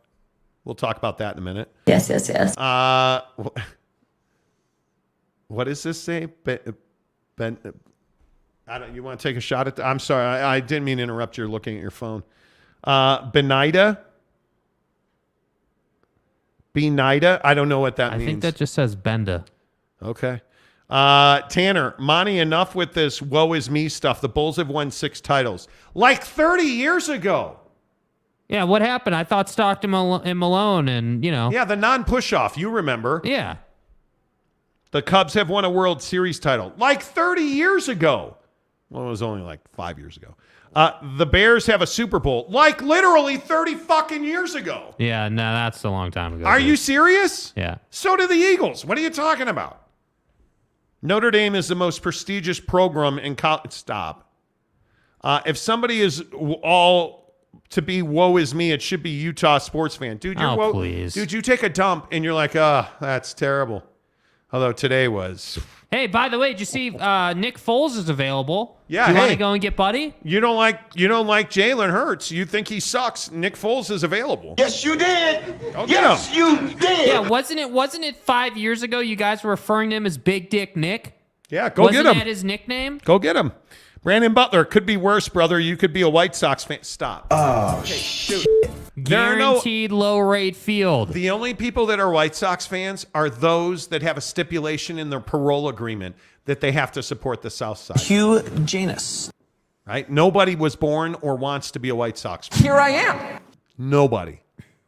We'll talk about that in a minute. Yes. What does this say? Ben, you want to take a shot at I'm sorry, I didn't mean to interrupt you looking at your phone. Benida? I don't know what that means. I think that just says Benda. Okay. Tanner, Monty, enough with this woe is me stuff. The Bulls have won 6 titles. Like 30 years ago. Yeah, what happened? I thought Stockton and Malone and, you know. Yeah, the non-push-off. You remember. Yeah. The Cubs have won a World Series title. Like 30 years ago. Well, it was only like 5 years ago. The Bears have a Super Bowl. Like literally 30 fucking years ago. Yeah, no, that's a long time ago. Are you serious? Yeah. So do the Eagles. What are you talking about? Notre Dame is the most prestigious program in college. Stop. If somebody is all to be woe is me, it should be Utah sports fan. Dude, please. Dude, you take a dump and you're like, that's terrible. Although today was. Hey, by the way, did you see Nick Foles is available? Yeah, Do you want to go and get Buddy? You don't like Jalen Hurts. You think he sucks. Nick Foles is available. Yes, you did. Yes, you did. Yeah, wasn't it 5 years ago you guys were referring to him as Big Dick Nick? Yeah, get him. Wasn't that his nickname? Go get him. Brandon Butler, could be worse, brother. You could be a White Sox fan. Stop. Oh, shit. Guaranteed low rate field. The only people that are White Sox fans are those that have a stipulation in their parole agreement that they have to support the South Side. Hugh Janus. Right? Nobody was born or wants to be a White Sox fan. Here I am. Nobody.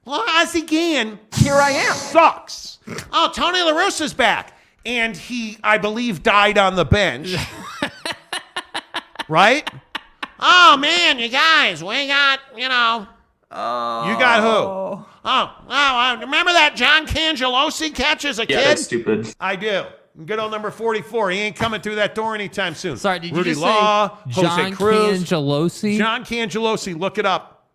Well, Ozzie Gann. Here I am. Sucks. Oh, Tony La Russa's back. And he, I believe, died on the bench. Right? Oh, man, you guys, we got, you know. Oh. You got who? Oh, remember that John Cangelosi catch as a kid? Yeah, that's stupid. I do. Good old number 44. He ain't coming through that door anytime soon. Sorry, did Rudy you just Law, say John Jose Cruz. Cangelosi? John Cangelosi, look it up.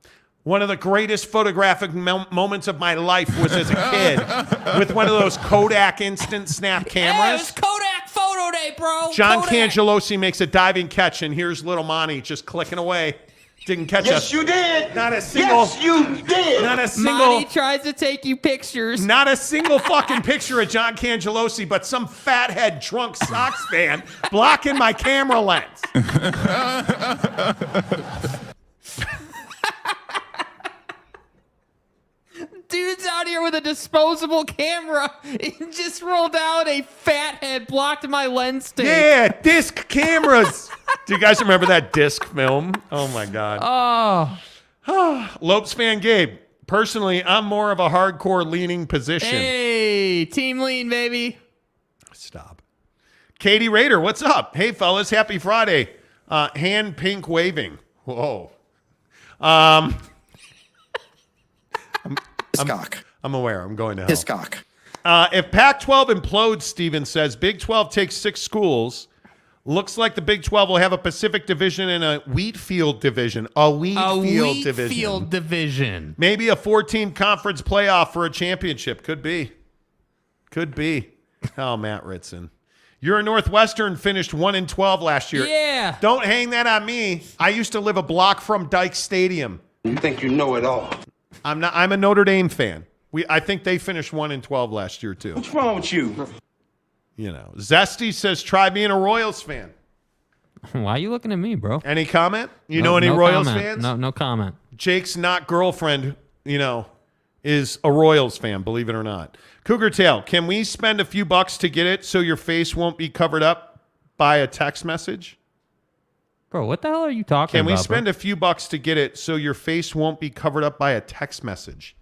One of the greatest photographic moments of my life was as a kid with one of those Kodak instant snap cameras. Hey, it was Kodak photo day, bro. John Kodak. Cangelosi makes a diving catch, and here's little Monty just clicking away. Didn't catch us. Yes, you did. Not a single. Yes, you did. Not a single. Monty tries to take you pictures. Not a single fucking picture of John Cangelosi, but some fathead drunk Sox fan blocking my camera lens. Dude's out here with a disposable camera. He just rolled out a fat head, blocked my lens stick. Yeah, disc cameras. Do you guys remember that disc film? Oh, my God. Oh. Lopes fan Gabe. Personally, I'm more of a hardcore leaning position. Hey, team lean, baby. Stop. Katie Rader, what's up? Hey, fellas, happy Friday. Hand pink waving. Whoa. I'm aware. I'm going to hell. Hiscock. If Pac-12 implodes, Steven says, Big 12 takes 6 schools. Looks like the Big 12 will have a Pacific division and a wheat field division. A wheat field division. Maybe a 14 conference playoff for a championship. Could be. Oh, Matt Ritson. You're a Northwestern, finished 1-12 last year. Yeah. Don't hang that on me. I used to live a block from Dyke Stadium. You think you know it all? I'm a Notre Dame fan. I think they finished 1-12 last year too. What's wrong with you? You know, Zesty says try being a Royals fan. Why are you looking at me, bro? Any comment? You know any Royals fans? No comment. Jake's not girlfriend, is a Royals fan, believe it or not. Cougar Tail, can we spend a few bucks to get it so your face won't be covered up by a text message? Bro, what the hell are you talking about? Can we spend a few bucks to get it so your face won't be covered up by a text message?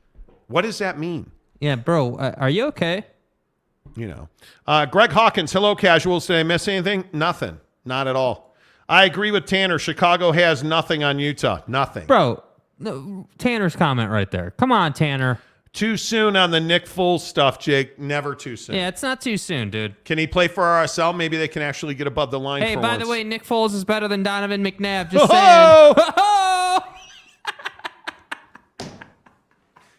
What does that mean? Yeah, bro, are you okay? Greg Hawkins, hello, casuals. Did I miss anything? Nothing. Not at all. I agree with Tanner. Chicago has nothing on Utah. Nothing. Bro, no, Tanner's comment right there. Come on, Tanner. Too soon on the Nick Foles stuff, Jake. Never too soon. Yeah, it's not too soon, dude. Can he play for RSL? Maybe they can actually get above the line Hey, for by once. the way, Nick Foles is better than Donovan McNabb. Just saying.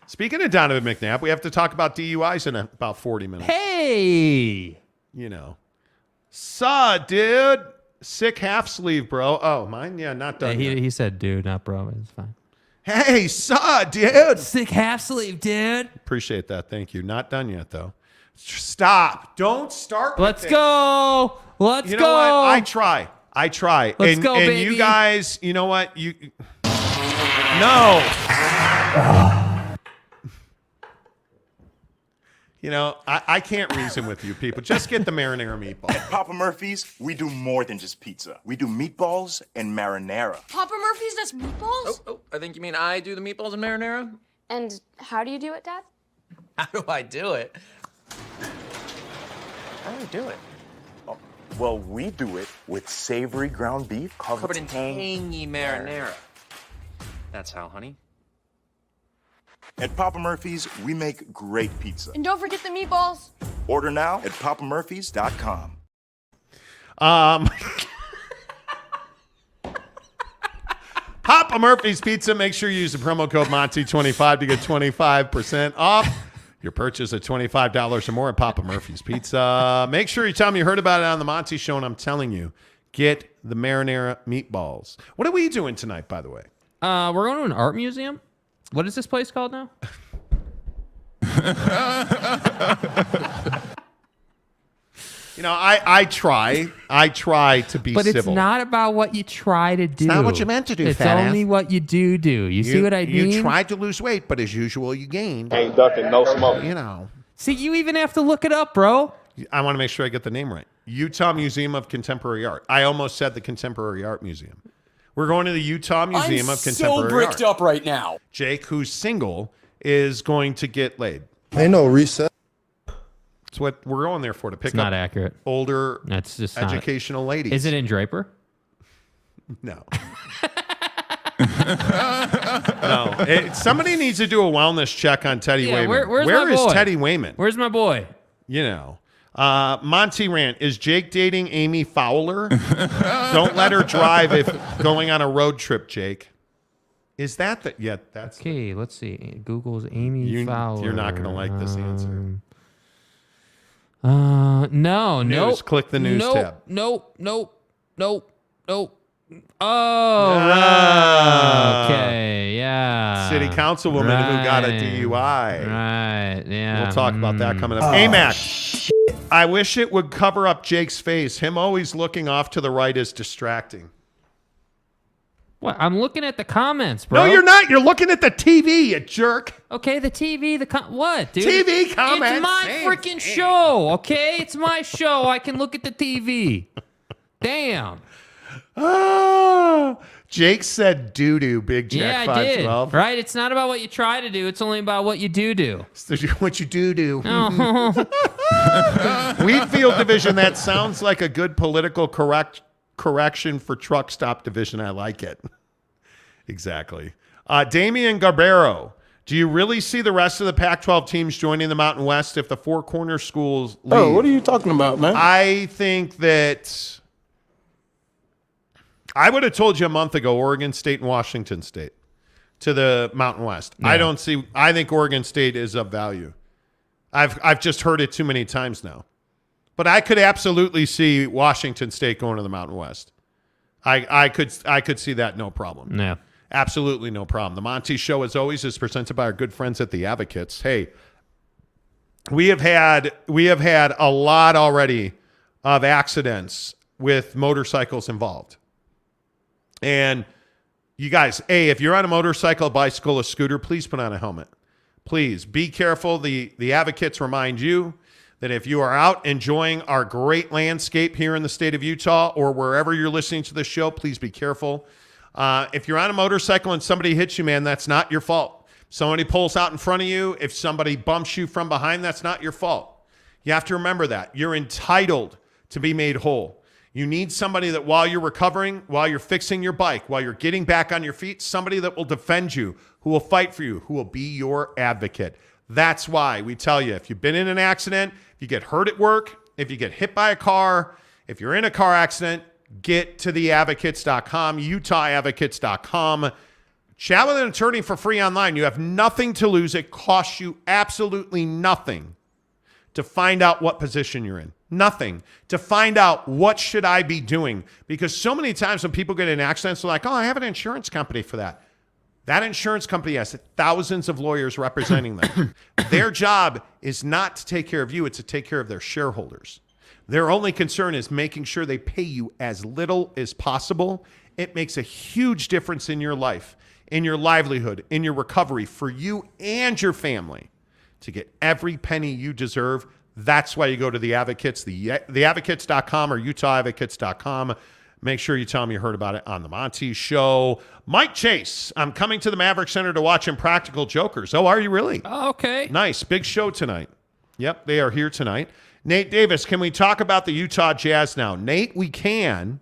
Speaking of Donovan McNabb, we have to talk about DUIs in about 40 minutes. Hey! Dude. Sick half sleeve, bro. Oh, mine? Yeah, not done yet. He said dude, not bro. It's fine. Hey, dude. Sick half sleeve, dude. Appreciate that. Thank you. Not done yet, though. Stop. Don't start. Let's go. Let's go. You know what? I try. Let's go, and baby. You guys, you know what? No. I can't reason with you people. Just get the marinara meatball. At Papa Murphy's, we do more than just pizza. We do meatballs and marinara. Papa Murphy's does meatballs? Oh, I think you mean I do the meatballs and marinara? And how do you do it, Dad? How do I do it? Oh, well, we do it with savory ground beef Covered in tangy marinara. That's how, honey. At Papa Murphy's, we make great pizza. And don't forget the meatballs. Order now at papamurphys.com. Papa Murphy's Pizza. Make sure you use the promo code Monty25 to get 25% off your purchase of $25 or more at Papa Murphy's Pizza. Make sure you tell them you heard about it on the Monty Show, and I'm telling you, get the marinara meatballs. What are we doing tonight, by the way? We're going to an art museum. What is this place called now? I try to be but civil. It's not about what you try to do. It's not what you meant to do, It's fat only ass. what you do. You see what I mean? You tried to lose weight, but as usual, you gained. Ain't ducking, no smoke. See, you even have to look it up, bro. I want to make sure I get the name right. Utah Museum of Contemporary Art. I almost said the Contemporary Art Museum. We're going to the Utah Museum of Contemporary Art. I'm so bricked up right now. Jake, who's single, is going to get laid. Ain't no reset. That's what we're going there for, to pick It's up not accurate. older That's just educational ladies. Is it in Draper? No. No. Somebody needs to do a wellness check on Teddy Wayman. Where is my boy? Teddy Wayman? Where's my boy? Monty Rant, is Jake dating Amy Fowler? Don't let her drive if going on a road trip, Jake. Is that the... Yeah, that's... Okay, let's see. Google's Amy Fowler. You're not going to like this answer. No. News. Nope. Click the news tab. Nope. Oh, okay, yeah. City councilwoman who got a DUI. Right, yeah. We'll talk about that coming up. AMAC. I wish it would cover up Jake's face. Him always looking off to the right is distracting. What? I'm looking at the comments, bro. No, you're not. You're looking at the TV, you jerk. Okay, the TV, what, dude? TV comments. It's my freaking show, okay? It's my show. I can look at the TV. Damn. Oh, Jake said doo-doo, Big Jack Yeah, I 512. did. Right? It's not about what you try to do. It's only about what you do. What you do. Oh. Wheatfield division, that sounds like a good political correction for truck stop division. I like it. Exactly. Damian Garbero, do you really see the rest of the Pac-12 teams joining the Mountain West if the four corner schools leave? Oh, what are you talking about, man? I think that I would have told you a month ago Oregon State and Washington State to the Mountain West. Yeah. I think Oregon State is of value. I've just heard it too many times now. But I could absolutely see Washington State going to the Mountain West. I could see that, no problem. Yeah. Absolutely no problem. The Monty Show, as always, is presented by our good friends at the Advocates. Hey, we have had a lot already of accidents with motorcycles involved. And you guys, if you're on a motorcycle, a bicycle, a scooter, please put on a helmet. Please be careful. The Advocates remind you that if you are out enjoying our great landscape here in the state of Utah or wherever you're listening to the show, please be careful. If you're on a motorcycle and somebody hits you, man, that's not your fault. Somebody pulls out in front of you. If somebody bumps you from behind, that's not your fault. You have to remember that. You're entitled to be made whole. You need somebody that while you're recovering, while you're fixing your bike, while you're getting back on your feet, somebody that will defend you, who will fight for you, who will be your advocate. That's why we tell you, if you've been in an accident, if you get hurt at work, if you get hit by a car, if you're in a car accident, get to theadvocates.com, utahadvocates.com. Chat with an attorney for free online. You have nothing to lose. It costs you absolutely nothing to find out what position you're in. Nothing. To find out what should I be doing. Because so many times when people get in accidents, they're like, oh, I have an insurance company for that. That insurance company has thousands of lawyers representing them. Their job is not to take care of you. It's to take care of their shareholders. Their only concern is making sure they pay you as little as possible. It makes a huge difference in your life, in your livelihood, in your recovery for you and your family to get every penny you deserve. That's why you go to the Advocates, theadvocates.com or utahadvocates.com. Make sure you tell them you heard about it on the Monty Show. Mike Chase, I'm coming to the Maverick Center to watch Impractical Jokers. Oh, are you really? Oh, okay. Nice. Big show tonight. Yep, they are here tonight. Nate Davis, can we talk about the Utah Jazz now? Nate, we can.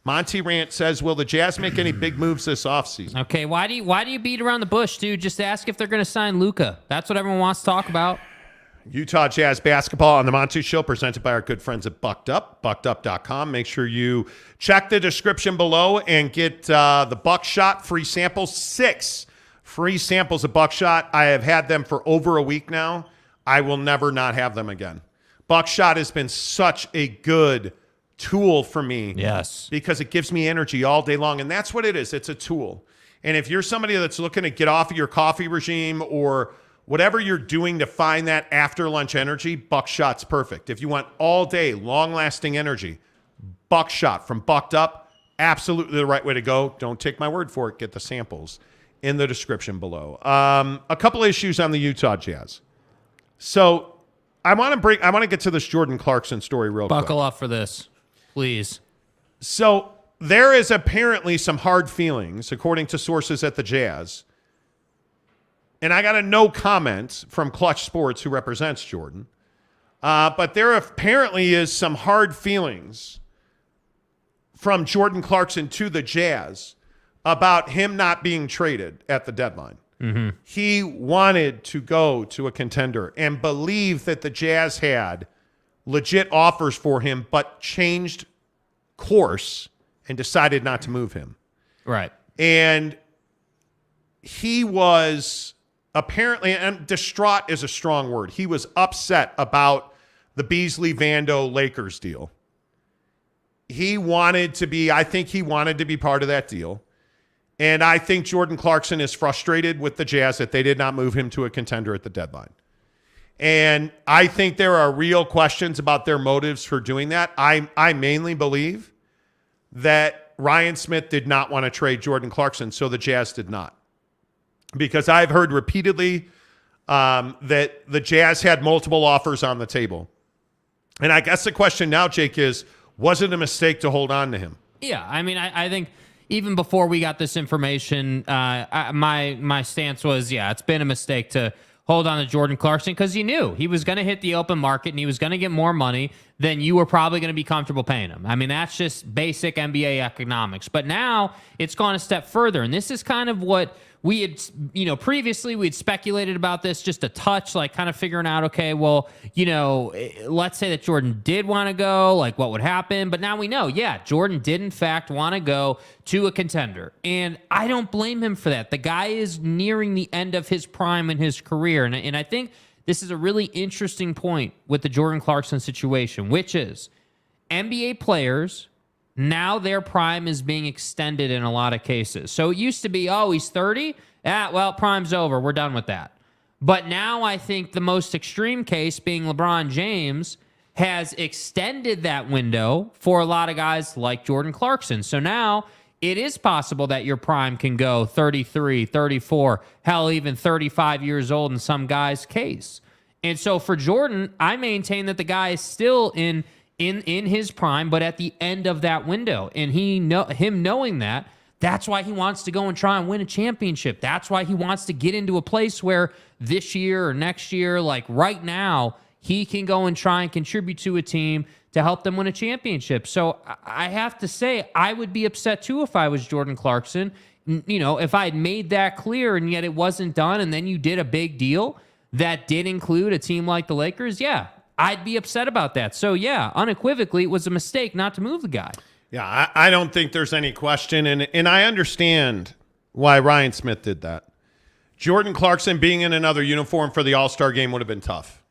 Monty Rant says, will the Jazz make any big moves this offseason? Okay, why do you beat around the bush, dude? Just ask if they're going to sign Luka. That's what everyone wants to talk about. Utah Jazz basketball on the Monty Show, presented by our good friends at Bucked Up, buckedup.com. Make sure you check the description below and get the Buckshot free samples. 6 free samples of Buckshot. I have had them for over a week now. I will never not have them again. Buckshot has been such a good tool for me. Yes. Because it gives me energy all day long, and that's what it is. It's a tool. And if you're somebody that's looking to get off of your coffee regime or whatever you're doing to find that after lunch energy, Buckshot's perfect. If you want all day long-lasting energy, Buckshot from Bucked Up, absolutely the right way to go. Don't take my word for it. Get the samples in the description below. A couple issues on the Utah Jazz. So I want to get to this Jordan Clarkson story real quick. Buckle up for this, please. So there is apparently some hard feelings, according to sources at the Jazz. And I got a no comment from Clutch Sports, who represents Jordan. But there apparently is some hard feelings from Jordan Clarkson to the Jazz about him not being traded at the deadline. Mm-hmm. He wanted to go to a contender and believed that the Jazz had legit offers for him, but changed course and decided not to move him. Right. And he was apparently, and distraught is a strong word, he was upset about the Beasley-Vando Lakers deal. I think he wanted to be part of that deal. And I think Jordan Clarkson is frustrated with the Jazz that they did not move him to a contender at the deadline. And I think there are real questions about their motives for doing that. I mainly believe that Ryan Smith did not want to trade Jordan Clarkson, so the Jazz did not. Because I've heard repeatedly that the Jazz had multiple offers on the table. And I guess the question now, Jake, is, was it a mistake to hold on to him? Yeah, I mean, I think even before we got this information, my stance was, yeah, it's been a mistake to hold on to Jordan Clarkson because you knew he was going to hit the open market and he was going to get more money than you were probably going to be comfortable paying him. I mean, that's just basic NBA economics. But now it's gone a step further, and this is kind of what we had, previously we'd speculated about this just a touch, like kind of figuring out, okay, well, let's say that Jordan did want to go, like what would happen? But now we know, yeah, Jordan did in fact want to go to a contender. And I don't blame him for that. The guy is nearing the end of his prime in his career. And I think this is a really interesting point with the Jordan Clarkson situation, which is NBA players, now their prime is being extended in a lot of cases. So it used to be, oh, he's 30? Well, prime's over. We're done with that. But now I think the most extreme case being LeBron James has extended that window for a lot of guys like Jordan Clarkson. So now it is possible that your prime can go 33, 34, hell, even 35 years old in some guy's case. And so for Jordan, I maintain that the guy is still in his prime, but at the end of that window. And him knowing that, that's why he wants to go and try and win a championship. That's why he wants to get into a place where this year or next year, like right now, he can go and try and contribute to a team to help them win a championship. So I have to say, I would be upset too if I was Jordan Clarkson. If I had made that clear and yet it wasn't done, and then you did a big deal that did include a team like the Lakers, yeah, I'd be upset about that. So, yeah, unequivocally, it was a mistake not to move the guy. Yeah, I don't think there's any question, and I understand why Ryan Smith did that. Jordan Clarkson being in another uniform for the All-Star game would have been tough.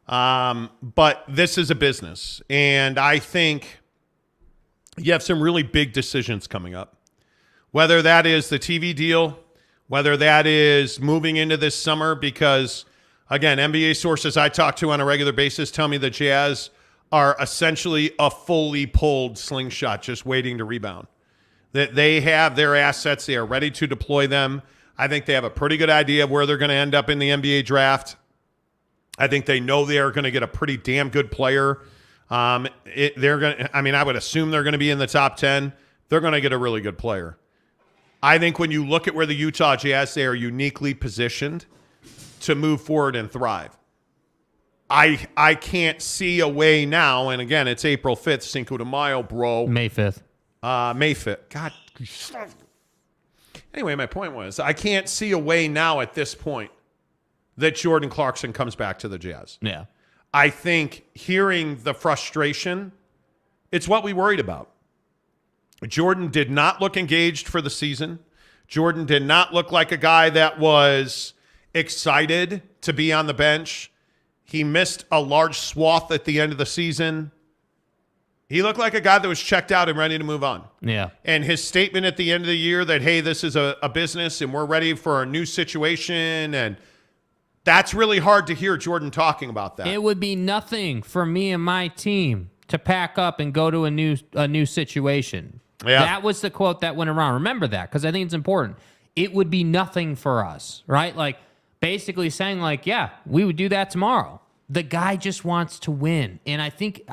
But this is a business, and I think you have some really big decisions coming up. Whether that is the TV deal, whether that is moving into this summer because – again, NBA sources I talk to on a regular basis tell me the Jazz are essentially a fully pulled slingshot just waiting to rebound. That they have their assets. They are ready to deploy them. I think they have a pretty good idea of where they're going to end up in the NBA draft. I think they know they are going to get a pretty damn good player. I would assume they're going to be in the top 10. They're going to get a really good player. I think when you look at where the Utah Jazz, they are uniquely positioned to move forward and thrive. I can't see a way now, and again, it's April 5th, Cinco de Mayo, bro. May 5th. May 5th. God. Anyway, my point was, I can't see a way now at this point that Jordan Clarkson comes back to the Jazz. Yeah. I think hearing the frustration, it's what we worried about. Jordan did not look engaged for the season. Jordan did not look like a guy that was excited to be on the bench. He missed a large swath at the end of the season. He looked like a guy that was checked out and ready to move on. Yeah. And his statement at the end of the year that, hey, this is a business and we're ready for a new situation, and that's really hard to hear Jordan talking about that. It would be nothing for me and my team to pack up and go to a new situation. Yeah. That was the quote that went around. Remember that, because I think it's important. It would be nothing for us, right? Like, basically saying, like, yeah, we would do that tomorrow. The guy just wants to win. And I think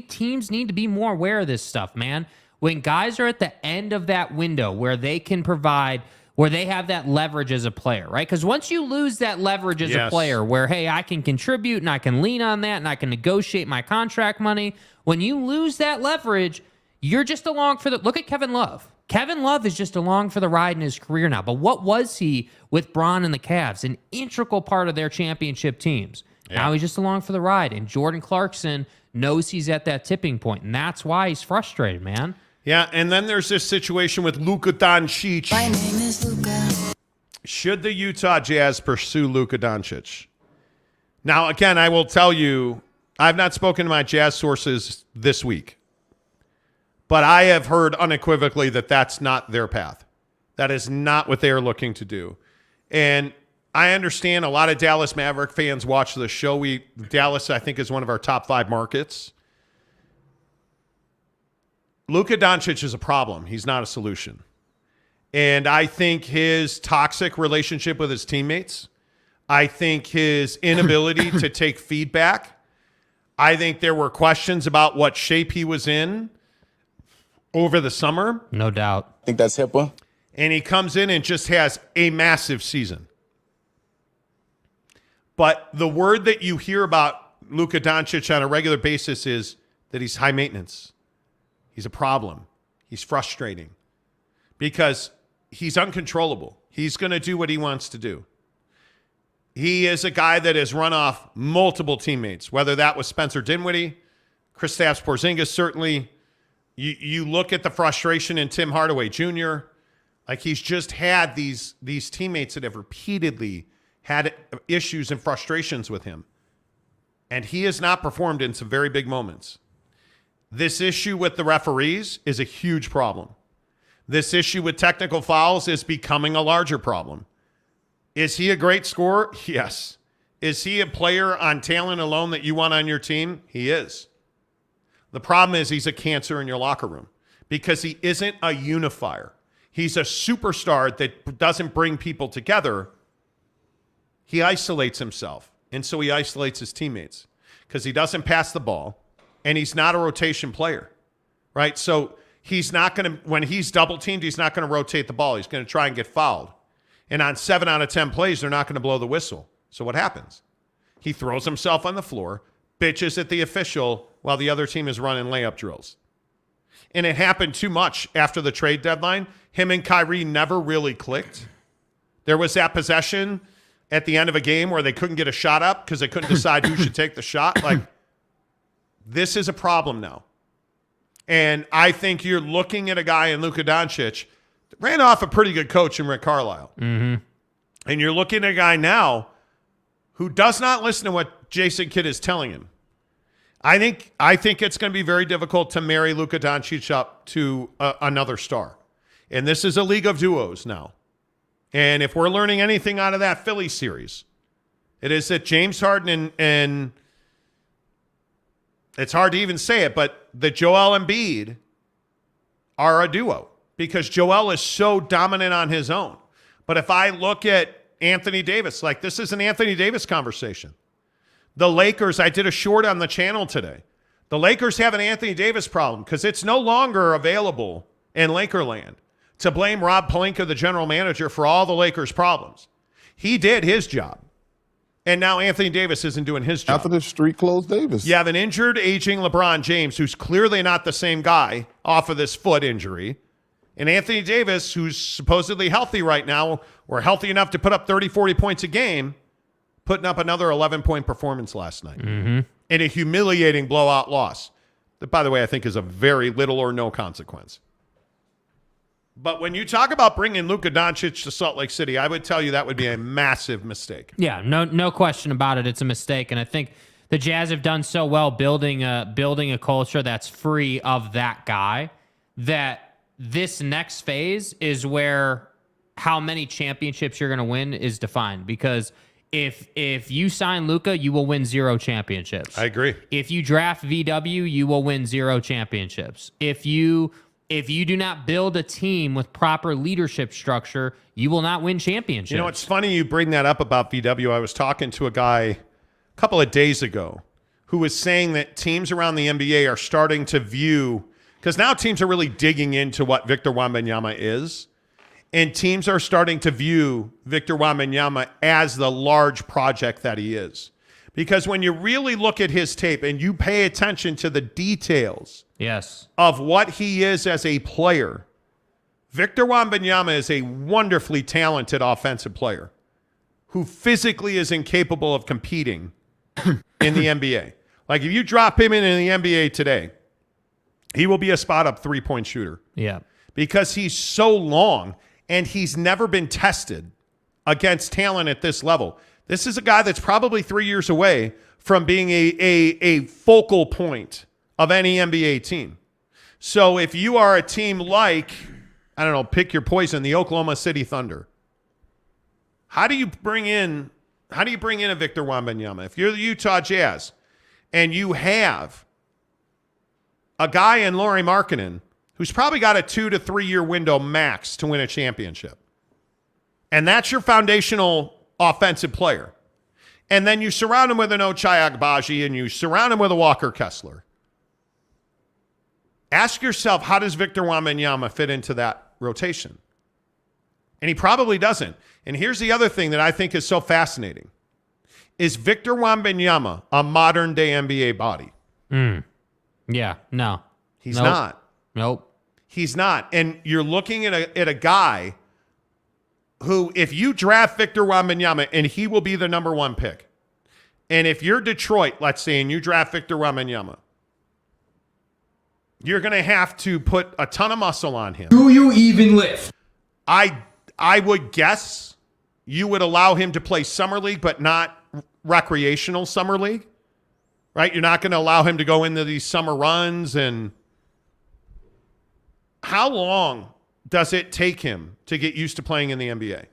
teams need to be more aware of this stuff, man. When guys are at the end of that window where they can provide, where they have that leverage as a player, right? Because once you lose that leverage as a player where, hey, I can contribute and I can lean on that and I can negotiate my contract money, when you lose that leverage, you're just along for the – look at Kevin Love. Kevin Love is just along for the ride in his career now. But what was he with Bron and the Cavs? An integral part of their championship teams. Yeah. Now he's just along for the ride. And Jordan Clarkson knows he's at that tipping point, and that's why he's frustrated, man. Yeah, and then there's this situation with Luka Doncic. My name is Luka. Should the Utah Jazz pursue Luka Doncic? Now, again, I will tell you, I've not spoken to my Jazz sources this week. But I have heard unequivocally that that's not their path. That is not what they are looking to do. And I understand a lot of Dallas Maverick fans watch the show. Dallas, I think, is one of our top 5 markets. Luka Doncic is a problem. He's not a solution. And I think his toxic relationship with his teammates, I think his inability to take feedback, I think there were questions about what shape he was in over the summer. No doubt. I think that's HIPAA. And he comes in and just has a massive season. But the word that you hear about Luka Doncic on a regular basis is that he's high maintenance. He's a problem. He's frustrating because he's uncontrollable. He's going to do what he wants to do. He is a guy that has run off multiple teammates, whether that was Spencer Dinwiddie, Kristaps Porzingis, certainly. You look at the frustration in Tim Hardaway Jr., like he's just had these teammates that have repeatedly had issues and frustrations with him. And he has not performed in some very big moments. This issue with the referees is a huge problem. This issue with technical fouls is becoming a larger problem. Is he a great scorer? Yes. Is he a player on talent alone that you want on your team? He is. The problem is he's a cancer in your locker room because he isn't a unifier. He's a superstar that doesn't bring people together. He isolates himself, and so he isolates his teammates because he doesn't pass the ball, and he's not a rotation player, right? So he's not going to, when he's double-teamed, he's not going to rotate the ball. He's going to try and get fouled. And on 7 out of 10 plays, they're not going to blow the whistle. So what happens? He throws himself on the floor, bitches at the official while the other team is running layup drills. And it happened too much after the trade deadline. Him and Kyrie never really clicked. There was that possession at the end of a game where they couldn't get a shot up because they couldn't decide who should take the shot. Like, this is a problem now. And I think you're looking at a guy in Luka Doncic that ran off a pretty good coach in Rick Carlisle. Mm-hmm. And you're looking at a guy now who does not listen to what Jason Kidd is telling him. I think it's going to be very difficult to marry Luka Doncic up to another star. And this is a league of duos now. And if we're learning anything out of that Philly series, it is that James Harden and it's hard to even say it, but that Joel Embiid are a duo because Joel is so dominant on his own. But if I look at Anthony Davis, like this is an Anthony Davis conversation. The Lakers, I did a short on the channel today. The Lakers have an Anthony Davis problem because it's no longer available in Lakerland to blame Rob Pelinka, the general manager, for all the Lakers' problems. He did his job. And now Anthony Davis isn't doing his job. After the street closed Davis. You have an injured, aging LeBron James, who's clearly not the same guy off of this foot injury. And Anthony Davis, who's supposedly healthy right now, or healthy enough to put up 30, 40 points a game, putting up another 11-point performance last night in a humiliating blowout loss that, by the way, I think is of very little or no consequence. But when you talk about bringing Luka Doncic to Salt Lake City, I would tell you that would be a massive mistake. Yeah, no question about it. It's a mistake, and I think the Jazz have done so well building a culture that's free of that guy that this next phase is where how many championships you're going to win is defined. Because if you sign Luka, you will win 0 championships. I agree. If you draft VW, you will win 0 championships. If you do not build a team with proper leadership structure, you will not win championships. You know, it's funny you bring that up about VW. I was talking to a guy a couple of days ago who was saying that teams around the NBA are starting to view, because now teams are really digging into what Victor Wembanyama is, and teams are starting to view Victor Wembanyama as the large project that he is. Because when you really look at his tape and you pay attention to the details of what he is as a player, Victor Wembanyama is a wonderfully talented offensive player who physically is incapable of competing in the NBA. Like if you drop him in the NBA today, he will be a spot-up three-point shooter. Yeah. Because he's so long and he's never been tested against talent at this level. This is a guy that's probably 3 years away from being a focal point of any NBA team. So if you are a team like, I don't know, pick your poison, the Oklahoma City Thunder, how do you bring in a Victor Wembanyama? If you're the Utah Jazz and you have a guy in Lauri Markkanen who's probably got a 2 to 3 year window max to win a championship. And that's your foundational offensive player. And then you surround him with an Ochai Agbaji and you surround him with a Walker Kessler. Ask yourself, how does Victor Wembanyama fit into that rotation? And he probably doesn't. And here's the other thing that I think is so fascinating. Is Victor Wembanyama a modern-day NBA body? Yeah, no. He's not. Nope. He's not. And you're looking at a guy who, if you draft Victor Wembanyama, and he will be the number 1 pick, and if you're Detroit, let's say, and you draft Victor Wembanyama, you're going to have to put a ton of muscle on him. Do you even lift? I would guess you would allow him to play summer league, but not recreational summer league, right? You're not going to allow him to go into these summer runs. And how long does it take him to get used to playing in the NBA?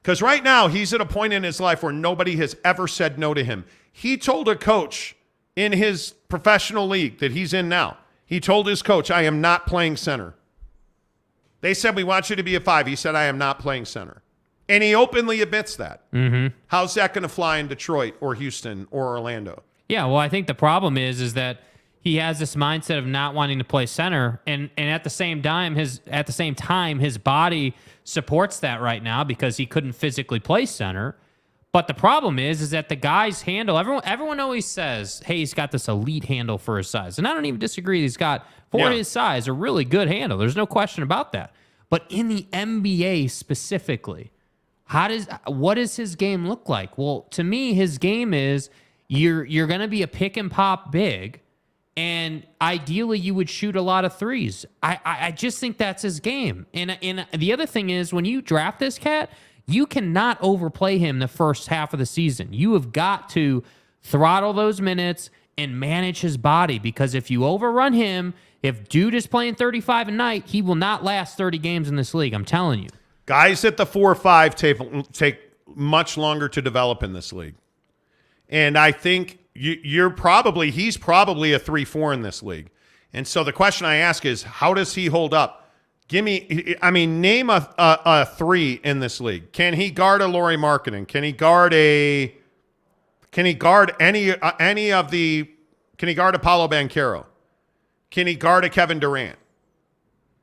Because right now he's at a point in his life where nobody has ever said no to him. He told a coach in his professional league that he's in now, he told his coach, I am not playing center. They said, we want you to be a 5. He said, I am not playing center. And he openly admits that. Mm-hmm. How's that going to fly in Detroit or Houston or Orlando? Yeah, well, I think the problem is that he has this mindset of not wanting to play center, and at the same time, his body supports that right now because he couldn't physically play center. But the problem is that the guy's handle, everyone always says, hey, he's got this elite handle for his size. And I don't even disagree. He's got, for his size, a really good handle. There's no question about that. But in the NBA specifically, what does his game look like? Well, to me, his game is you're going to be a pick and pop big, and ideally you would shoot a lot of threes. I just think that's his game. And the other thing is, when you draft this cat, you cannot overplay him the first half of the season. You have got to throttle those minutes and manage his body, because if you overrun him, if dude is playing 35 a night, he will not last 30 games in this league. I'm telling you. Guys at the 4-5 take much longer to develop in this league. And I think he's probably a 3-4 in this league. And so the question I ask is, how does he hold up? Name a 3 in this league. Can he guard a Lauri Markkanen? Can he guard can he guard Paolo Banchero? Can he guard a Kevin Durant?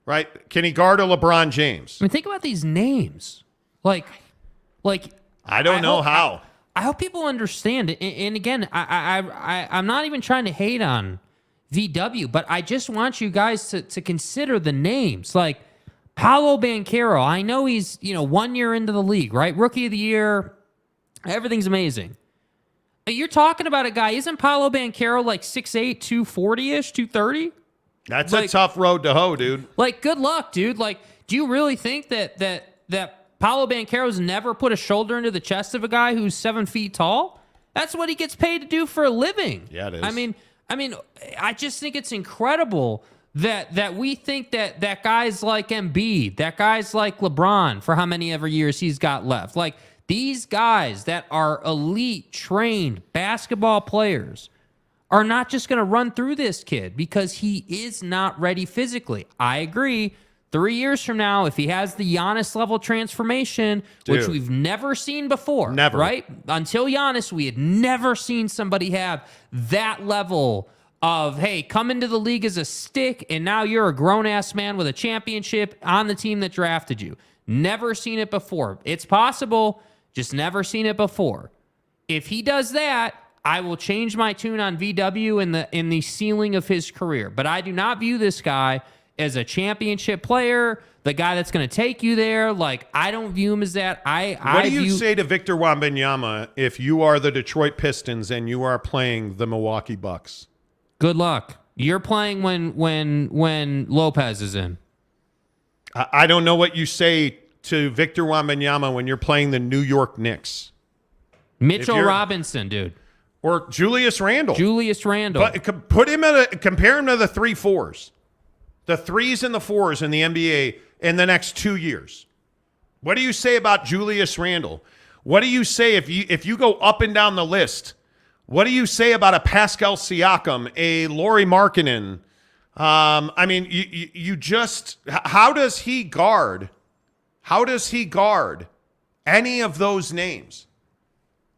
Right? Can he guard a LeBron James? I mean, think about these names. Like I don't know how. I hope people understand it. And again, I'm not even trying to hate on VW, but I just want you guys to consider the names. Like Paolo Banchero, I know he's 1 year into the league, right? Rookie of the year, everything's amazing. You're talking about a guy, isn't Paolo Banchero like 6'8", 240-ish, 230? That's a tough road to hoe, dude. Like, good luck, dude. Like, do you really think that Paolo Banchero's never put a shoulder into the chest of a guy who's 7 feet tall? That's what he gets paid to do for a living. Yeah, it is. I mean, I just think it's incredible that we think that guys like Embiid, that guys like LeBron, for how many ever years he's got left, like these guys that are elite trained basketball players are not just going to run through this kid because he is not ready physically. I agree. 3 years from now, if he has the Giannis level transformation, which we've never seen before, never, right? Until Giannis, we had never seen somebody have that level of, hey, come into the league as a stick, and now you're a grown-ass man with a championship on the team that drafted you. Never seen it before. It's possible, just never seen it before. If he does that, I will change my tune on VW in the ceiling of his career. But I do not view this guy as a championship player, the guy that's going to take you there. Like, I don't view him as that. What do you say to Victor Wembanyama if you are the Detroit Pistons and you are playing the Milwaukee Bucks? Good luck. You're playing when Lopez is in. I don't know what you say to Victor Wembanyama when you're playing the New York Knicks. Mitchell Robinson, dude. Or Julius Randle. But compare him to the 3-4s. The 3s and the 4s in the NBA in the next 2 years. What do you say about Julius Randle? What do you say if you go up and down the list? What do you say about a Pascal Siakam, a Lauri Markkanen, I mean, you just, how does he guard any of those names?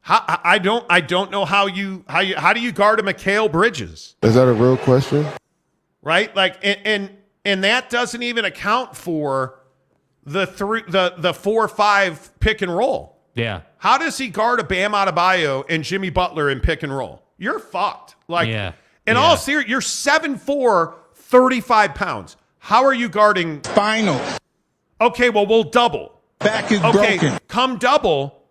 I don't know how do you guard a Mikal Bridges? Is that a real question? Right? Like, and that doesn't even account for the 4-5 pick and roll. Yeah. How does he guard a Bam Adebayo and Jimmy Butler in pick and roll? You're fucked. Like, in all seriousness, you're 7'4", 35 pounds. How are you guarding Finals. Okay, well, we'll double. Back is broken. Come double,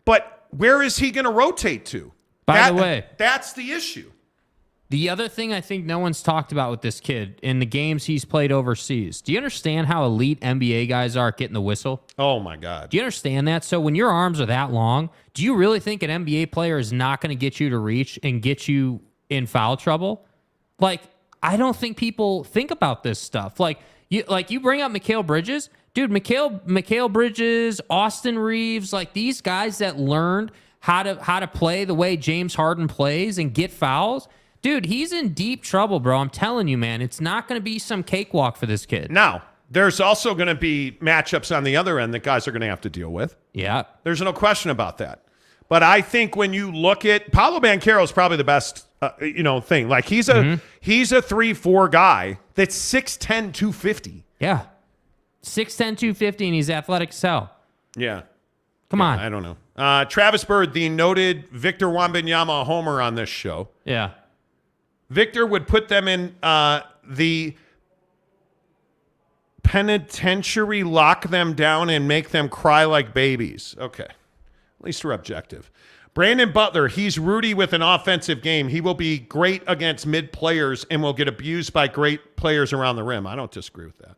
but where is he going to rotate to? By the way, that's the issue. The other thing I think no one's talked about with this kid in the games he's played overseas. Do you understand how elite NBA guys are at getting the whistle? Oh, my God. Do you understand that? So when your arms are that long, do you really think an NBA player is not going to get you to reach and get you in foul trouble? Like, I don't think people think about this stuff. Like you bring up Mikal Bridges. Dude, Mikal Bridges, Austin Reeves, like these guys that learned how to play the way James Harden plays and get fouls. Dude, he's in deep trouble, bro. I'm telling you, man. It's not going to be some cakewalk for this kid. Now, there's also going to be matchups on the other end that guys are going to have to deal with. Yeah. There's no question about that. But I think when you look at Paolo Banchero is probably the best thing. Like he's a 3-4 guy that's 6'10", 250. Yeah. 6'10", 250, and he's athletic as hell. Yeah. Come on. I don't know. Travis Bird, the noted Victor Wembanyama homer on this show. Yeah. Victor would put them in the penitentiary, lock them down, and make them cry like babies. Okay. At least we're objective. Brandon Butler, he's Rudy with an offensive game. He will be great against mid players and will get abused by great players around the rim. I don't disagree with that.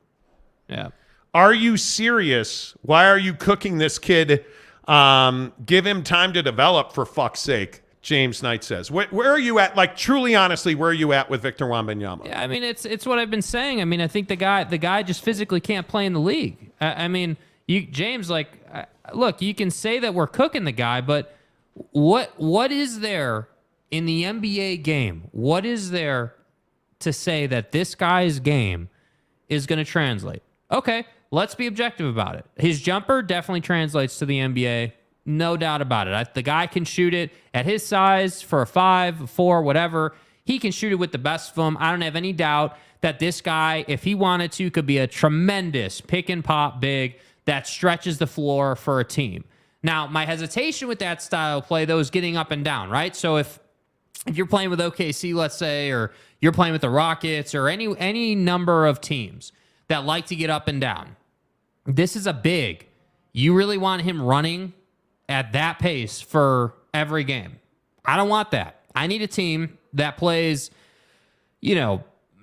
Yeah. Are you serious? Why are you cooking this kid? Give him time to develop, for fuck's sake, James Knight says. Where are you at? Like, truly, honestly, where are you at with Victor Wembanyama? Yeah, I mean, it's what I've been saying. I mean, I think the guy just physically can't play in the league. I mean, James, like, look, you can say that we're cooking the guy, but what is there in the NBA game? What is there to say that this guy's game is going to translate? Okay, let's be objective about it. His jumper definitely translates to the NBA. No doubt about it. The guy can shoot it at his size for a 5, a 4, whatever. He can shoot it with the best of them. I don't have any doubt that this guy, if he wanted to, could be a tremendous pick and pop big that stretches the floor for a team. Now, my hesitation with that style of play, though, is getting up and down, right? So if you're playing with OKC, let's say, or you're playing with the Rockets or any number of teams that like to get up and down, this is a big. You really want him running at that pace for every game. I don't want that. I need a team that plays,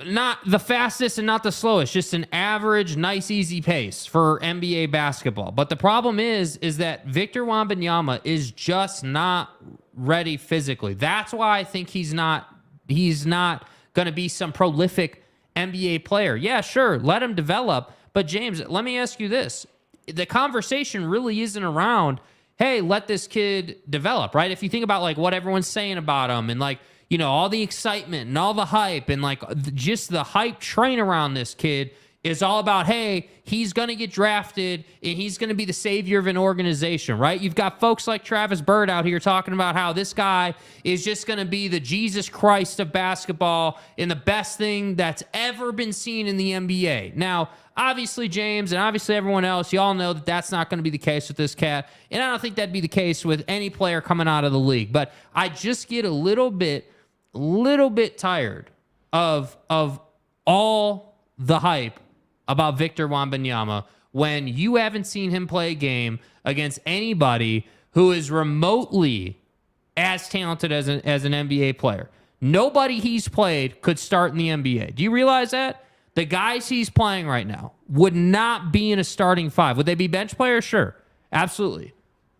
not the fastest and not the slowest, just an average, nice, easy pace for NBA basketball. But the problem is that Victor Wembanyama is just not ready physically. That's why I think he's not going to be some prolific NBA player. Yeah, sure, let him develop. But James, let me ask you this. The conversation really isn't around, hey, let this kid develop, right? If you think about like what everyone's saying about him and like, all the excitement and all the hype and like just the hype train around this kid is all about, hey, he's going to get drafted and he's going to be the savior of an organization, right? You've got folks like Travis Bird out here talking about how this guy is just going to be the Jesus Christ of basketball and the best thing that's ever been seen in the NBA. Now, obviously, James, and obviously everyone else, you all know that that's not going to be the case with this cat, and I don't think that'd be the case with any player coming out of the league. But I just get a little bit tired of all the hype about Victor Wembanyama when you haven't seen him play a game against anybody who is remotely as talented as an NBA player. Nobody he's played could start in the NBA. Do you realize that? The guys he's playing right now would not be in a starting 5. Would they be bench players? Sure. Absolutely.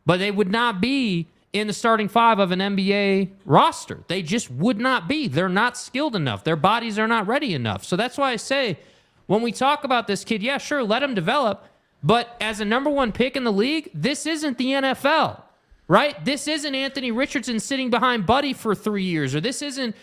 But they would not be in the starting 5 of an NBA roster. They just would not be. They're not skilled enough. Their bodies are not ready enough. So that's why I say, when we talk about this kid, yeah, sure, let him develop. But as a number 1 pick in the league, this isn't the NFL, right? This isn't Anthony Richardson sitting behind Buddy for 3 years, or this isn't,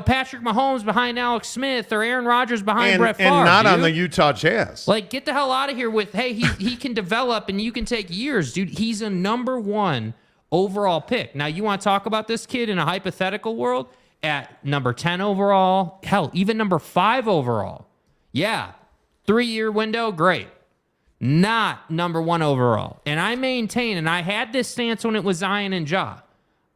Patrick Mahomes behind Alex Smith, or Aaron Rodgers behind Brett Favre. And not dude. on the Utah Jazz. Like, get the hell out of here with, hey, he can develop and you can take years. Dude, he's a number 1 overall pick. Now, you want to talk about this kid in a hypothetical world? At number 10 overall, hell, even number 5 overall. Yeah, 3-year window, great. Not number 1 overall. And I maintain, and I had this stance when it was Zion and Ja.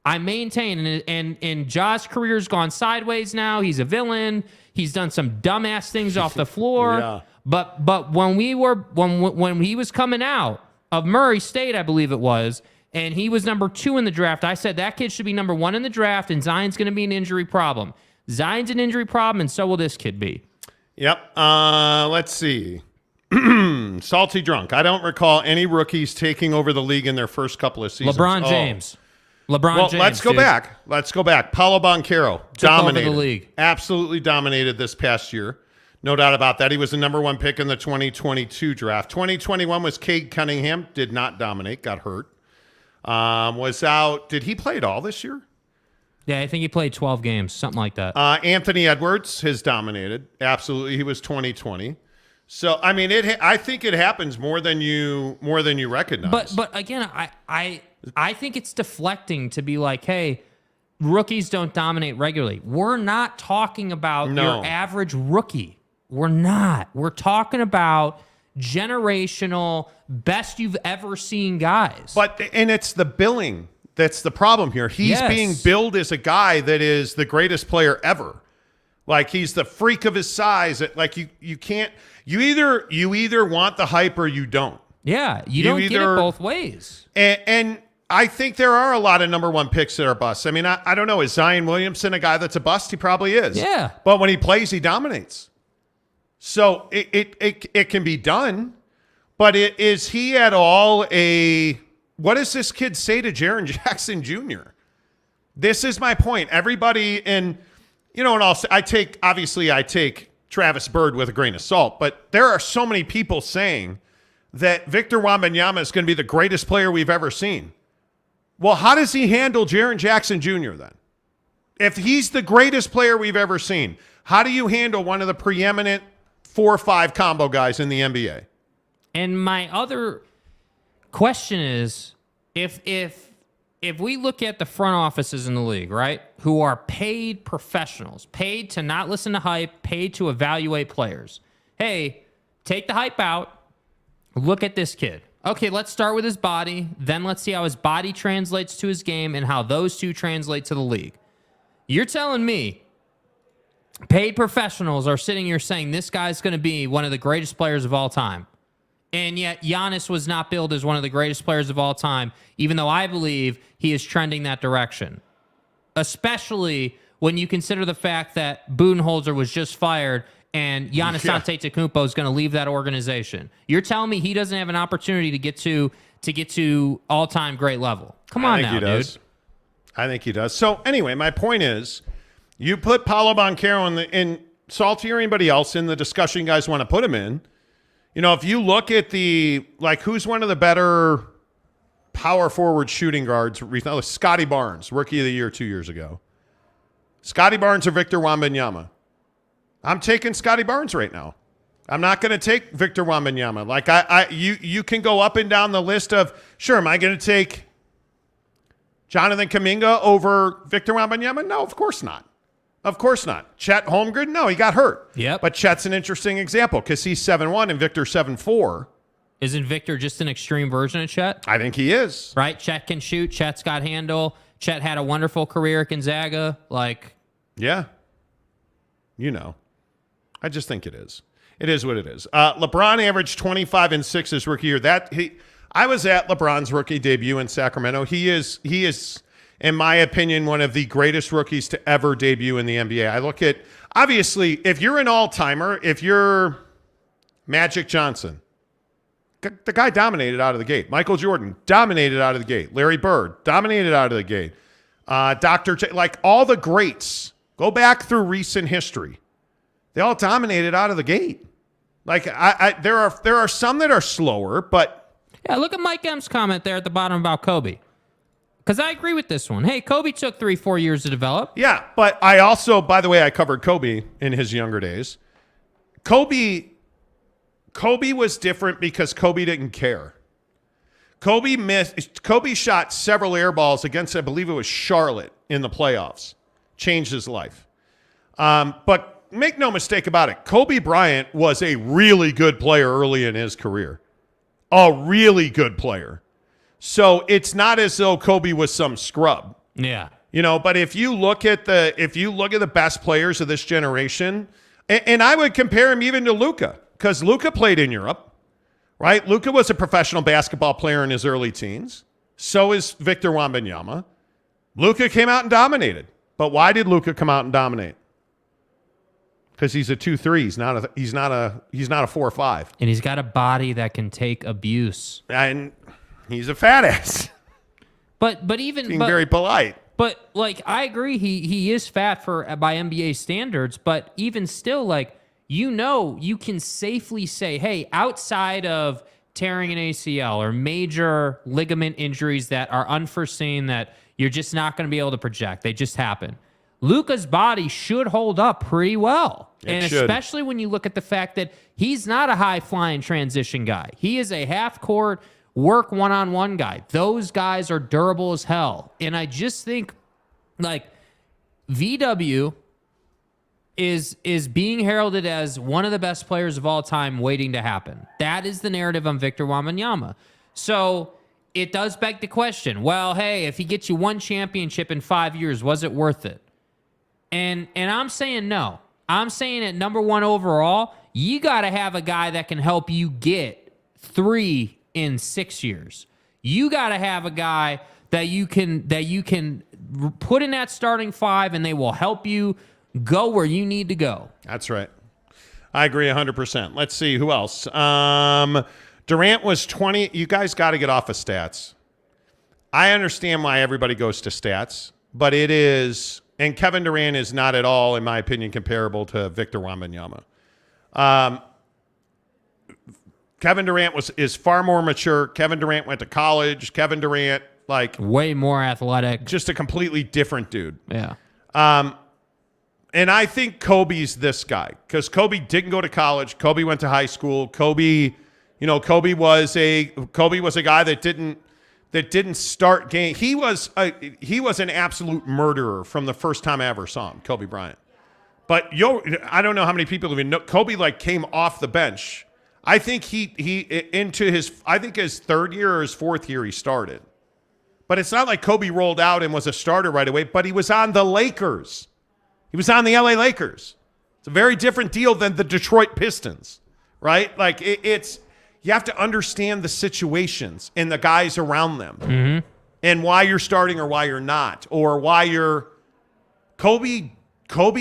I maintain, and Ja's career's gone sideways now. He's a villain. He's done some dumbass things off the floor. Yeah. But when he was coming out of Murray State, I believe it was, and he was number 2 in the draft, I said that kid should be number 1 in the draft, and Zion's going to be an injury problem. Zion's an injury problem, and so will this kid be. Yep. Let's see. Salty Drunk. I don't recall any rookies taking over the league in their first couple of seasons. LeBron James. Let's go back. Let's go back. Paulo Banchero dominated over the league. Absolutely dominated this past year. No doubt about that. He was the number 1 pick in the 2022 draft. 2021 was Cade Cunningham. Did not dominate. Got hurt. Was out. Did he play at all this year? Yeah, I think he played 12 games, something like that. Anthony Edwards has dominated. Absolutely. He was 2020. So, I mean, I think it happens more than you recognize. But again, I think it's deflecting to be like, hey, rookies don't dominate regularly. We're not talking about your average rookie. We're not. We're talking about generational, best you've ever seen guys. And it's the billing that's the problem here. He's being billed as a guy that is the greatest player ever. Like, he's the freak of his size. Like, you can't. You either want the hype or you don't. Yeah, you don't get it both ways. And I think there are a lot of number 1 picks that are busts. I mean, I don't know. Is Zion Williamson a guy that's a bust? He probably is. Yeah. But when he plays, he dominates. So it can be done. But is he at all what does this kid say to Jaren Jackson Jr.? This is my point. Everybody, and I take Travis Bird with a grain of salt, but there are so many people saying that Victor Wembanyama is going to be the greatest player we've ever seen. Well, how does he handle Jaren Jackson Jr. then? If he's the greatest player we've ever seen, how do you handle one of the preeminent 4 or 5 combo guys in the NBA? And my other question is, if we look at the front offices in the league, right, who are paid professionals, paid to not listen to hype, paid to evaluate players. Hey, take the hype out. Look at this kid. Okay, let's start with his body. Then let's see how his body translates to his game and how those two translate to the league. You're telling me paid professionals are sitting here saying this guy's going to be one of the greatest players of all time. And yet Giannis was not billed as one of the greatest players of all time, even though I believe he is trending that direction. Especially when you consider the fact that Budenholzer was just fired and Giannis Antetokounmpo is going to leave that organization. You're telling me he doesn't have an opportunity to get to all-time great level? Come on now, dude. I think he does. So anyway, my point is, you put Paolo Banchero in Salty or anybody else in the discussion you guys want to put him in. If you look at who's one of the better power forward shooting guards recently? Scotty Barnes, Rookie of the Year 2 years ago. Scotty Barnes or Victor Wembanyama? I'm taking Scotty Barnes right now. I'm not going to take Victor Wembanyama. You can go up and down the list of, sure, am I going to take Jonathan Kuminga over Victor Wembanyama? No, of course not. Of course not. Chet Holmgren? No, he got hurt. Yep. But Chet's an interesting example because he's 7'1" and Victor's 7'4". Isn't Victor just an extreme version of Chet? I think he is. Right? Chet can shoot. Chet's got handle. Chet had a wonderful career at Gonzaga. Yeah. I just think it is. It is what it is. LeBron averaged 25 and 6 his rookie year. I was at LeBron's rookie debut in Sacramento. He is, in my opinion, one of the greatest rookies to ever debut in the NBA. I look at, obviously, if you're an all-timer, if you're Magic Johnson, the guy dominated out of the gate. Michael Jordan dominated out of the gate. Larry Bird dominated out of the gate. Dr. J, all the greats, go back through recent history. They all dominated out of the gate. There are some that are slower, but yeah. Look at Mike M's comment there at the bottom about Kobe. Because I agree with this one. Hey, Kobe took 3-4 years to develop. Yeah, but I also, by the way, I covered Kobe in his younger days. Kobe was different because Kobe didn't care. Kobe shot several air balls against, I believe it was Charlotte in the playoffs. Changed his life. But make no mistake about it, Kobe Bryant was a really good player early in his career. A really good player. So it's not as though Kobe was some scrub. Yeah. But if you look at the best players of this generation, and I would compare him even to Luka, because Luka played in Europe, right? Luka was a professional basketball player in his early teens. So is Victor Wembanyama. Luka came out and dominated. But why did Luka come out and dominate? Because he's a 2-3. He's not a 4-5. And he's got a body that can take abuse. And he's a fat ass. But even being very polite. But I agree, he is fat by NBA standards. But even still, you can safely say, hey, outside of tearing an ACL or major ligament injuries that are unforeseen that you're just not going to be able to project, they just happen. Luka's body should hold up pretty well. And especially when you look at the fact that he's not a high-flying transition guy. He is a half-court work one-on-one guy. Those guys are durable as hell. And I just think, VW is being heralded as one of the best players of all time waiting to happen. That is the narrative on Victor Wembanyama. So it does beg the question, well, hey, if he gets you one championship in 5 years, was it worth it? And I'm saying no. I'm saying at number one overall, you got to have a guy that can help you get 3 in 6 years. You got to have a guy that you can put in that starting 5 and they will help you go where you need to go. That's right. I agree 100%. Let's see who else. Durant was 20. You guys got to get off of stats. I understand why everybody goes to stats, but it is. And Kevin Durant is not at all, in my opinion, comparable to Victor Wembanyama. Kevin Durant is far more mature. Kevin Durant went to college. Kevin Durant, way more athletic. Just a completely different dude. Yeah. And I think Kobe's this guy because Kobe didn't go to college. Kobe went to high school. Kobe was a guy that didn't start game. He was an absolute murderer from the first time I ever saw him, Kobe Bryant. But I don't know how many people even know Kobe came off the bench. I think his third year or his fourth year he started. But it's not like Kobe rolled out and was a starter right away, but he was on the Lakers. He was on the LA Lakers. It's a very different deal than the Detroit Pistons, right? You have to understand the situations and the guys around them and why you're starting or why you're not or why you're Kobe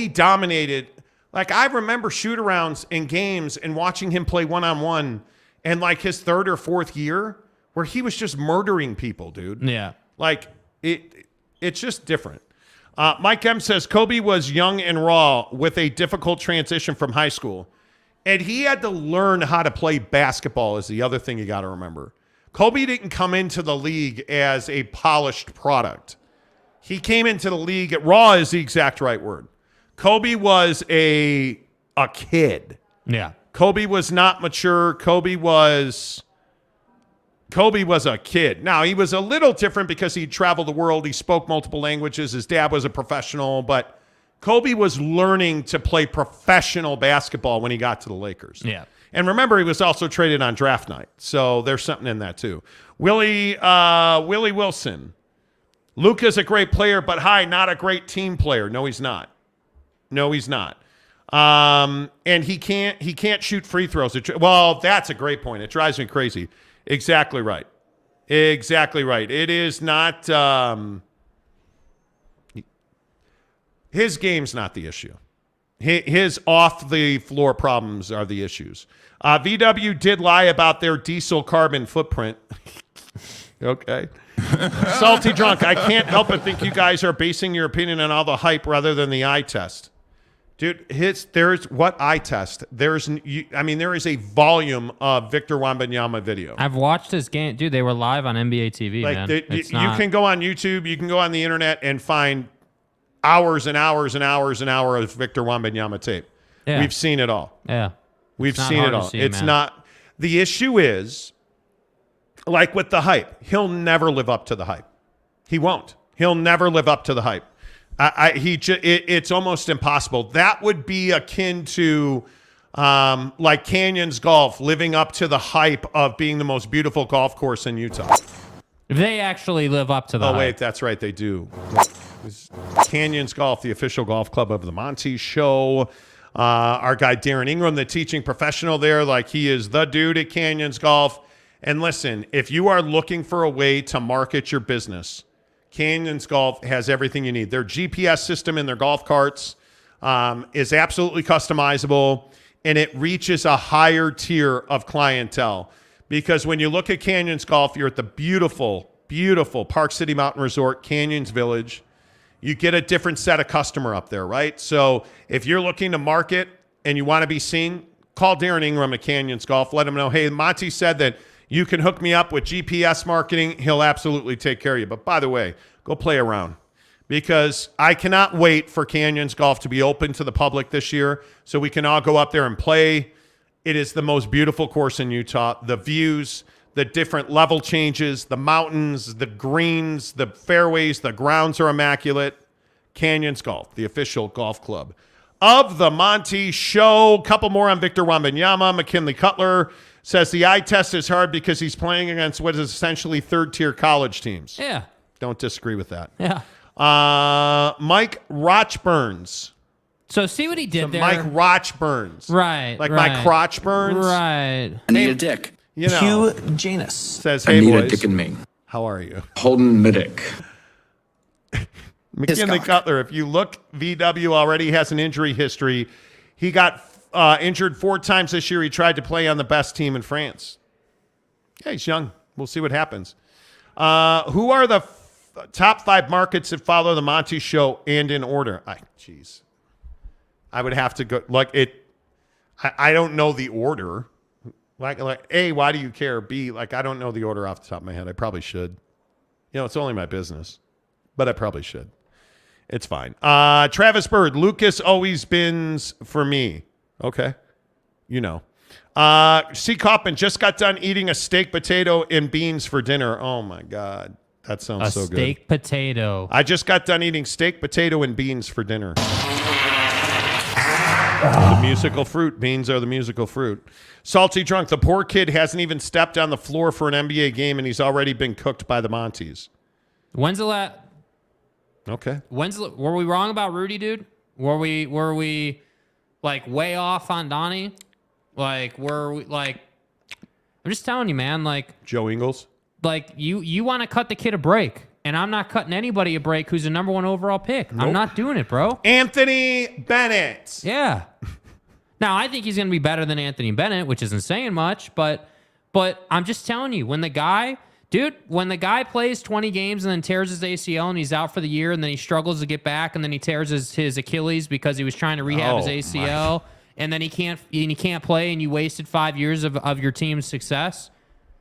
dominated. I remember shoot-arounds in games and watching him play one-on-one and his third or fourth year where he was just murdering people, dude. Yeah. It's just different. Mike M says Kobe was young and raw with a difficult transition from high school. And he had to learn how to play basketball is the other thing you got to remember. Kobe didn't come into the league as a polished product. He came into the league, raw is the exact right word. Kobe was a kid. Yeah. Kobe was not mature. Kobe was a kid. Now, he was a little different because he traveled the world. He spoke multiple languages. His dad was a professional, but Kobe was learning to play professional basketball when he got to the Lakers. Yeah. And remember, he was also traded on draft night. So there's something in that too. Willie Wilson. Luka's a great player, but not a great team player. No, he's not. And he can't shoot free throws. Well, that's a great point. It drives me crazy. Exactly right. It is not his game's not the issue. His off-the-floor problems are the issues. VW did lie about their diesel carbon footprint. Okay. Salty Drunk, I can't help but think you guys are basing your opinion on all the hype rather than the eye test. Dude, there's what I test. There is a volume of Victor Wembanyama video. I've watched his game. Dude, they were live on NBA TV, man. You can go on YouTube, you can go on the internet and find hours and hours and hours and hours of Victor Wembanyama tape. Yeah. We've seen it all. Yeah. We've seen it all. It's not. The issue is, like with the hype, he'll never live up to the hype. He won't. He'll never live up to the hype. It's almost impossible. That would be akin to like Canyons Golf living up to the hype of being the most beautiful golf course in Utah. They actually live up to the hype. Oh, wait, that's right. They do. Canyons Golf, the official golf club of the Monty Show. Our guy Darren Ingram, the teaching professional there, like he is the dude at Canyons Golf. And listen, if you are looking for a way to market your business, Canyons Golf has everything you need. Their GPS system in their golf carts is absolutely customizable, and it reaches a higher tier of clientele. Because when you look at Canyons Golf, you're at the beautiful, beautiful Park City Mountain Resort, Canyons Village. You get a different set of customer up there, right? So if you're looking to market and you want to be seen, call Darren Ingram at Canyons Golf. Let him know, hey, Monty said that you can hook me up with GPS marketing. He'll absolutely take care of you. But by the way, go play around because I cannot wait for Canyons Golf to be open to the public this year so we can all go up there and play. It is the most beautiful course in Utah. The views, the different level changes, the mountains, the greens, the fairways, the grounds are immaculate. Canyons Golf, the official golf club of the Monty Show. Couple more on Victor Wembanyama. McKinley Cutler says the eye test is hard because he's playing against what is essentially third-tier college teams. Yeah. Don't disagree with that. Yeah. Mike Rochburns. So see what he did there. Mike Rochburns. Right. Like my crotch burns. Right. I need a dick. You know. Hugh Janus. Says, I hey, need boys. a dick in me. How are you? Holden Middick. McKinley Cutler, if you look, VW already has an injury history. He got injured 4 times this year. He tried to play on the best team in France. Yeah, he's young. We'll see what happens. Who are the top 5 markets that follow the Monty Show and in order? Jeez. I would have to go like it. I don't know the order. Like A, why do you care? B, like I don't know the order off the top of my head. I probably should. You know, it's only my business, but I probably should. It's fine. Travis Bird, Lucas always bins for me. Okay. You know. C. Kaufman just got done eating a steak, potato, and beans for dinner. Oh, my God. That sounds so good. A steak potato. I just got done eating steak, potato, and beans for dinner. The musical fruit. Beans are the musical fruit. Salty Drunk. The poor kid hasn't even stepped on the floor for an NBA game, and he's already been cooked by the Monties. When's the last... Okay. Were we wrong about Rudy, dude? Were we like way off on Donnie? Like were we like? I'm just telling you, man. Like Joe Ingles. Like you want to cut the kid a break, and I'm not cutting anybody a break who's a number 1 overall pick. Nope. I'm not doing it, bro. Anthony Bennett. Yeah. Now I think he's going to be better than Anthony Bennett, which isn't saying much, but I'm just telling you, when the guy plays 20 games and then tears his ACL and he's out for the year and then he struggles to get back and then he tears his Achilles because he was trying to rehab his ACL and then he can't play and you wasted 5 years of your team's success,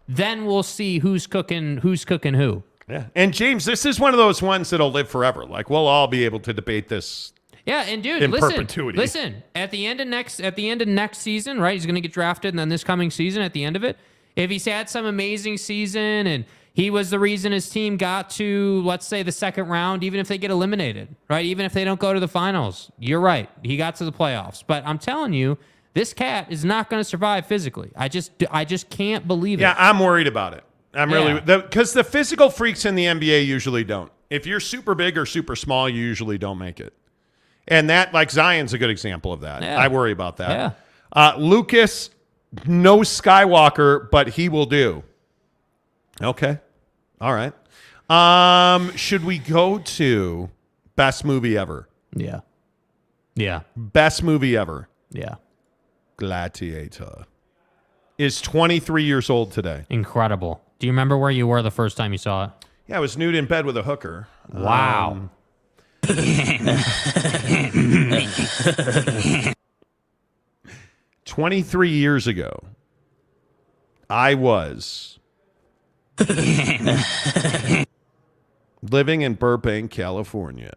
then we'll see who's cooking who. Yeah. And James, this is one of those ones that'll live forever. Like we'll all be able to debate this. Yeah, and dude, in perpetuity. Listen, at the end of next season, right? He's going to get drafted and then this coming season at the end of it, if he's had some amazing season and he was the reason his team got to, let's say, the second round, even if they get eliminated, right? Even if they don't go to the finals, you're right. He got to the playoffs. But I'm telling you, this cat is not going to survive physically. I just can't believe it. Yeah, I'm worried about it. Because the physical freaks in the NBA usually don't. If you're super big or super small, you usually don't make it. And that, like Zion's a good example of that. Yeah. I worry about that. Yeah. Lucas, no Skywalker, but he will do. Okay. All right. Should we go to best movie ever? Yeah. Yeah. Best movie ever. Yeah. Gladiator is 23 years old today. Incredible. Do you remember where you were the first time you saw it? Yeah, I was nude in bed with a hooker. Wow. "23 years ago, I was living in Burbank, California."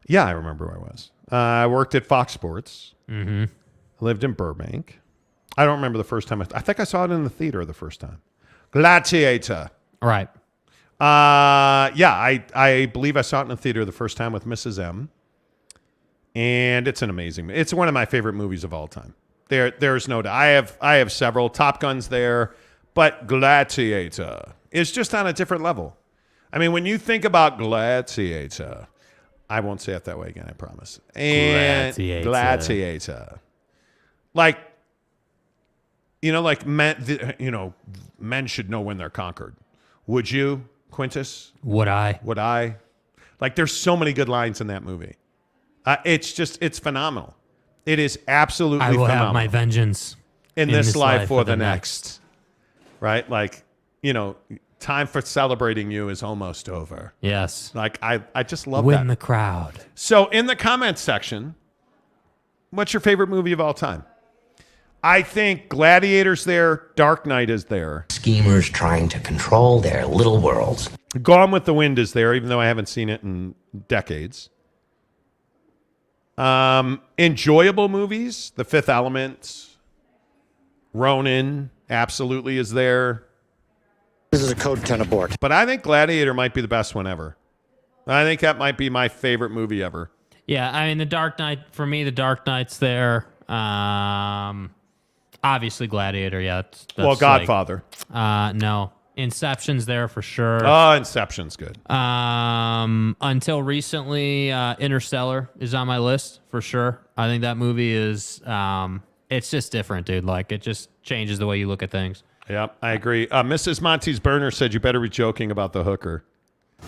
Yeah, I remember where I was. I worked at Fox Sports. Mm-hmm. Lived in Burbank. I don't remember the first time. I think I saw it in the theater the first time. Gladiator. Right. Yeah, I believe I saw it in the theater the first time with Mrs. M. And it's an amazing. It's one of my favorite movies of all time. There's no doubt. I have several. Top Gun's there, but Gladiator is just on a different level. I mean, when you think about Gladiator, I won't say it that way again, I promise. And Gladiator. Like, men should know when they're conquered. Would you, Quintus? Would I? Would I? Like, there's so many good lines in that movie. It's phenomenal. It is absolutely I will phenomenal. have my vengeance in this life for the next. Right? Like, time for celebrating you is almost over. Yes. Like, I just love Win that. the crowd. So in the comments section, what's your favorite movie of all time? I think Gladiator's there. Dark Knight is there. Schemers trying to control their little worlds. Gone with the Wind is there, even though I haven't seen it in decades. Enjoyable movies, The Fifth Element, Ronin absolutely is there. This is a code 10 abort. But I think Gladiator might be the best one ever. I think that might be my favorite movie ever. Yeah, I mean, The Dark Knight, for me, The Dark Knight's there. Obviously Gladiator, yeah. That's well, Godfather. No. Inception's there for sure. Oh, Inception's good. Until recently, Interstellar is on my list for sure. I think that movie is, it's just different, dude. Like, it just changes the way you look at things. Yep, I agree. Mrs. Monty's Burner said you better be joking about the hooker.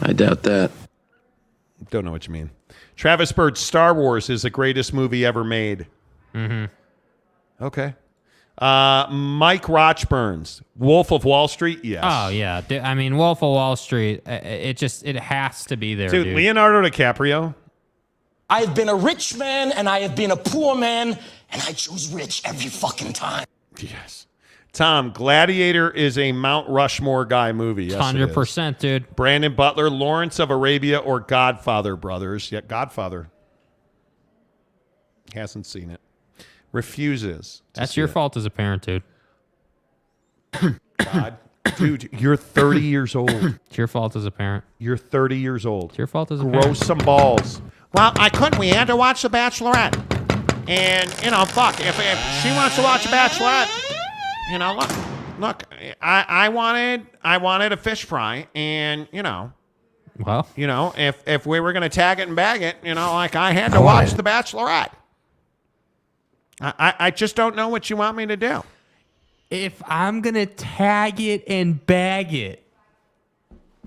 I doubt that. Don't know what you mean. Travis Bird, Star Wars is the greatest movie ever made. Mm-hmm. Okay. Mike Rochburns, Wolf of Wall Street, yes. Oh, yeah. I mean, Wolf of Wall Street, it has to be there, dude. Leonardo DiCaprio. I have been a rich man and I have been a poor man, and I choose rich every fucking time. Yes. Tom, Gladiator is a Mount Rushmore guy movie. Yes, 100%, dude. Brandon Butler, Lawrence of Arabia, or Godfather Brothers. Yeah, Godfather. Hasn't seen it. Refuses. That's your fault as a parent, dude. God. Dude, you're 30 years old. It's your fault as a parent. You're 30 years old. It's your fault as a parent. Grow some balls. Well, I couldn't. We had to watch The Bachelorette. And, fuck, if she wants to watch The Bachelorette, look, I wanted a fish fry, and, well, if we were going to tag it and bag it, I had to watch The Bachelorette. I just don't know what you want me to do. If I'm going to tag it and bag it,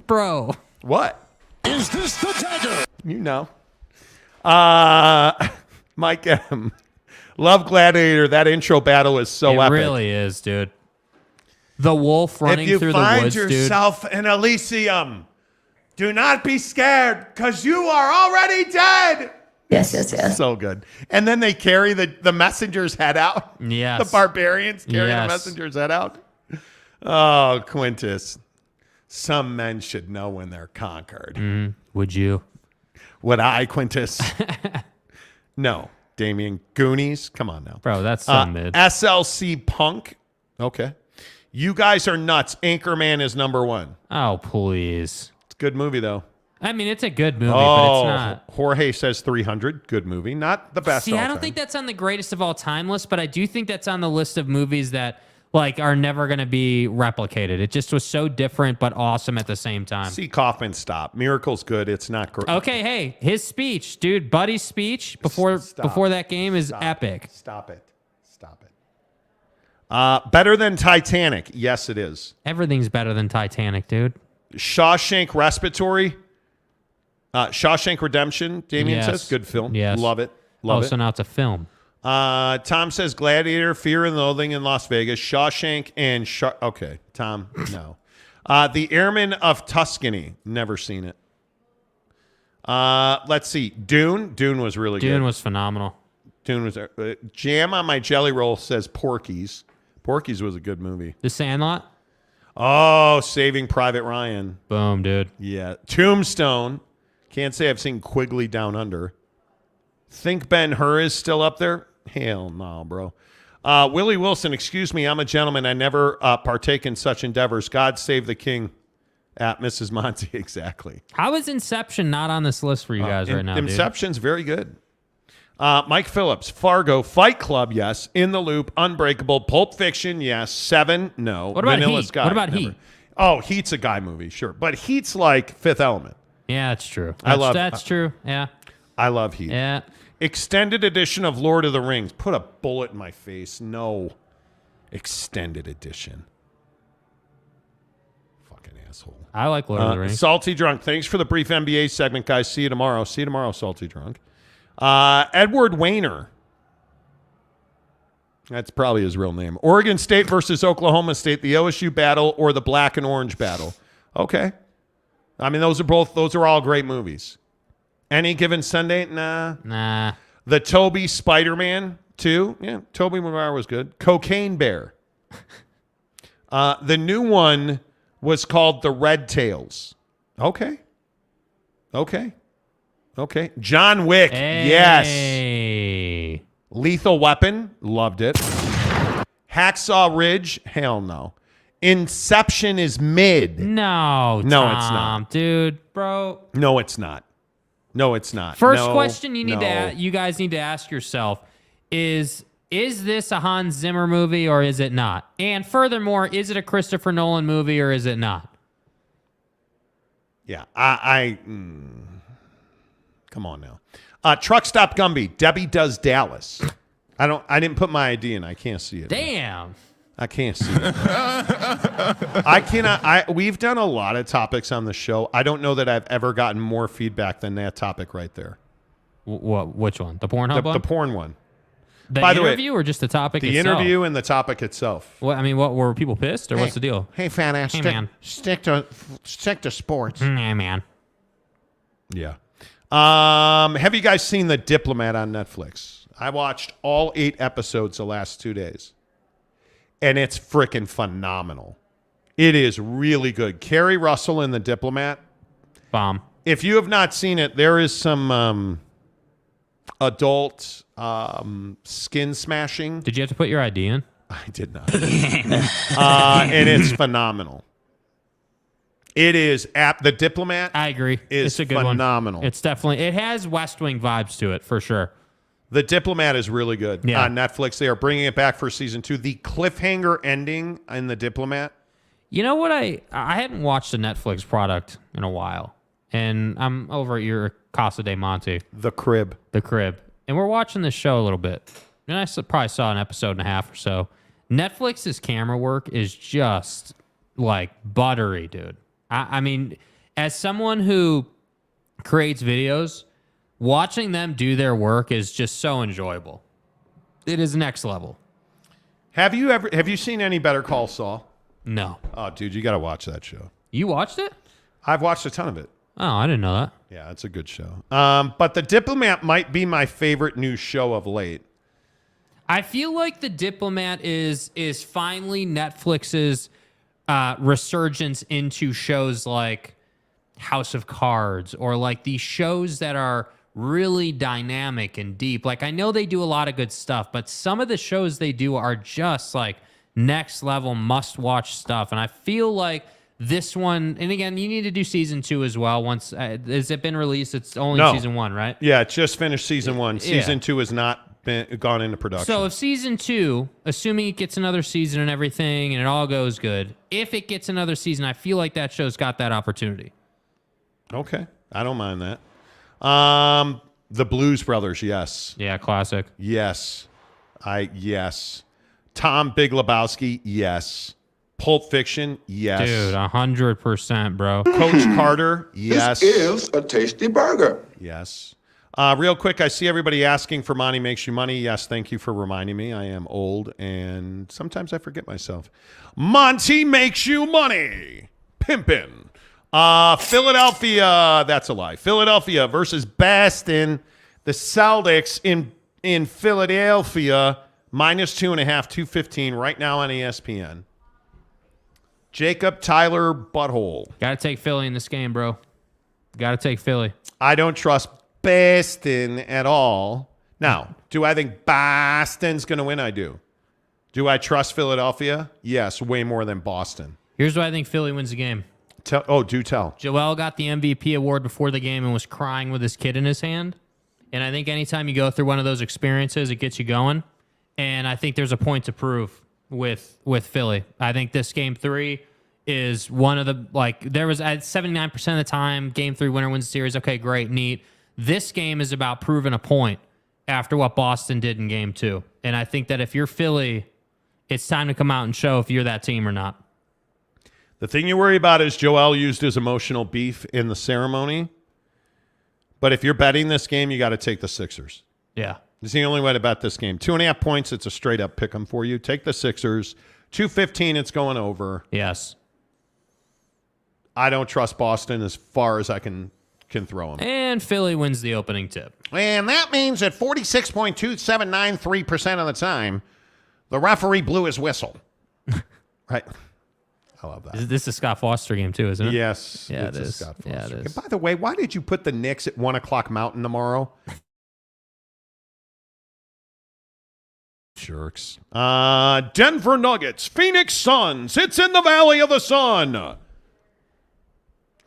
bro. What? Is this the tagger? Mike M. Love Gladiator. That intro battle is so epic. It really is, dude. The wolf running through the woods, dude. If you find yourself in Elysium, do not be scared, because you are already dead. Yes. So good. And then they carry the messenger's head out. Yes. The barbarians carry the messenger's head out. Oh, Quintus. Some men should know when they're conquered. Would you? Would I, Quintus? No. Damien. Goonies? Come on now. Bro, that's so mid. SLC Punk? Okay. You guys are nuts. Anchorman is number one. Oh, please. It's a good movie, though. I mean, it's a good movie, but it's not. Jorge says 300. Good movie. Not the best. See, I don't think that's on the greatest of all time list, but I do think that's on the list of movies that are never going to be replicated. It just was so different, but awesome at the same time. See Kaufman stop. Miracle's good. It's not great. Okay, hey, his speech, dude, Buddy's speech before that game is epic. Stop it. Better than Titanic. Yes, it is. Everything's better than Titanic, dude. Shawshank Redemption, Damien says. Good film. Yes. Love it. So now it's a film. Tom says Gladiator, Fear and Loathing in Las Vegas, Shawshank, and okay, Tom, no. The Airmen of Tuscany. Never seen it. Let's see. Dune. Dune was really good. Dune was phenomenal. Dune was jam on my jelly roll says Porky's. Porky's was a good movie. The Sandlot. Oh, Saving Private Ryan. Boom, dude. Yeah. Tombstone. Can't say I've seen Quigley Down Under. Think Ben-Hur is still up there? Hell no, bro. Willie Wilson, excuse me, I'm a gentleman. I never partake in such endeavors. God save the king. At Mrs. Monty, exactly. How is Inception not on this list for you guys right now, Inception's very good. Mike Phillips, Fargo, Fight Club, yes. In the Loop, Unbreakable, Pulp Fiction, yes. Seven, no. What about Vanilla Heat? Sky, What about never. Heat? Oh, Heat's a guy movie, sure. But Heat's like Fifth Element. Yeah, that's true. That's true. Yeah. I love Heat. Yeah. Extended edition of Lord of the Rings. Put a bullet in my face. No. Extended edition. Fucking asshole. I like Lord of the Rings. Salty Drunk. Thanks for the brief NBA segment, guys. See you tomorrow. See you tomorrow, Salty Drunk. Edward Wayner. That's probably his real name. Oregon State versus Oklahoma State, the OSU battle or the black and orange battle. Okay. I mean, those are all great movies. Any Given Sunday? Nah. The Toby Spider-Man 2? Yeah, Toby Maguire was good. Cocaine Bear. The new one was called The Red Tails. Okay. John Wick. Hey. Yes. Lethal Weapon. Loved it. Hacksaw Ridge. Hell no. Inception is mid. No, it's not. Dude, bro. No, it's not. First No, question you no. you guys need to ask yourself is this a Hans Zimmer movie or is it not? And furthermore, is it a Christopher Nolan movie or is it not? Yeah, come on now. Truck Stop Gumby. Debbie Does Dallas. I didn't put my ID in. I can't see it. Damn. I can't see it. I cannot. We've done a lot of topics on the show. I don't know that I've ever gotten more feedback than that topic right there. What? Which one? The Pornhub one? The porn one. By the interview or just the topic the itself? The interview and the topic itself. What were people pissed or what's the deal? Hey, fat ass, man. stick to sports. Nah, man. Yeah. Have you guys seen The Diplomat on Netflix? I watched all 8 episodes the last 2 days. And it's freaking phenomenal. It is really good. Carrie Russell in The Diplomat. Bomb. If you have not seen it, there is some adult skin smashing. Did you have to put your ID in? I did not. And it's phenomenal. It is The Diplomat. I agree. Is it's a good phenomenal. One. It's definitely, it has West Wing vibes to it for sure. The Diplomat is really good on Netflix. They are bringing it back for season 2. The cliffhanger ending in The Diplomat. You know what? I hadn't watched a Netflix product in a while. And I'm over at your Casa de Monte. The Crib. And we're watching this show a little bit. And I probably saw an episode and a half or so. Netflix's camera work is just like buttery, dude. I mean, as someone who creates videos, watching them do their work is just so enjoyable. It is next level. Have you seen any Better Call Saul? No. Oh, dude, you got to watch that show. You watched it? I've watched a ton of it. Oh, I didn't know that. Yeah, it's a good show. But The Diplomat might be my favorite new show of late. I feel like The Diplomat is finally Netflix's resurgence into shows like House of Cards or like these shows that are really dynamic and deep. Like I know they do a lot of good stuff, but some of the shows they do are just like next level must watch stuff. And I feel like this one, and again, you need to do season 2 as well. Once has it been released? It's only season 1, right? Yeah, it just finished season 1. Season 2 has not gone into production. So if season 2, assuming it gets another season and everything, and it all goes good, if it gets another season, I feel like that show's got that opportunity. Okay, I don't mind that. The Blues Brothers, yes. Yeah, classic. Yes. Tom Big Lebowski, yes. Pulp Fiction, yes. Dude, 100%, bro. Coach Carter, yes. This is a tasty burger. Yes. Real quick, I see everybody asking for Monty Makes You Money. Yes, thank you for reminding me. I am old, and sometimes I forget myself. Monty Makes You Money. Pimpin'. Philadelphia, that's a lie. Philadelphia versus Boston. The Celtics in Philadelphia, -2.5, 215 right now on ESPN. Jacob Tyler Butthole. Got to take Philly in this game, bro. Got to take Philly. I don't trust Boston at all. Now, do I think Boston's going to win? I do. Do I trust Philadelphia? Yes, way more than Boston. Here's why I think Philly wins the game. Do tell. Joel got the MVP award before the game and was crying with his kid in his hand. And I think anytime you go through one of those experiences, it gets you going. And I think there's a point to prove with Philly. I think this game 3 is one of the, there was at 79% of the time, game 3 winner wins the series. Okay, great, neat. This game is about proving a point after what Boston did in game 2. And I think that if you're Philly, it's time to come out and show if you're that team or not. The thing you worry about is Joel used his emotional beef in the ceremony. But if you're betting this game, you got to take the Sixers. Yeah. It's the only way to bet this game. 2.5 points, it's a straight up pick 'em for you. Take the Sixers. 215, it's going over. Yes. I don't trust Boston as far as I can throw them. And Philly wins the opening tip. And that means that 46.2793% of the time, the referee blew his whistle. Right. I love that. This is a Scott Foster game too, isn't it? Yes. Yeah, it's it a is. Scott Yeah, Foster it game. is. By the way, why did you put the Knicks at 1 o'clock Mountain tomorrow? Jerks. Denver Nuggets, Phoenix Suns. It's in the Valley of the Sun.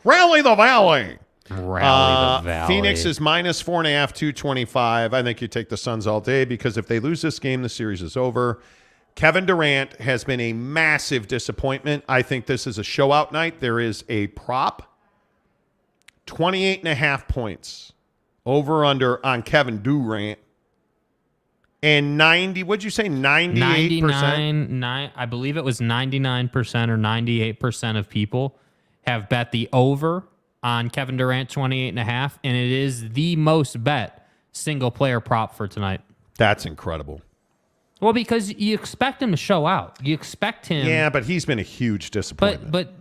Rally the Valley. Rally the Valley. Phoenix is -4.5, 225. I think you take the Suns all day because if they lose this game, the series is over. Kevin Durant has been a massive disappointment. I think this is a show-out night. There is a prop, 28.5 points, over/under on Kevin Durant. And 90, what'd you say, 98%? I believe it was 99% or 98% of people have bet the over on Kevin Durant 28.5, and it is the most bet single-player prop for tonight. That's incredible. Well, because you expect him to show out. You expect him. Yeah, but he's been a huge disappointment. But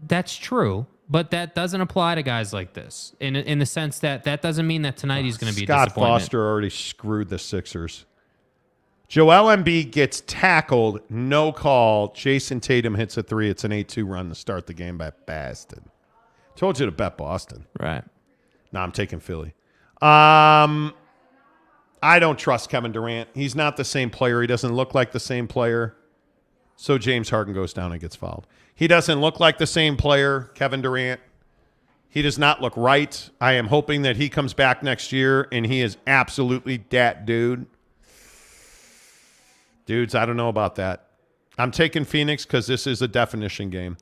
that's true. But that doesn't apply to guys like this. In the sense that doesn't mean that tonight he's going to be a Scott disappointment. Foster already screwed the Sixers. Joel Embiid gets tackled, no call. Jason Tatum hits a 3. It's an 8-2 run to start the game by Boston. Told you to bet Boston. Right. No, I'm taking Philly. I don't trust Kevin Durant. He's not the same player. He doesn't look like the same player. So James Harden goes down and gets fouled. He doesn't look like the same player, Kevin Durant. He does not look right. I am hoping that he comes back next year and he is absolutely that dude. Dudes, I don't know about that. I'm taking Phoenix because this is a definition game.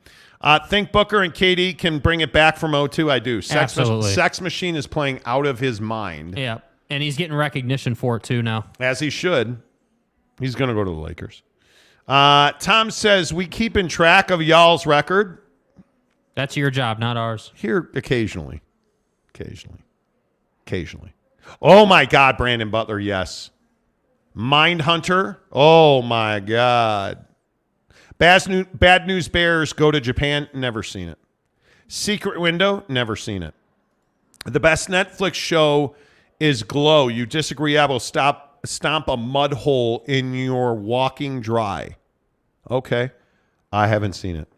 Think Booker and KD can bring it back from 0-2. I do. Absolutely. Sex Machine is playing out of his mind. Yeah. And he's getting recognition for it too now. As he should. He's going to go to the Lakers. Tom says, we keeping track of y'all's record? That's your job, not ours. Here, occasionally. Oh, my God, Brandon Butler, yes. Mindhunter, oh, my God. Bad News Bears go to Japan, never seen it. Secret Window, never seen it. The best Netflix show is Glow. You disagree, I will stomp a mud hole in your walking dry. Okay. I haven't seen it.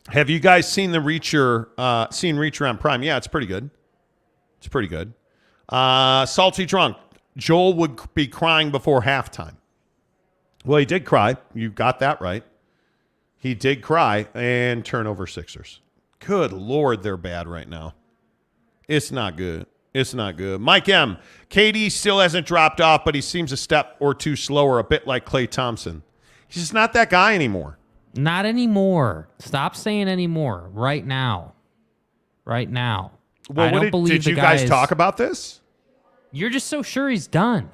Have you guys seen the Reacher, seen Reacher on Prime? Yeah, it's pretty good. Salty Drunk. Joel would be crying before halftime. Well, he did cry. You got that right. He did cry and turnover Sixers. Good Lord, they're bad right now. It's not good. Mike M. KD still hasn't dropped off, but he seems a step or two slower, a bit like Klay Thompson. He's just not that guy anymore. Not anymore. Stop saying anymore. Right now. Well, I don't believe did you guys talk about this? You're just so sure he's done.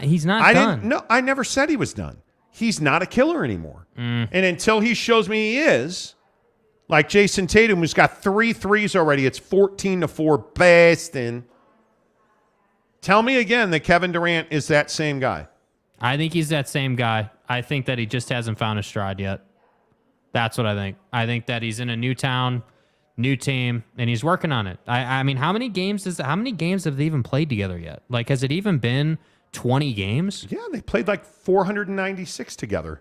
He's not done. No, I never said he was done. He's not a killer anymore. And until he shows me he is, like Jason Tatum, who's got 3 threes already, it's 14-4 Boston. Tell me again that Kevin Durant is that same guy. I think he's that same guy. I think that he just hasn't found his stride yet. That's what I think. I think that he's in a new town, new team, and he's working on it. I mean, how many games have they even played together yet? Like, has it even been 20 games? Yeah, they played like 496 together.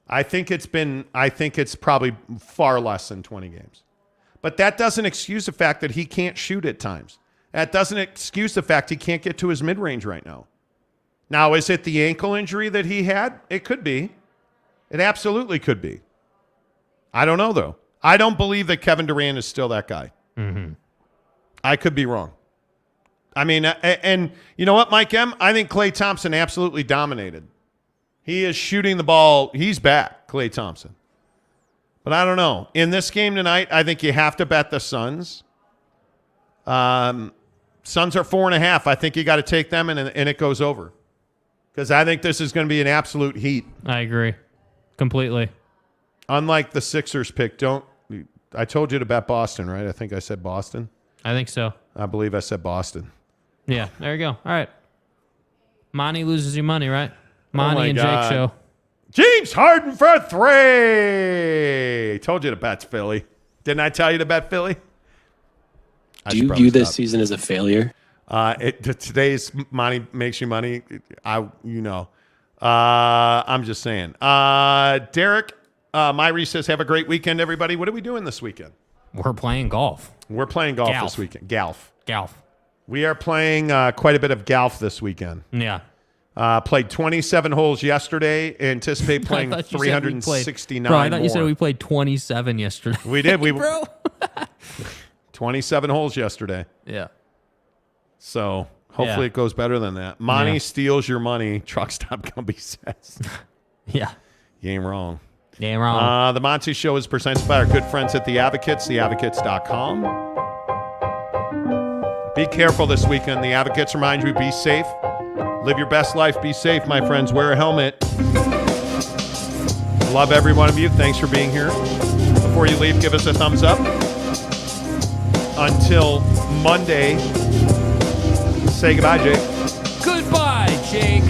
I think it's probably far less than 20 games. But that doesn't excuse the fact that he can't shoot at times. That doesn't excuse the fact he can't get to his mid-range right now. Now, is it the ankle injury that he had? It could be. It absolutely could be. I don't know, though. I don't believe that Kevin Durant is still that guy. Mm-hmm. I could be wrong. I mean, and you know what, Mike M? I think Klay Thompson absolutely dominated. He is shooting the ball. He's back, Klay Thompson. But I don't know. In this game tonight, I think you have to bet the Suns. Suns are 4.5. I think you got to take them, and it goes over. Because I think this is going to be an absolute heat. I agree. Completely. Unlike the Sixers pick, I told you to bet Boston, right? I think I said Boston. I think so. I believe I said Boston. Yeah, there you go. All right. Monty loses you money, right? Monty and Jake show. James Harden for 3. Told you to bet Philly. Didn't I tell you to bet Philly? Do you view this season as a failure? Today's Monty makes you money. I'm just saying. Derek, Myrie says, have a great weekend, everybody. What are we doing this weekend? We're playing golf. We're playing golf this weekend. Golf. We are playing quite a bit of golf this weekend. Yeah. Played 27 holes yesterday. Anticipate playing 369 Bro, I thought more. you said we played 27 yesterday. We did. Bro. 27 holes yesterday. Yeah. So hopefully it goes better than that. Monty steals your money. Truck stop Gumby says. Yeah. You ain't wrong. You ain't wrong. The Monty Show is presented by our good friends at The Advocates, theadvocates.com. Be careful this weekend. The Advocates remind you, be safe. Live your best life. Be safe, my friends. Wear a helmet. Love every one of you. Thanks for being here. Before you leave, give us a thumbs up. Until Monday, say goodbye, Jake. Goodbye, Jake.